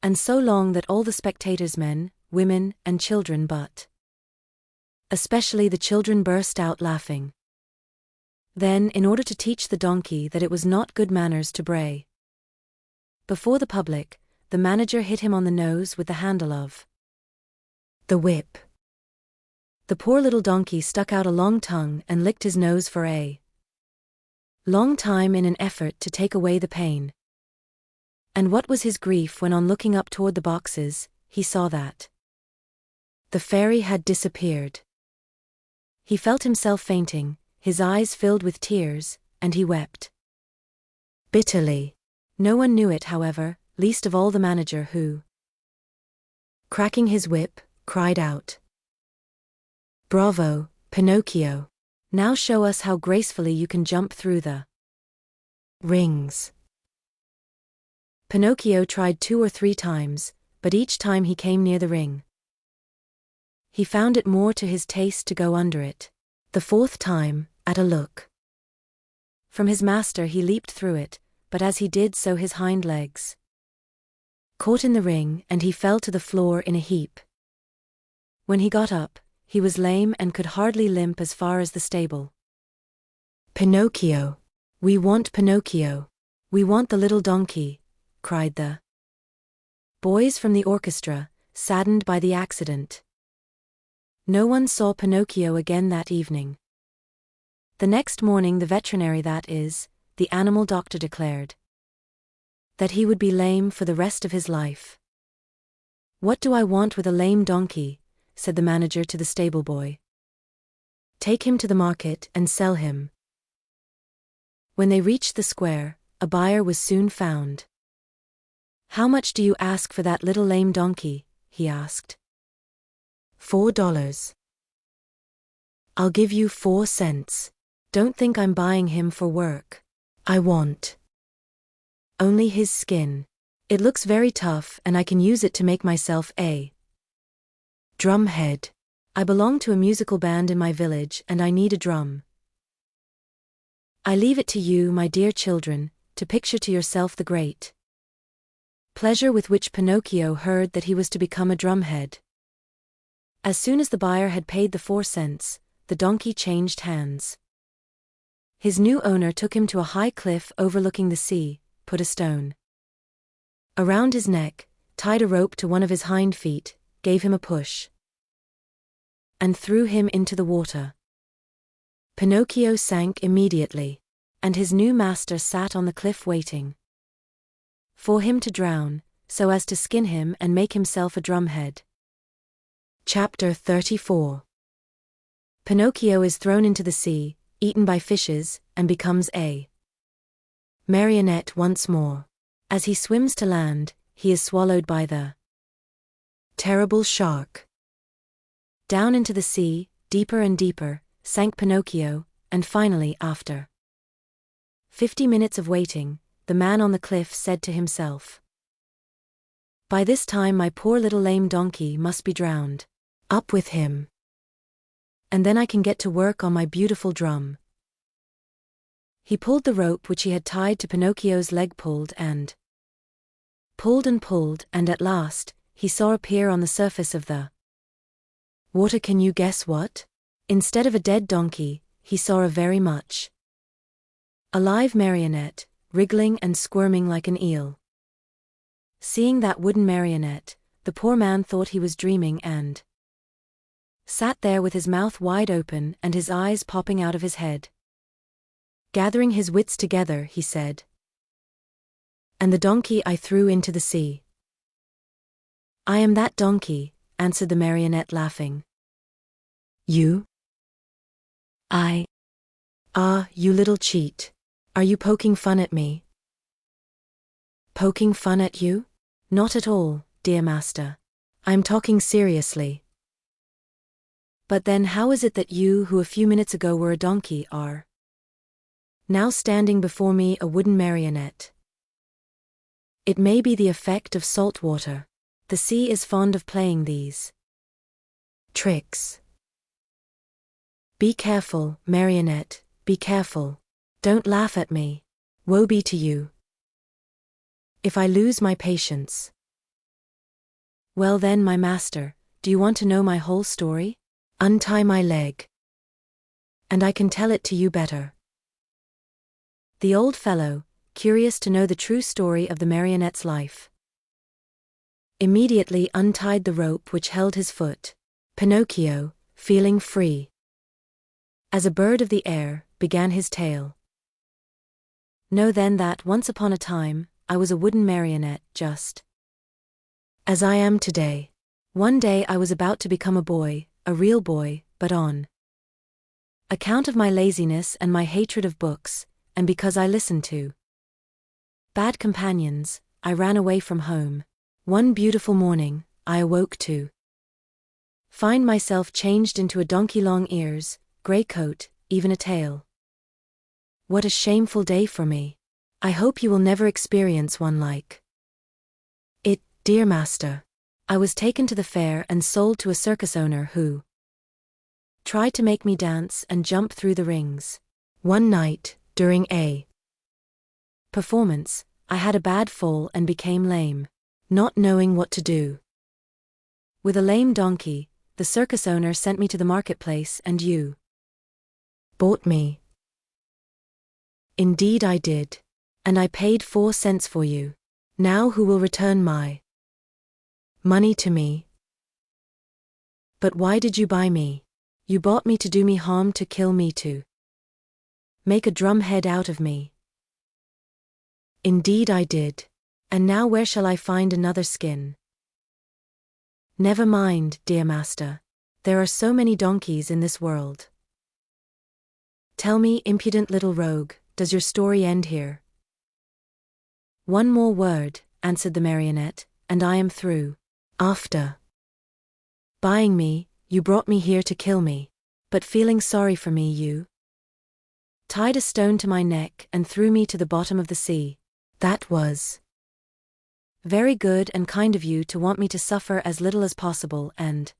and so long that all the spectators, men, women, and children, but especially the children, burst out laughing. Then, in order to teach the donkey that it was not good manners to bray before the public, the manager hit him on the nose with the handle of the whip. The poor little donkey stuck out a long tongue and licked his nose for a long time in an effort to take away the pain. And what was his grief when, on looking up toward the boxes, he saw that the fairy had disappeared. He felt himself fainting, his eyes filled with tears, and he wept bitterly. No one knew it, however, least of all the manager, who, cracking his whip, cried out, "Bravo, Pinocchio! Now show us how gracefully you can jump through the rings." Pinocchio tried 2 or 3 times, but each time he came near the ring, he found it more to his taste to go under it. The 4th time, at a look from his master, he leaped through it, but as he did so his hind legs caught in the ring and he fell to the floor in a heap. When he got up, he was lame and could hardly limp as far as the stable. "Pinocchio! We want Pinocchio! We want the little donkey!" cried the boys from the orchestra, saddened by the accident. No one saw Pinocchio again that evening. The next morning the veterinary, that is, the animal doctor, declared that he would be lame for the rest of his life. "What do I want with a lame donkey?" said the manager to the stable boy. "Take him to the market and sell him." When they reached the square, a buyer was soon found. "How much do you ask for that little lame donkey?" he asked. $4. "I'll give you 4 cents. Don't think I'm buying him for work. I want only his skin. It looks very tough and I can use it to make myself a drumhead. I belong to a musical band in my village and I need a drum. I leave it to you, my dear children, to picture to yourself the great pleasure with which Pinocchio heard that he was to become a drumhead." As soon as the buyer had paid the 4 cents, the donkey changed hands. His new owner took him to a high cliff overlooking the sea, put a stone around his neck, tied a rope to one of his hind feet, gave him a push, and threw him into the water. Pinocchio sank immediately, and his new master sat on the cliff waiting for him to drown, so as to skin him and make himself a drumhead. Chapter 34. Pinocchio is thrown into the sea, eaten by fishes, and becomes a marionette once more. As he swims to land, he is swallowed by the terrible shark. Down into the sea, deeper and deeper, sank Pinocchio, and finally, after 50 minutes of waiting, the man on the cliff said to himself, "By this time my poor little lame donkey must be drowned. Up with him, and then I can get to work on my beautiful drum." He pulled the rope which he had tied to Pinocchio's leg, pulled and pulled, and at last, he saw appear on the surface of the water. Can you guess what? Instead of a dead donkey, he saw a very much alive marionette, wriggling and squirming like an eel. Seeing that wooden marionette, the poor man thought he was dreaming and sat there with his mouth wide open and his eyes popping out of his head. Gathering his wits together, he said, "And the donkey I threw into the sea." I am that donkey, answered the marionette laughing. You? Ah, you little cheat. Are you poking fun at me? Poking fun at you? Not at all, dear master. I'm talking seriously. But then how is it that you, who a few minutes ago were a donkey, are now standing before me a wooden marionette? It may be the effect of salt water. The sea is fond of playing these tricks. Be careful, marionette, be careful. Don't laugh at me. Woe be to you if I lose my patience. Well then, my master, do you want to know my whole story? Untie my leg, and I can tell it to you better. The old fellow, curious to know the true story of the marionette's life, immediately untied the rope which held his foot. Pinocchio, feeling free as a bird of the air, began his tale. Know then that once upon a time, I was a wooden marionette, just as I am today. One day I was about to become a boy, a real boy, but on account of my laziness and my hatred of books, and because I listened to bad companions, I ran away from home. One beautiful morning, I awoke to find myself changed into a donkey, long ears, grey coat, even a tail. What a shameful day for me. I hope you will never experience one like it, dear master. I was taken to the fair and sold to a circus owner who tried to make me dance and jump through the rings. One night, during a performance, I had a bad fall and became lame. Not knowing what to do with a lame donkey, the circus owner sent me to the marketplace, and you bought me. Indeed I did. And I paid 4 cents for you. Now who will return my money to me? But why did you buy me? You bought me to do me harm, to kill me, to make a drumhead out of me. Indeed I did. And now where shall I find another skin? Never mind, dear master. There are so many donkeys in this world. Tell me, impudent little rogue, does your story end here? One more word, answered the marionette, and I am through. After buying me, you brought me here to kill me. But feeling sorry for me, you tied a stone to my neck and threw me to the bottom of the sea. That was very good and kind of you to want me to suffer as little as possible, and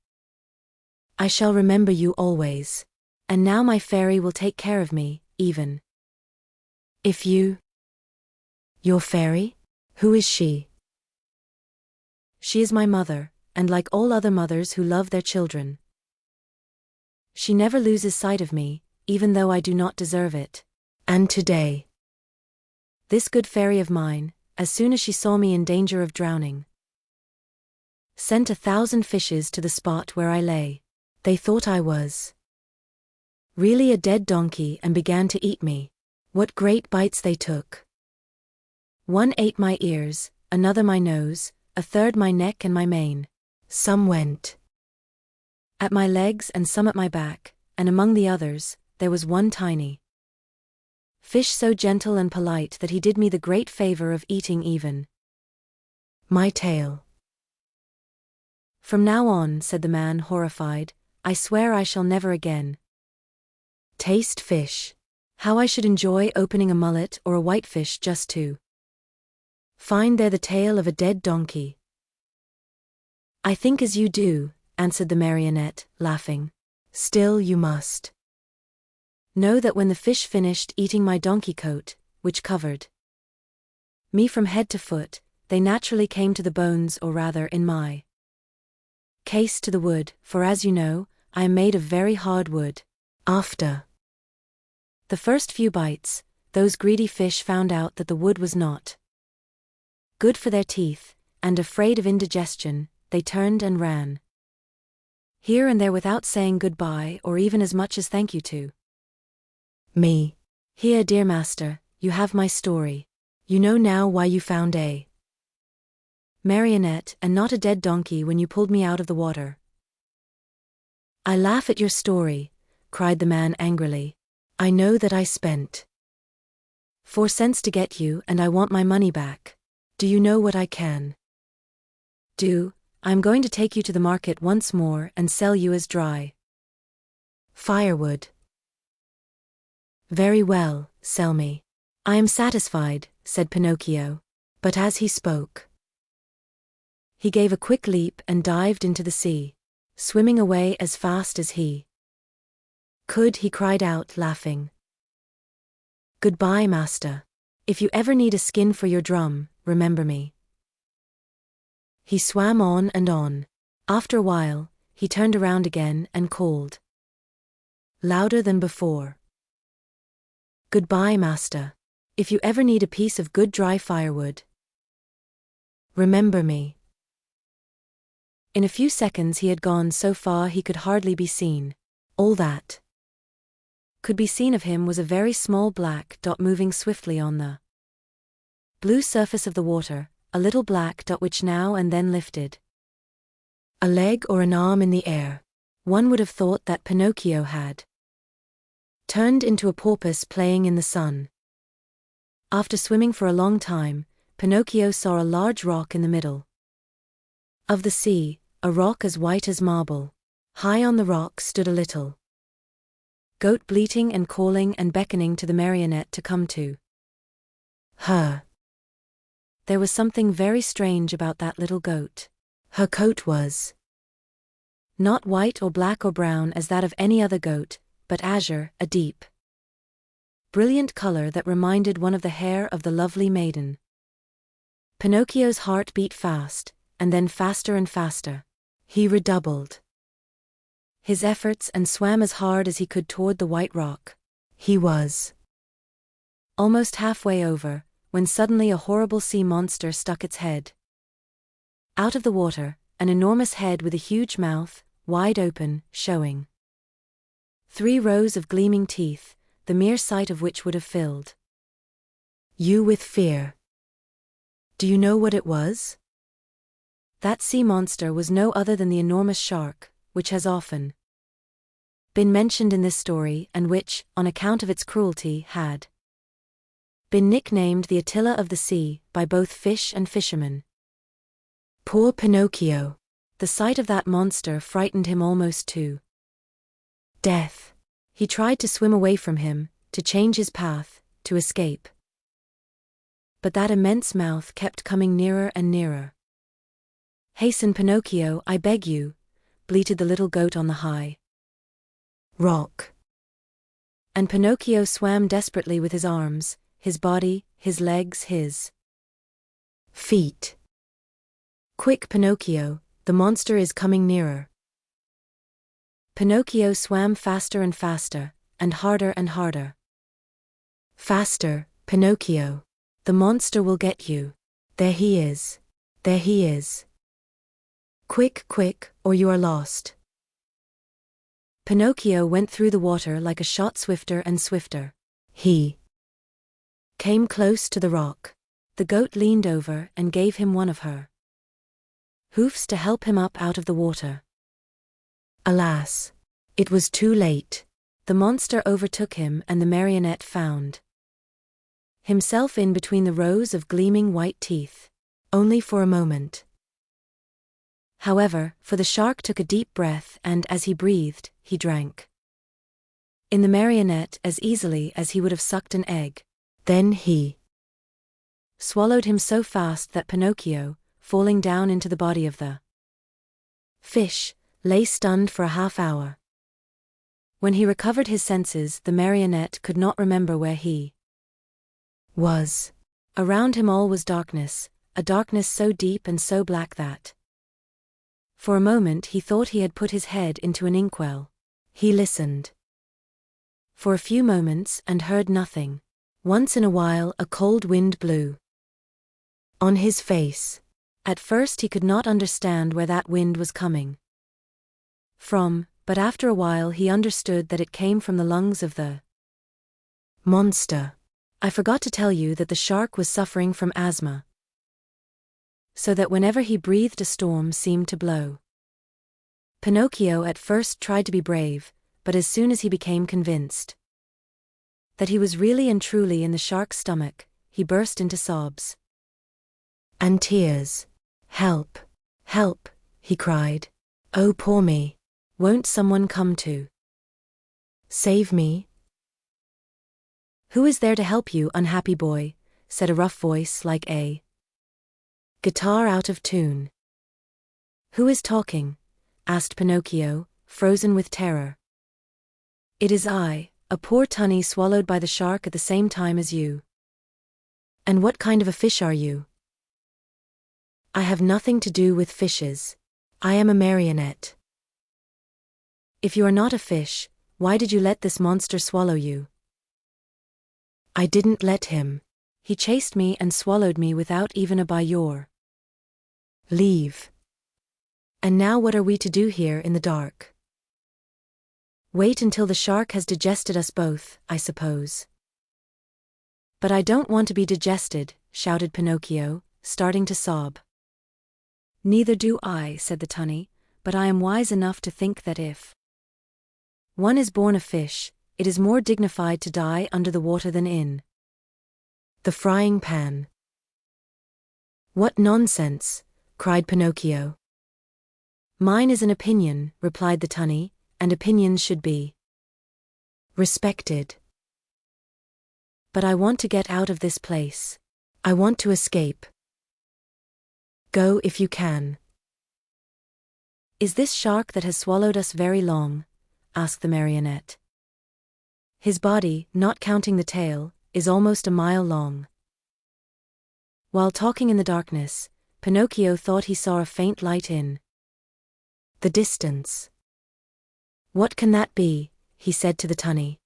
I shall remember you always. And now my fairy will take care of me, even if you... Your fairy? Who is she? She is my mother, and like all other mothers who love their children, she never loses sight of me, even though I do not deserve it. And today, this good fairy of mine, as soon as she saw me in danger of drowning, sent 1,000 fishes to the spot where I lay. They thought I was really a dead donkey and began to eat me. What great bites they took! One ate my ears, another my nose, a third my neck and my mane. Some went at my legs and some at my back, and among the others, there was one tiny fish so gentle and polite that he did me the great favor of eating even my tail. From now on, said the man, horrified, I swear I shall never again taste fish. How I should enjoy opening a mullet or a whitefish just to find there the tail of a dead donkey. I think as you do, answered the marionette, laughing. Still you must know that when the fish finished eating my donkey coat, which covered me from head to foot, they naturally came to the bones, or rather, in my case, to the wood, for as you know, I am made of very hard wood. After the first few bites, those greedy fish found out that the wood was not good for their teeth, and afraid of indigestion, they turned and ran here and there without saying goodbye or even as much as thank you to me. Here, dear master, you have my story. You know now why you found a marionette, and not a dead donkey when you pulled me out of the water." "I laugh at your story," cried the man angrily. "I know that I spent 4 cents to get you, and I want my money back. Do you know what I can do? I'm going to take you to the market once more and sell you as dry firewood." "Very well, sell me. I am satisfied," said Pinocchio. But as he spoke, he gave a quick leap and dived into the sea, swimming away as fast as he could. He cried out, laughing, "Goodbye, master. If you ever need a skin for your drum, remember me." He swam on and on. After a while, he turned around again and called, louder than before, "Goodbye, master. If you ever need a piece of good dry firewood, remember me." In a few seconds he had gone so far he could hardly be seen. All that could be seen of him was a very small black dot moving swiftly on the blue surface of the water, a little black dot which now and then lifted a leg or an arm in the air. One would have thought that Pinocchio had turned into a porpoise playing in the sun. After swimming for a long time, Pinocchio saw a large rock in the middle of the sea, a rock as white as marble. High on the rock stood a little goat, bleating and calling and beckoning to the marionette to come to her. There was something very strange about that little goat. Her coat was not white or black or brown as that of any other goat, but azure, a deep, brilliant color that reminded one of the hair of the lovely maiden. Pinocchio's heart beat fast, and then faster and faster. He redoubled his efforts and swam as hard as he could toward the white rock. He was almost halfway over, when suddenly a horrible sea monster stuck its head out of the water, an enormous head with a huge mouth, wide open, showing 3 rows of gleaming teeth, the mere sight of which would have filled you with fear. Do you know what it was? That sea monster was no other than the enormous shark, which has often been mentioned in this story and which, on account of its cruelty, had been nicknamed the Attila of the sea by both fish and fishermen. Poor Pinocchio! The sight of that monster frightened him almost to death. He tried to swim away from him, to change his path, to escape. But that immense mouth kept coming nearer and nearer. "Hasten, Pinocchio, I beg you," bleated the little goat on the high rock. And Pinocchio swam desperately with his arms, his body, his legs, his feet. "Quick, Pinocchio, the monster is coming nearer." Pinocchio swam faster and faster, and harder. "Faster, Pinocchio. The monster will get you. There he is. There he is. Quick, quick, or you are lost." Pinocchio went through the water like a shot, swifter and swifter. He came close to the rock. The goat leaned over and gave him one of her hoofs to help him up out of the water. Alas! It was too late. The monster overtook him, and the marionette found himself in between the rows of gleaming white teeth. Only for a moment, however, for the shark took a deep breath and, as he breathed, he drank in the marionette as easily as he would have sucked an egg. Then he swallowed him so fast that Pinocchio, falling down into the body of the fish, lay stunned for a half hour. When he recovered his senses, the marionette could not remember where he was. Around him all was darkness, a darkness so deep and so black that for a moment he thought he had put his head into an inkwell. He listened for a few moments and heard nothing. Once in a while a cold wind blew on his face. At first he could not understand where that wind was coming from, but after a while he understood that it came from the lungs of the monster. I forgot to tell you that the shark was suffering from asthma. so that whenever he breathed a storm seemed to blow. Pinocchio at first tried to be brave, but as soon as he became convinced that he was really and truly in the shark's stomach, he burst into sobs and tears. "Help! Help!" he cried. "Oh, poor me! Won't someone come to save me?" "Who is there to help you, unhappy boy?" said a rough voice like a guitar out of tune. "Who is talking?" asked Pinocchio, frozen with terror. "It is I, a poor tunny swallowed by the shark at the same time as you." "And what kind of a fish are you?" "I have nothing to do with fishes. I am a marionette." "If you are not a fish, why did you let this monster swallow you?" "I didn't let him. He chased me and swallowed me without even a by your leave. And now what are we to do here in the dark?" "Wait until the shark has digested us both, I suppose." "But I don't want to be digested," shouted Pinocchio, starting to sob. "Neither do I," said the tunny, "but I am wise enough to think that if one is born a fish, it is more dignified to die under the water than in the frying pan." "What nonsense!" cried Pinocchio. "Mine is an opinion," replied the tunny, "and opinions should be respected. But I want to get out of this place. I want to escape." "Go if you can." "Is this shark that has swallowed us very long?" asked the marionette. "His body, not counting the tail, is almost a mile long." While talking in the darkness, Pinocchio thought he saw a faint light in the distance. "What can that be?" he said to the tunny.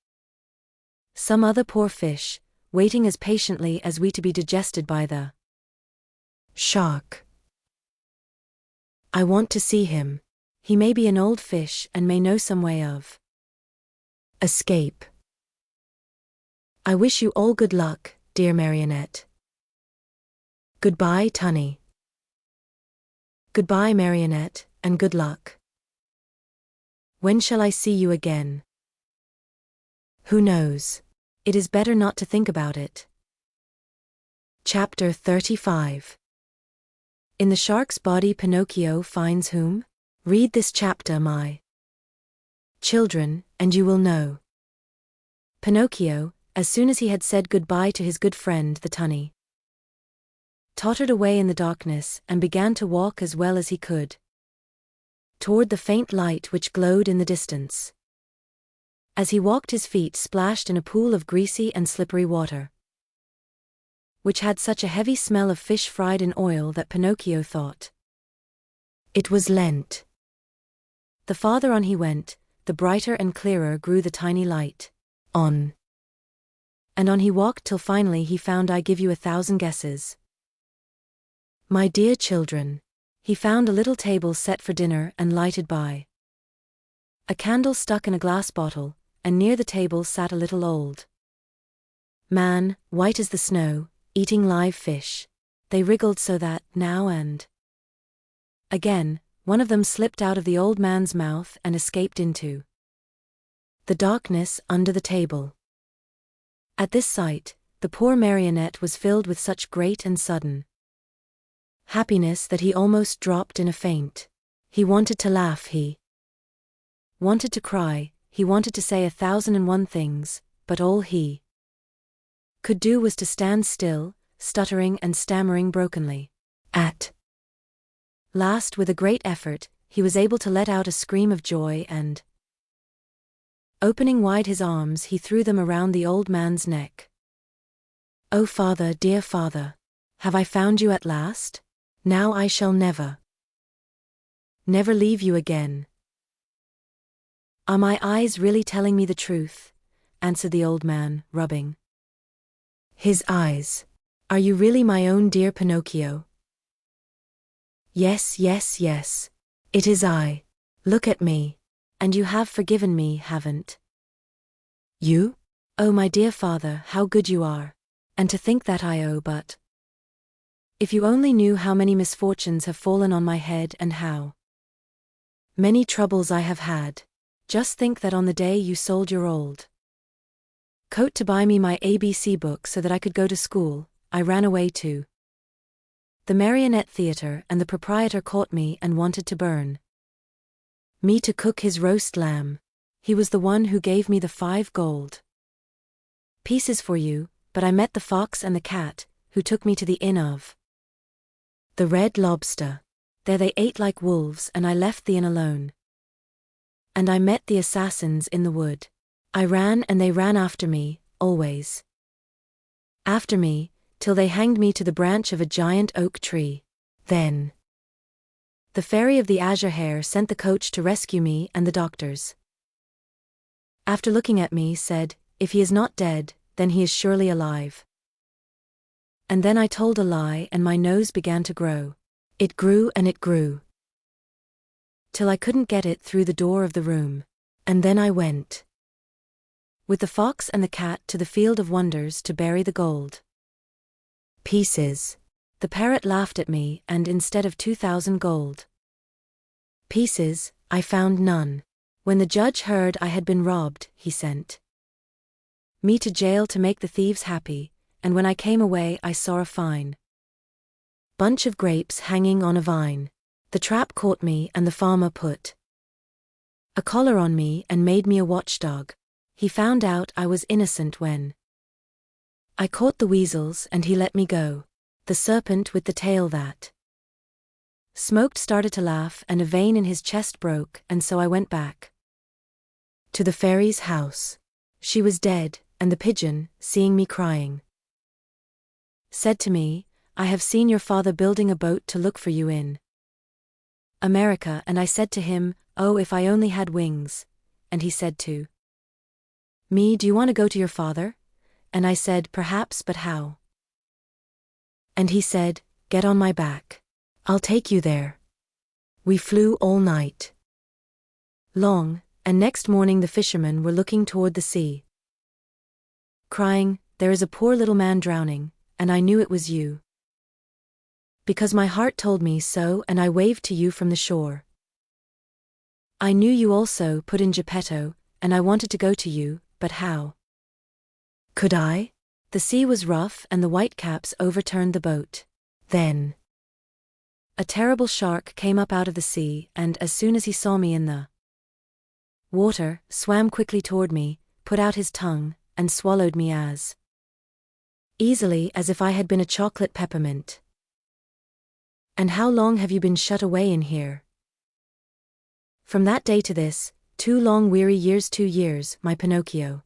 "Some other poor fish, waiting as patiently as we to be digested by the shark. I want to see him. He may be an old fish and may know some way of escape. I wish you all good luck, dear marionette." "Goodbye, tunny." "Goodbye, marionette, and good luck." "When shall I see you again?" "Who knows? It is better not to think about it." Chapter 35. In the shark's body Pinocchio finds whom? Read this chapter, my children, and you will know. Pinocchio, as soon as he had said goodbye to his good friend the tunny, tottered away in the darkness and began to walk as well as he could toward the faint light which glowed in the distance. As he walked, his feet splashed in a pool of greasy and slippery water, which had such a heavy smell of fish fried in oil that Pinocchio thought it was Lent. The farther on he went, the brighter and clearer grew the tiny light. On and on he walked till finally he found I give you 1,000 guesses. My dear children, he found a little table set for dinner and lighted by a candle stuck in a glass bottle, and near the table sat a little old man, white as the snow, eating live fish. They wriggled so that, now and again, one of them slipped out of the old man's mouth and escaped into the darkness under the table. At this sight, the poor marionette was filled with such great and sudden happiness that he almost dropped in a faint. He wanted to laugh, he wanted to cry, he wanted to say 1,001 things, but all he could do was to stand still, stuttering and stammering brokenly. At last, with a great effort, he was able to let out a scream of joy and, opening wide his arms, he threw them around the old man's neck. "Oh, father, dear father, have I found you at last? Now I shall never leave you again." "Are my eyes really telling me the truth?" answered the old man, rubbing his eyes. "Are you really my own dear Pinocchio?" "Yes, yes, yes. It is I. Look at me. And you have forgiven me, haven't you? Oh, my dear father, how good you are. And to think that I owe but If you only knew how many misfortunes have fallen on my head and how many troubles I have had. Just think that on the day you sold your old coat to buy me my ABC book so that I could go to school, I ran away to the Marionette Theatre, and the proprietor caught me and wanted to burn me to cook his roast lamb. He was the one who gave me the 5 gold pieces for you, but I met the fox and the cat, who took me to the inn of the Red Lobster. There they ate like wolves, and I left the inn alone. And I met the assassins in the wood. I ran and they ran after me, always after me, till they hanged me to the branch of a giant oak tree. Then the fairy of the azure hair sent the coach to rescue me, and the doctors, after looking at me, said, "If he is not dead, then he is surely alive." And then I told a lie, and my nose began to grow. It grew and it grew, till I couldn't get it through the door of the room. And then I went with the fox and the cat to the field of wonders to bury the gold pieces. The parrot laughed at me, and instead of 2,000 gold pieces, I found none. When the judge heard I had been robbed, he sent me to jail to make the thieves happy, and when I came away I saw a fine bunch of grapes hanging on a vine. The trap caught me, and the farmer put a collar on me and made me a watchdog. He found out I was innocent when I caught the weasels, and he let me go. The serpent with the tail that smoked started to laugh, and a vein in his chest broke, and so I went back to the fairy's house. She was dead, and the pigeon, seeing me crying, said to me, "I have seen your father building a boat to look for you in America." And I said to him, "Oh, if I only had wings." And he said to me, "Do you want to go to your father?" And I said, "Perhaps, but how?" And he said, "Get on my back. I'll take you there." We flew all night long, and next morning the fishermen were looking toward the sea, crying, "There is a poor little man drowning," and I knew it was you, because my heart told me so, and I waved to you from the shore. I knew you also, put in Geppetto, and I wanted to go to you, but how could I? The sea was rough, and the whitecaps overturned the boat. Then a terrible shark came up out of the sea, and as soon as he saw me in the water, swam quickly toward me, put out his tongue, and swallowed me as easily as if I had been a chocolate peppermint. And how long have you been shut away in here? From that day to this, 2 long weary years, 2 years, my Pinocchio,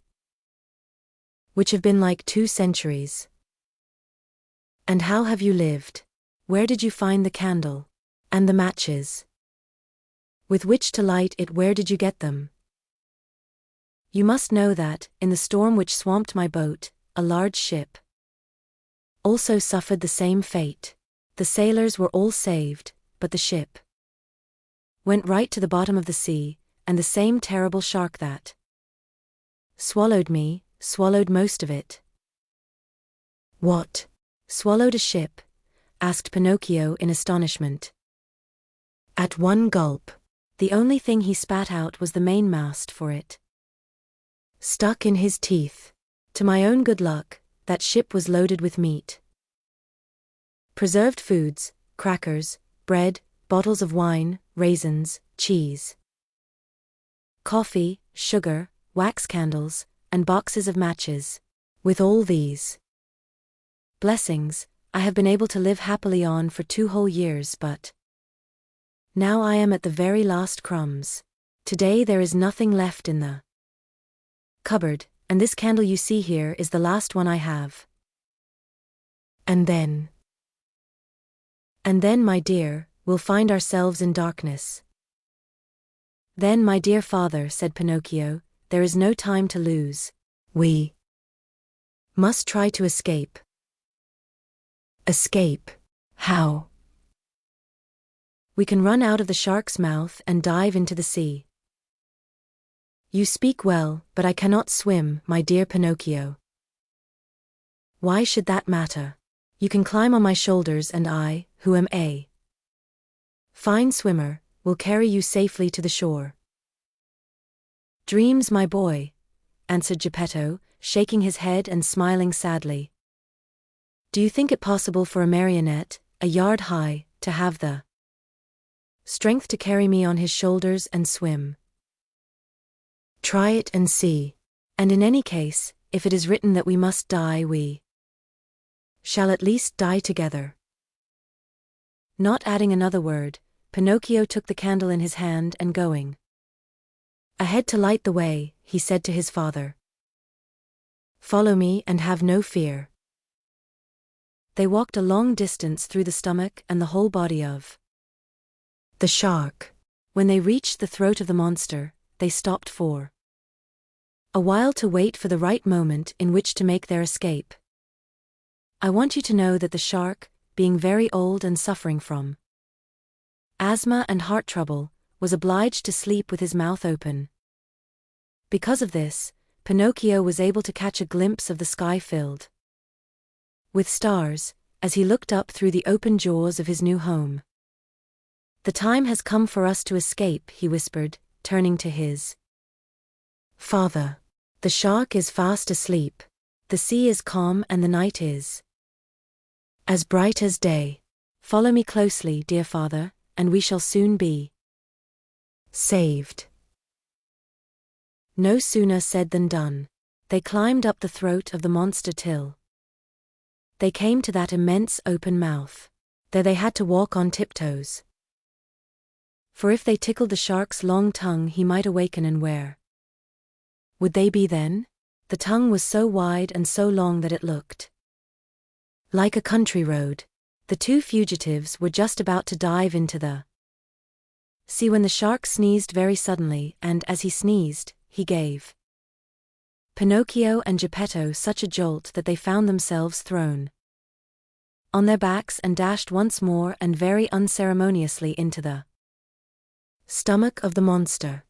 which have been like 2 centuries. And how have you lived? Where did you find the candle? And the matches? With which to light it, where did you get them? You must know that, in the storm which swamped my boat, a large ship also suffered the same fate. The sailors were all saved, but the ship went right to the bottom of the sea, and the same terrible shark that swallowed me, swallowed most of it. What? Swallowed a ship? Asked Pinocchio in astonishment. At one gulp. The only thing he spat out was the mainmast, for it stuck in his teeth. To my own good luck, that ship was loaded with meat, preserved foods, crackers, bread, bottles of wine, raisins, cheese, coffee, sugar, wax candles, and boxes of matches. With all these blessings, I have been able to live happily on for 2 whole years, but now I am at the very last crumbs. Today there is nothing left in the cupboard, and this candle you see here is the last one I have. And then, my dear, we'll find ourselves in darkness. Then, my dear father, said Pinocchio, there is no time to lose. We must try to escape. Escape? How? We can run out of the shark's mouth and dive into the sea. You speak well, but I cannot swim, my dear Pinocchio. Why should that matter? You can climb on my shoulders and I, who am a fine swimmer, will carry you safely to the shore. Dreams, my boy, answered Geppetto, shaking his head and smiling sadly. Do you think it possible for a marionette, a yard high, to have the strength to carry me on his shoulders and swim? Try it and see. And in any case, if it is written that we must die, we shall at least die together. Not adding another word, Pinocchio took the candle in his hand and going ahead to light the way, he said to his father, Follow me and have no fear. They walked a long distance through the stomach and the whole body of the shark. When they reached the throat of the monster, they stopped for a while to wait for the right moment in which to make their escape. I want you to know that the shark, being very old and suffering from asthma and heart trouble, was obliged to sleep with his mouth open. Because of this, Pinocchio was able to catch a glimpse of the sky filled with stars, as he looked up through the open jaws of his new home. The time has come for us to escape, he whispered, turning to his father. The shark is fast asleep. The sea is calm and the night is as bright as day. Follow me closely, dear father, and we shall soon be saved. No sooner said than done. They climbed up the throat of the monster till they came to that immense open mouth. There they had to walk on tiptoes, for if they tickled the shark's long tongue he might awaken, and where would they be then? The tongue was so wide and so long that it looked like a country road. The two fugitives were just about to dive into the sea when the shark sneezed very suddenly, and as he sneezed, he gave Pinocchio and Geppetto such a jolt that they found themselves thrown on their backs and dashed once more and very unceremoniously into the stomach of the monster.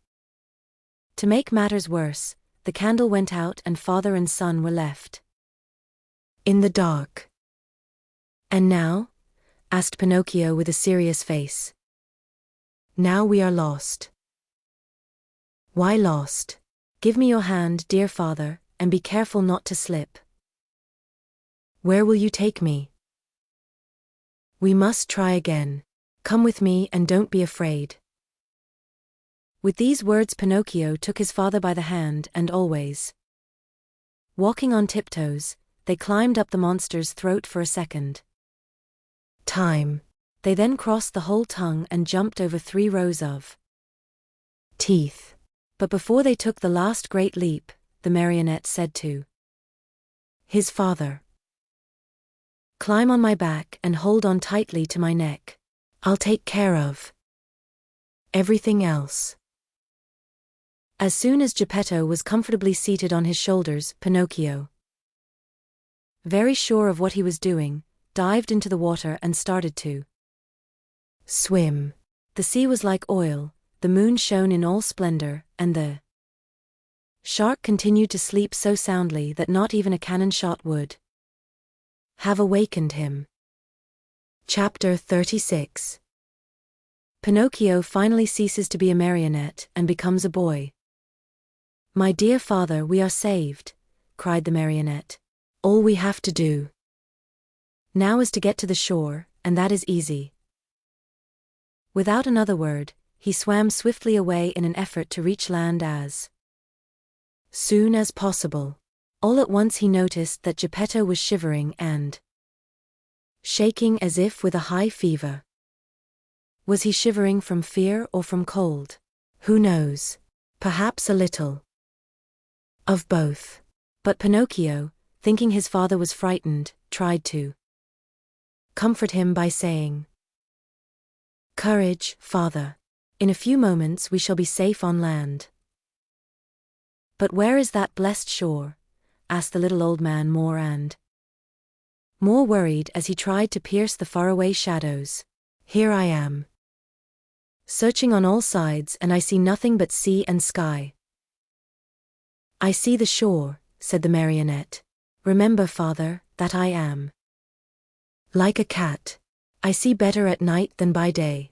To make matters worse, the candle went out and father and son were left in the dark. And now? Asked Pinocchio with a serious face. Now we are lost. Why lost? Give me your hand, dear father, and be careful not to slip. Where will you take me? We must try again. Come with me and don't be afraid. With these words Pinocchio took his father by the hand and always walking on tiptoes, they climbed up the monster's throat for a second time. They then crossed the whole tongue and jumped over 3 rows of teeth. But before they took the last great leap, the marionette said to his father, Climb on my back and hold on tightly to my neck. I'll take care of everything else. As soon as Geppetto was comfortably seated on his shoulders, Pinocchio, very sure of what he was doing, dived into the water and started to swim. The sea was like oil, the moon shone in all splendor, and the shark continued to sleep so soundly that not even a cannon shot would have awakened him. Chapter 36. Pinocchio finally ceases to be a marionette and becomes a boy. My dear father, we are saved, cried the marionette. All we have to do now is to get to the shore, and that is easy. Without another word, he swam swiftly away in an effort to reach land as soon as possible. All at once he noticed that Geppetto was shivering and shaking as if with a high fever. Was he shivering from fear or from cold? Who knows? Perhaps a little of both. But Pinocchio, thinking his father was frightened, tried to comfort him by saying, Courage, father. In a few moments we shall be safe on land. But where is that blessed shore? Asked the little old man more and more worried as he tried to pierce the faraway shadows. Here I am, searching on all sides, and I see nothing but sea and sky. I see the shore, said the marionette. Remember, father, that I am Like a cat. I see better at night than by day.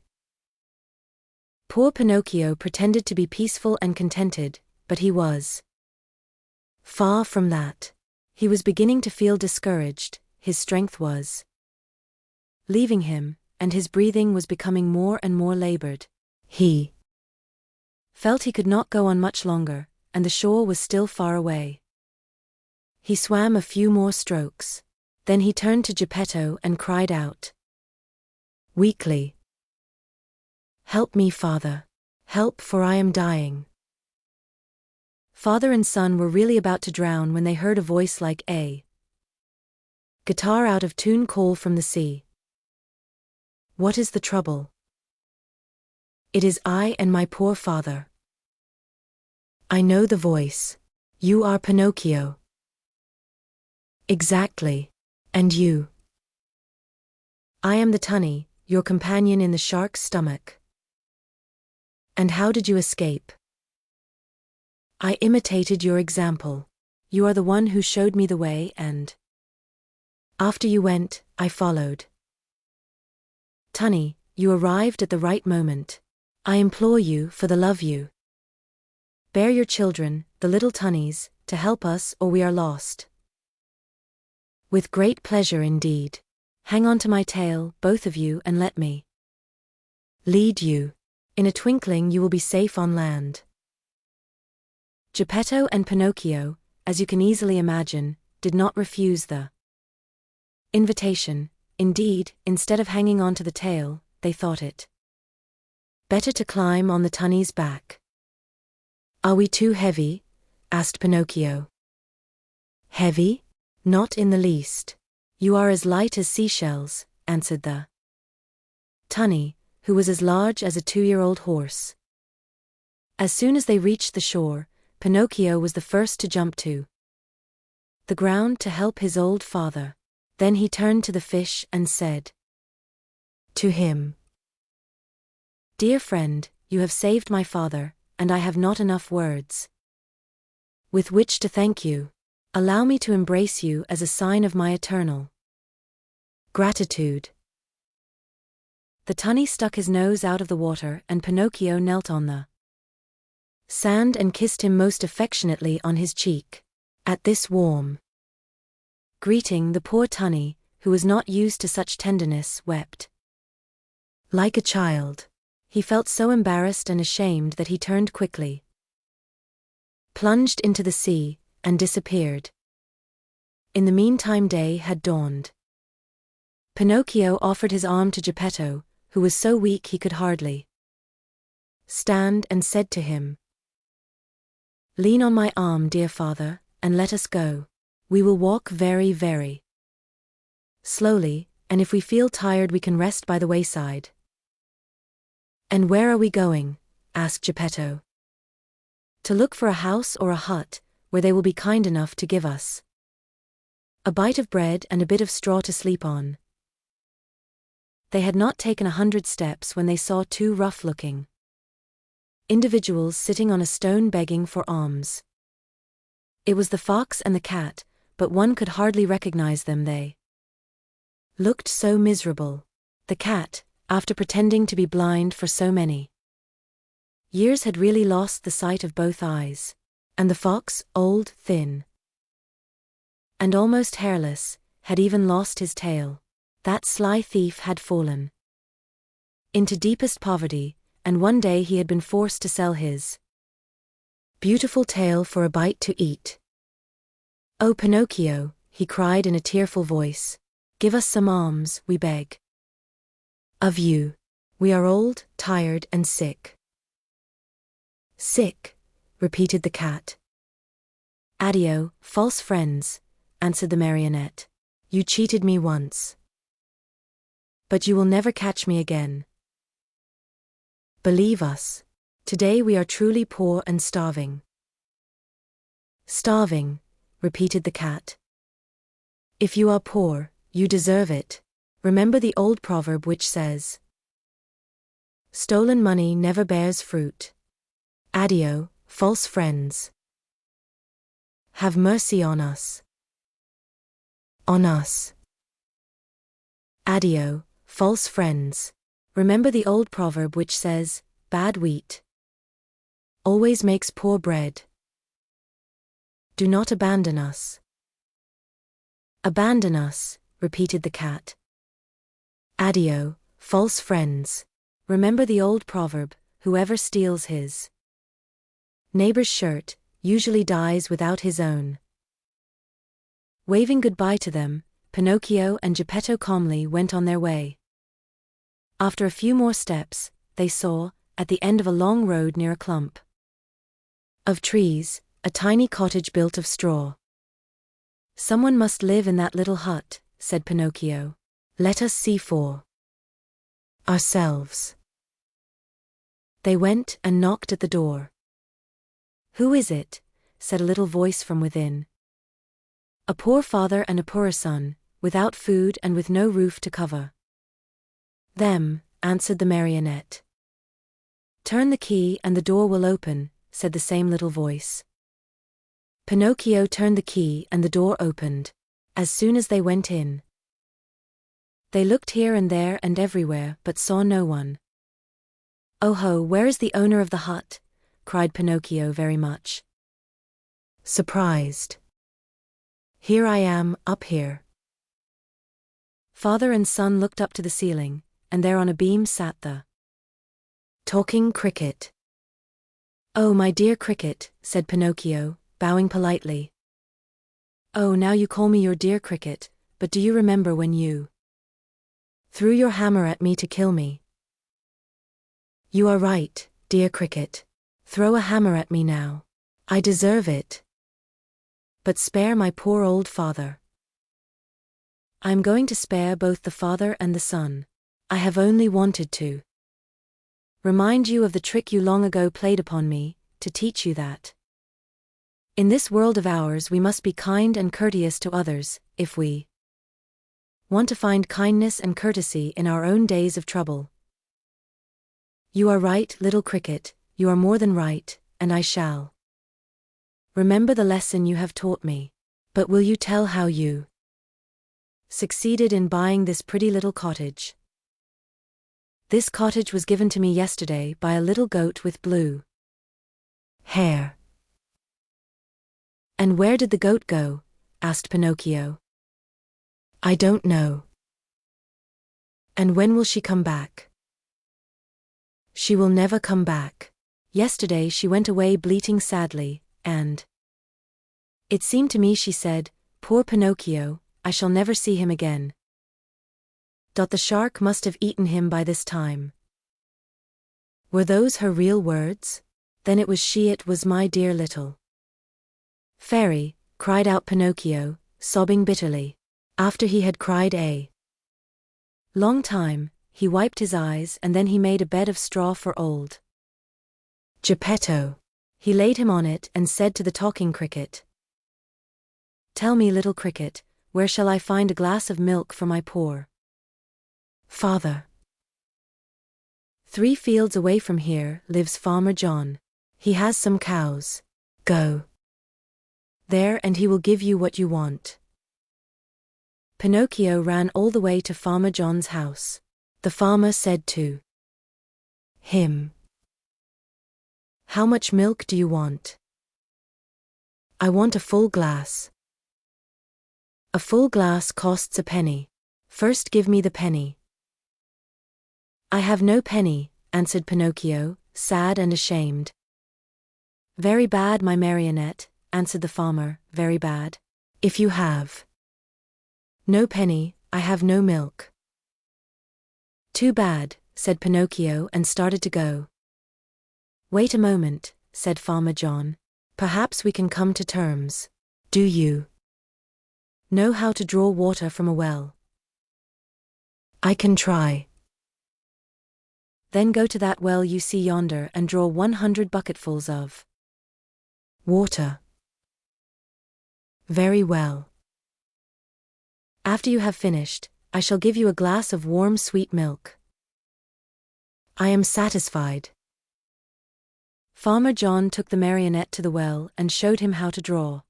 Poor Pinocchio pretended to be peaceful and contented, but he was far from that. He was beginning to feel discouraged, his strength was leaving him, and his breathing was becoming more and more labored. He felt he could not go on much longer, and the shore was still far away. He swam a few more strokes. Then he turned to Geppetto and cried out weakly, "Help me, father. Help, for I am dying." Father and son were really about to drown when they heard a voice like a guitar out of tune call from the sea. "What is the trouble?" "It is I and my poor father." "I know the voice. You are Pinocchio." "Exactly. And you?" "I am the tunny, your companion in the shark's stomach." "And how did you escape?" "I imitated your example. You are the one who showed me the way, and after you went, I followed." "Tunny, you arrived at the right moment. I implore you, for the love you bear your children, the little tunnies, to help us or we are lost." "With great pleasure indeed. Hang on to my tail, both of you, and let me lead you. In a twinkling you will be safe on land." Geppetto and Pinocchio, as you can easily imagine, did not refuse the invitation. Indeed, instead of hanging on to the tail, they thought it better to climb on the tunny's back. "Are we too heavy?" asked Pinocchio. "Heavy? Not in the least. You are as light as seashells," answered the tunny, who was as large as a 2-year-old horse. As soon as they reached the shore, Pinocchio was the first to jump to the ground to help his old father. Then he turned to the fish and said to him, "Dear friend, you have saved my father, and I have not enough words with which to thank you. Allow me to embrace you as a sign of my eternal gratitude." The tunny stuck his nose out of the water, and Pinocchio knelt on the sand and kissed him most affectionately on his cheek. At this warm greeting, the poor tunny, who was not used to such tenderness, wept like a child. He felt so embarrassed and ashamed that he turned quickly, plunged into the sea, and disappeared. In the meantime day had dawned. Pinocchio offered his arm to Geppetto, who was so weak he could hardly stand, and said to him, "Lean on my arm, dear father, and let us go. We will walk very, very slowly, and if we feel tired we can rest by the wayside." "And where are we going?" asked Geppetto. "To look for a house or a hut, where they will be kind enough to give us a bite of bread and a bit of straw to sleep on." They had not taken 100 steps when they saw 2 rough-looking individuals sitting on a stone begging for alms. It was the fox and the cat, but one could hardly recognize them. They looked so miserable. The cat, after pretending to be blind for so many years, had really lost the sight of both eyes. And the fox, old, thin, and almost hairless, had even lost his tail. That sly thief had fallen into deepest poverty, and one day he had been forced to sell his beautiful tail for a bite to eat. "Oh, Pinocchio," he cried in a tearful voice, "give us some alms, we beg of you. We are old, tired, and sick." "Sick," repeated the cat. "Addio, false friends," answered the marionette. "You cheated me once, but you will never catch me again. Believe us. Today we are truly poor and starving." "Starving," repeated the cat. "If you are poor, you deserve it. Remember the old proverb which says, 'Stolen money never bears fruit.' Addio, false friends. Have mercy on us." On us. Addio, false friends. Remember the old proverb which says, bad wheat always makes poor bread. Do not abandon us. Abandon us, repeated the cat. Addio, false friends. Remember the old proverb, whoever steals his neighbor's shirt usually dies without his own. Waving goodbye to them, Pinocchio and Geppetto calmly went on their way. After a few more steps, they saw, at the end of a long road near a clump of trees, a tiny cottage built of straw. Someone must live in that little hut, said Pinocchio. Let us see for ourselves. They went and knocked at the door. Who is it? Said a little voice from within. A poor father and a poorer son, without food and with no roof to cover them, answered the marionette. Turn the key and the door will open, said the same little voice. Pinocchio turned the key and the door opened. As soon as they went in, they looked here and there and everywhere but saw no one. Oh ho, where is the owner of the hut? Cried Pinocchio very much surprised. Here I am, up here. Father and son looked up to the ceiling, and there on a beam sat the talking cricket. Oh, my dear cricket, said Pinocchio, bowing politely. Oh, now you call me your dear cricket, but do you remember when you threw your hammer at me to kill me? You are right, dear cricket. Throw a hammer at me now. I deserve it. But spare my poor old father. I am going to spare both the father and the son. I have only wanted to remind you of the trick you long ago played upon me, to teach you that in this world of ours we must be kind and courteous to others, if we want to find kindness and courtesy in our own days of trouble. You are right, little cricket, you are more than right, and I shall remember the lesson you have taught me. But will you tell how you succeeded in buying this pretty little cottage? This cottage was given to me yesterday by a little goat with blue hair. And where did the goat go? Asked Pinocchio. I don't know. And when will she come back? She will never come back. Yesterday she went away bleating sadly, and it seemed to me she said, poor Pinocchio, I shall never see him again. The shark must have eaten him by this time. Were those her real words? Then it was she, it was my dear little fairy, cried out Pinocchio, sobbing bitterly. After he had cried a long time, he wiped his eyes and then he made a bed of straw for old Geppetto. He laid him on it and said to the talking cricket, tell me, little cricket, where shall I find a glass of milk for my poor father? 3 fields away from here lives Farmer John. He has some cows. Go there and he will give you what you want. Pinocchio ran all the way to Farmer John's house. The farmer said to him, how much milk do you want? I want a full glass. A full glass costs a penny. First give me the penny. I have no penny, answered Pinocchio, sad and ashamed. Very bad, my marionette, answered the farmer, very bad. If you have no penny, I have no milk. Too bad, said Pinocchio and started to go. Wait a moment, said Farmer John. Perhaps we can come to terms. Do you know how to draw water from a well? I can try. Then go to that well you see yonder and draw 100 bucketfuls of water. Very well. After you have finished, I shall give you a glass of warm sweet milk. I am satisfied. Farmer John took the marionette to the well and showed him how to draw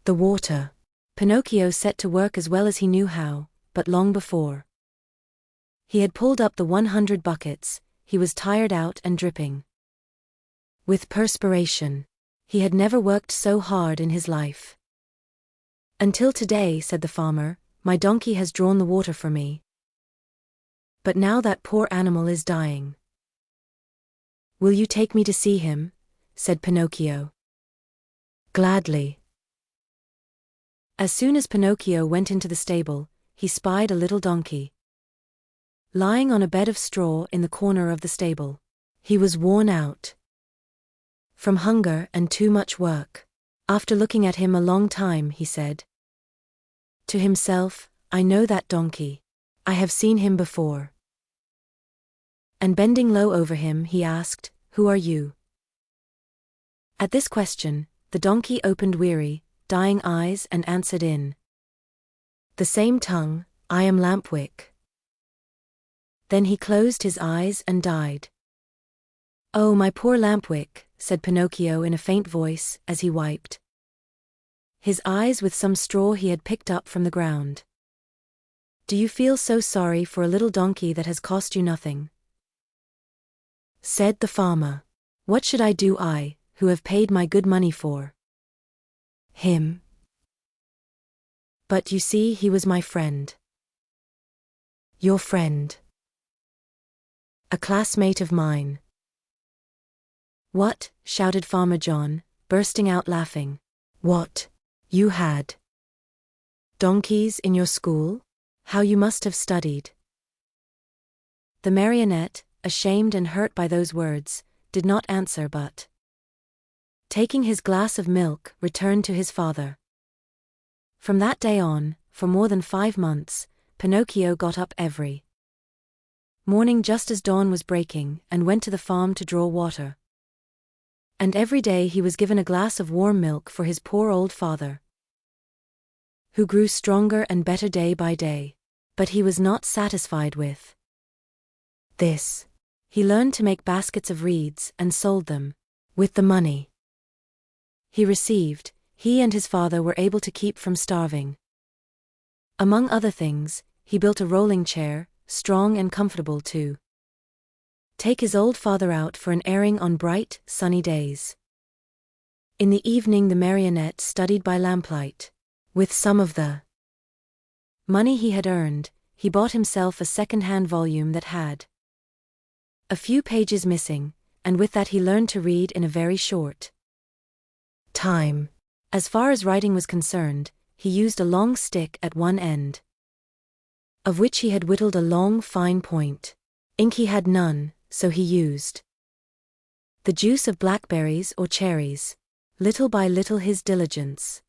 the water. Pinocchio set to work as well as he knew how, but long before. He had pulled up the 100 buckets, he was tired out and dripping with perspiration. He had never worked so hard in his life. "Until today," said the farmer, "my donkey has drawn the water for me. But now that poor animal is dying." "Will you take me to see him?" said Pinocchio. "Gladly." As soon as Pinocchio went into the stable, he spied a little donkey lying on a bed of straw in the corner of the stable. He was worn out from hunger and too much work. After looking at him a long time, he said to himself, "I know that donkey. I have seen him before." And bending low over him, he asked, "Who are you?" At this question, the donkey opened weary, dying eyes and answered in the same tongue, "I am Lampwick." Then he closed his eyes and died. "Oh, my poor Lampwick," said Pinocchio in a faint voice as he wiped his eyes with some straw he had picked up from the ground. "Do you feel so sorry for a little donkey that has cost you nothing?" Said the farmer, "What should I do, I, who have paid my good money for him? But you see, he was my friend." "Your friend?" "A classmate of mine." "What?" shouted Farmer John, bursting out laughing. "What? You had donkeys in your school? How you must have studied." The marionette, ashamed and hurt by those words, did not answer but, taking his glass of milk, returned to his father. From that day on, for more than 5 months, Pinocchio got up every morning just as dawn was breaking and went to the farm to draw water. And every day he was given a glass of warm milk for his poor old father, who grew stronger and better day by day. But he was not satisfied with this. He learned to make baskets of reeds and sold them. With the money he received, he and his father were able to keep from starving. Among other things, he built a rolling chair, strong and comfortable to take his old father out for an airing on bright, sunny days. In the evening the marionette studied by lamplight. With some of the money he had earned, he bought himself a second-hand volume that had a few pages missing, and with that he learned to read in a very short time. As far as writing was concerned, he used a long stick at one end, of which he had whittled a long, fine point. Ink he had none, so he used the juice of blackberries or cherries. Little by little his diligence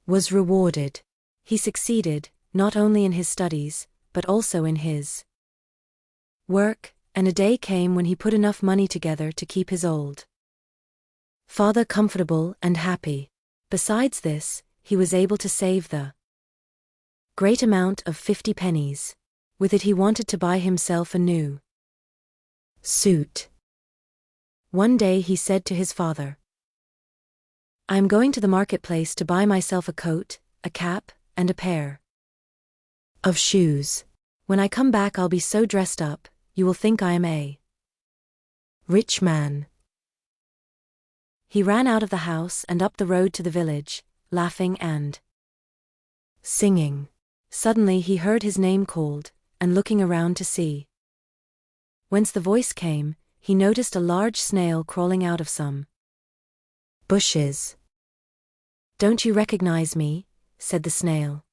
was rewarded. He succeeded, not only in his studies, but also in his work, and a day came when he put enough money together to keep his old father comfortable and happy. Besides this, he was able to save the great amount of 50 pennies. With it he wanted to buy himself a new suit. One day he said to his father, "I am going to the marketplace to buy myself a coat, a cap, and a pair of shoes. When I come back I'll be so dressed up, you will think I am a rich man." He ran out of the house and up the road to the village, laughing and singing. Suddenly he heard his name called, and looking around to see whence the voice came, he noticed a large snail crawling out of some bushes. "Don't you recognize me?" said the snail.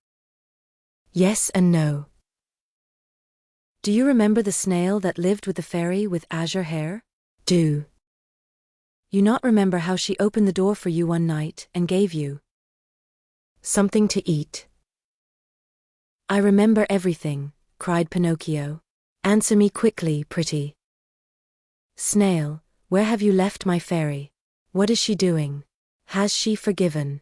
"Yes and no." "Do you remember the snail that lived with the fairy with azure hair?" "Do you not remember how she opened the door for you one night and gave you something to eat?" "I remember everything," cried Pinocchio. "Answer me quickly, pretty snail, where have you left my fairy? What is she doing? Has she forgiven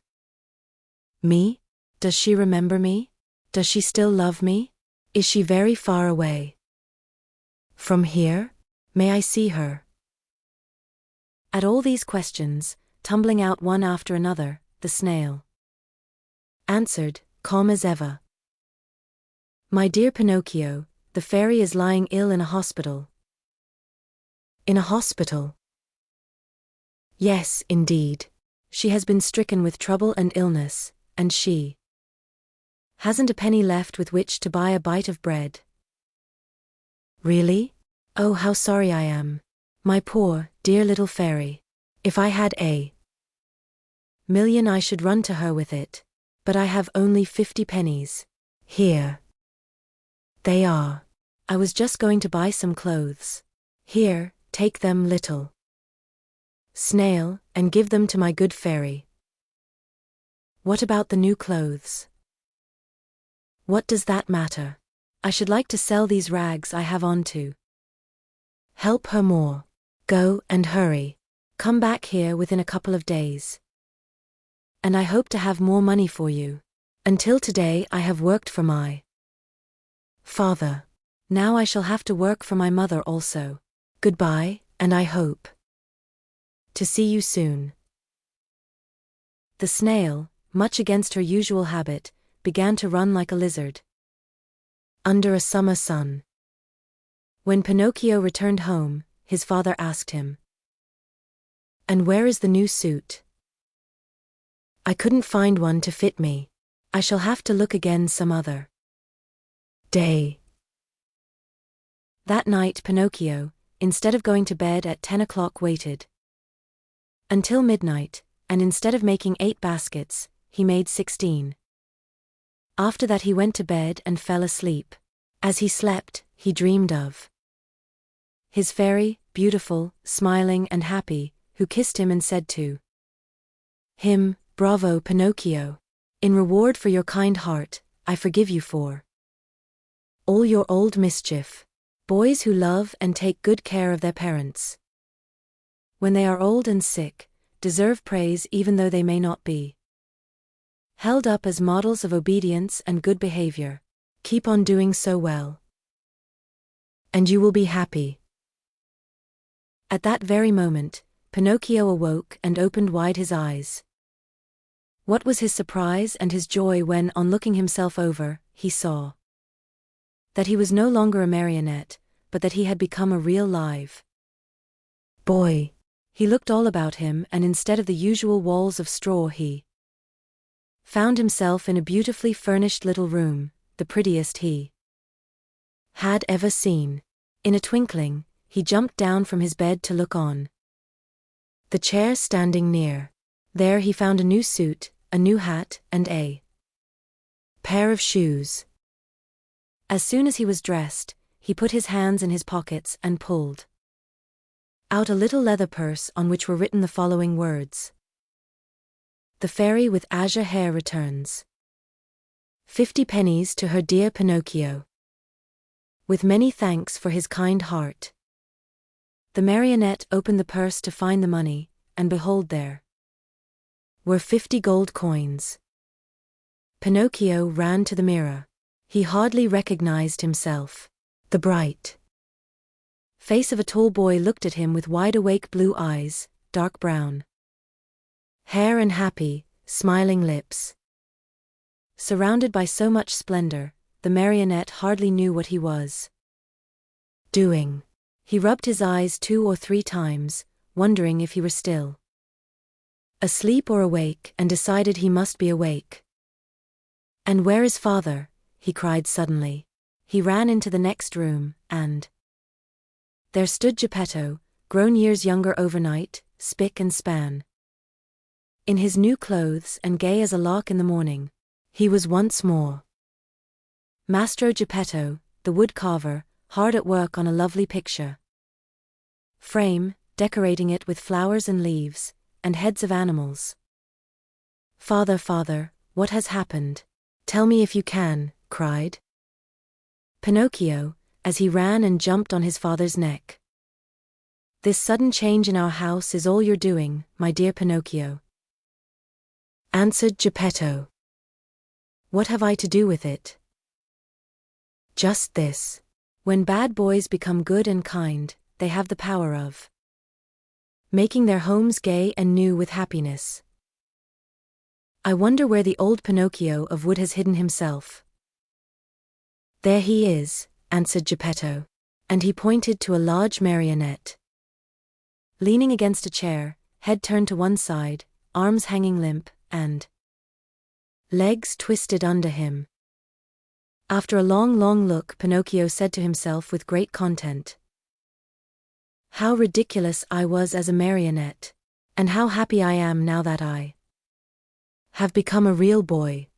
me? Does she remember me? Does she still love me? Is she very far away from here? May I see her?" At all these questions, tumbling out one after another, the snail answered, calm as ever, My dear Pinocchio, the fairy is lying ill in a hospital. In a hospital? Yes, indeed. She has been stricken with trouble and illness, and she hasn't a penny left with which to buy a bite of bread. Really? Oh, how sorry I am. My poor, dear little fairy. If I had a million I should run to her with it. But I have only 50 pennies. Here. They are. I was just going to buy some clothes. Here, take them, little snail, and give them to my good fairy. What about the new clothes? What does that matter? I should like to sell these rags I have on to help her more. Go and hurry. Come back here within a couple of days. And I hope to have more money for you. Until today I have worked for my father. Now I shall have to work for my mother also. Goodbye, and I hope to see you soon. The snail, much against her usual habit, began to run like a lizard under a summer sun. When Pinocchio returned home, his father asked him, "And where is the new suit?" "I couldn't find one to fit me. I shall have to look again some other day." That night Pinocchio, instead of going to bed at 10 o'clock, waited until midnight, and instead of making 8 baskets, he made 16. After that he went to bed and fell asleep. As he slept, he dreamed of his fairy, beautiful, smiling and happy, who kissed him and said to him, "Bravo, Pinocchio. In reward for your kind heart, I forgive you for all your old mischief. Boys who love and take good care of their parents, when they are old and sick, deserve praise even though they may not be held up as models of obedience and good behavior. Keep on doing so well, and you will be happy." At that very moment, Pinocchio awoke and opened wide his eyes. What was his surprise and his joy when, on looking himself over, he saw that he was no longer a marionette, but that he had become a real live boy. He looked all about him, and instead of the usual walls of straw he found himself in a beautifully furnished little room, the prettiest he had ever seen. In a twinkling, he jumped down from his bed to look on the chair standing near. There he found a new suit, a new hat, and a pair of shoes. As soon as he was dressed, he put his hands in his pockets and pulled out a little leather purse on which were written the following words: "The fairy with azure hair returns. 50 pennies to her dear Pinocchio. With many thanks for his kind heart." The marionette opened the purse to find the money, and behold, there were 50 gold coins. Pinocchio ran to the mirror. He hardly recognized himself. The bright face of a tall boy looked at him with wide-awake blue eyes, dark brown hair and happy, smiling lips. Surrounded by so much splendor, the marionette hardly knew what he was doing. He rubbed his eyes 2 or 3 times, wondering if he were still asleep or awake, and decided he must be awake. "And where is father?" he cried suddenly. He ran into the next room, and there stood Geppetto, grown years younger overnight, spick and span. In his new clothes and gay as a lark in the morning, he was once more Mastro Geppetto, the wood carver, hard at work on a lovely picture frame, decorating it with flowers and leaves, and heads of animals. "Father, father, what has happened? Tell me if you can," cried Pinocchio, as he ran and jumped on his father's neck. "This sudden change in our house is all your doing, my dear Pinocchio," answered Geppetto. "What have I to do with it?" "Just this. When bad boys become good and kind, they have the power of making their homes gay and new with happiness. I wonder where the old Pinocchio of wood has hidden himself." There he is, answered Geppetto. And he pointed to a large marionette. Leaning against a chair, head turned to one side, arms hanging limp, and legs twisted under him. After a long look, Pinocchio said to himself with great content, "How ridiculous I was as a marionette, and how happy I am now that I have become a real boy."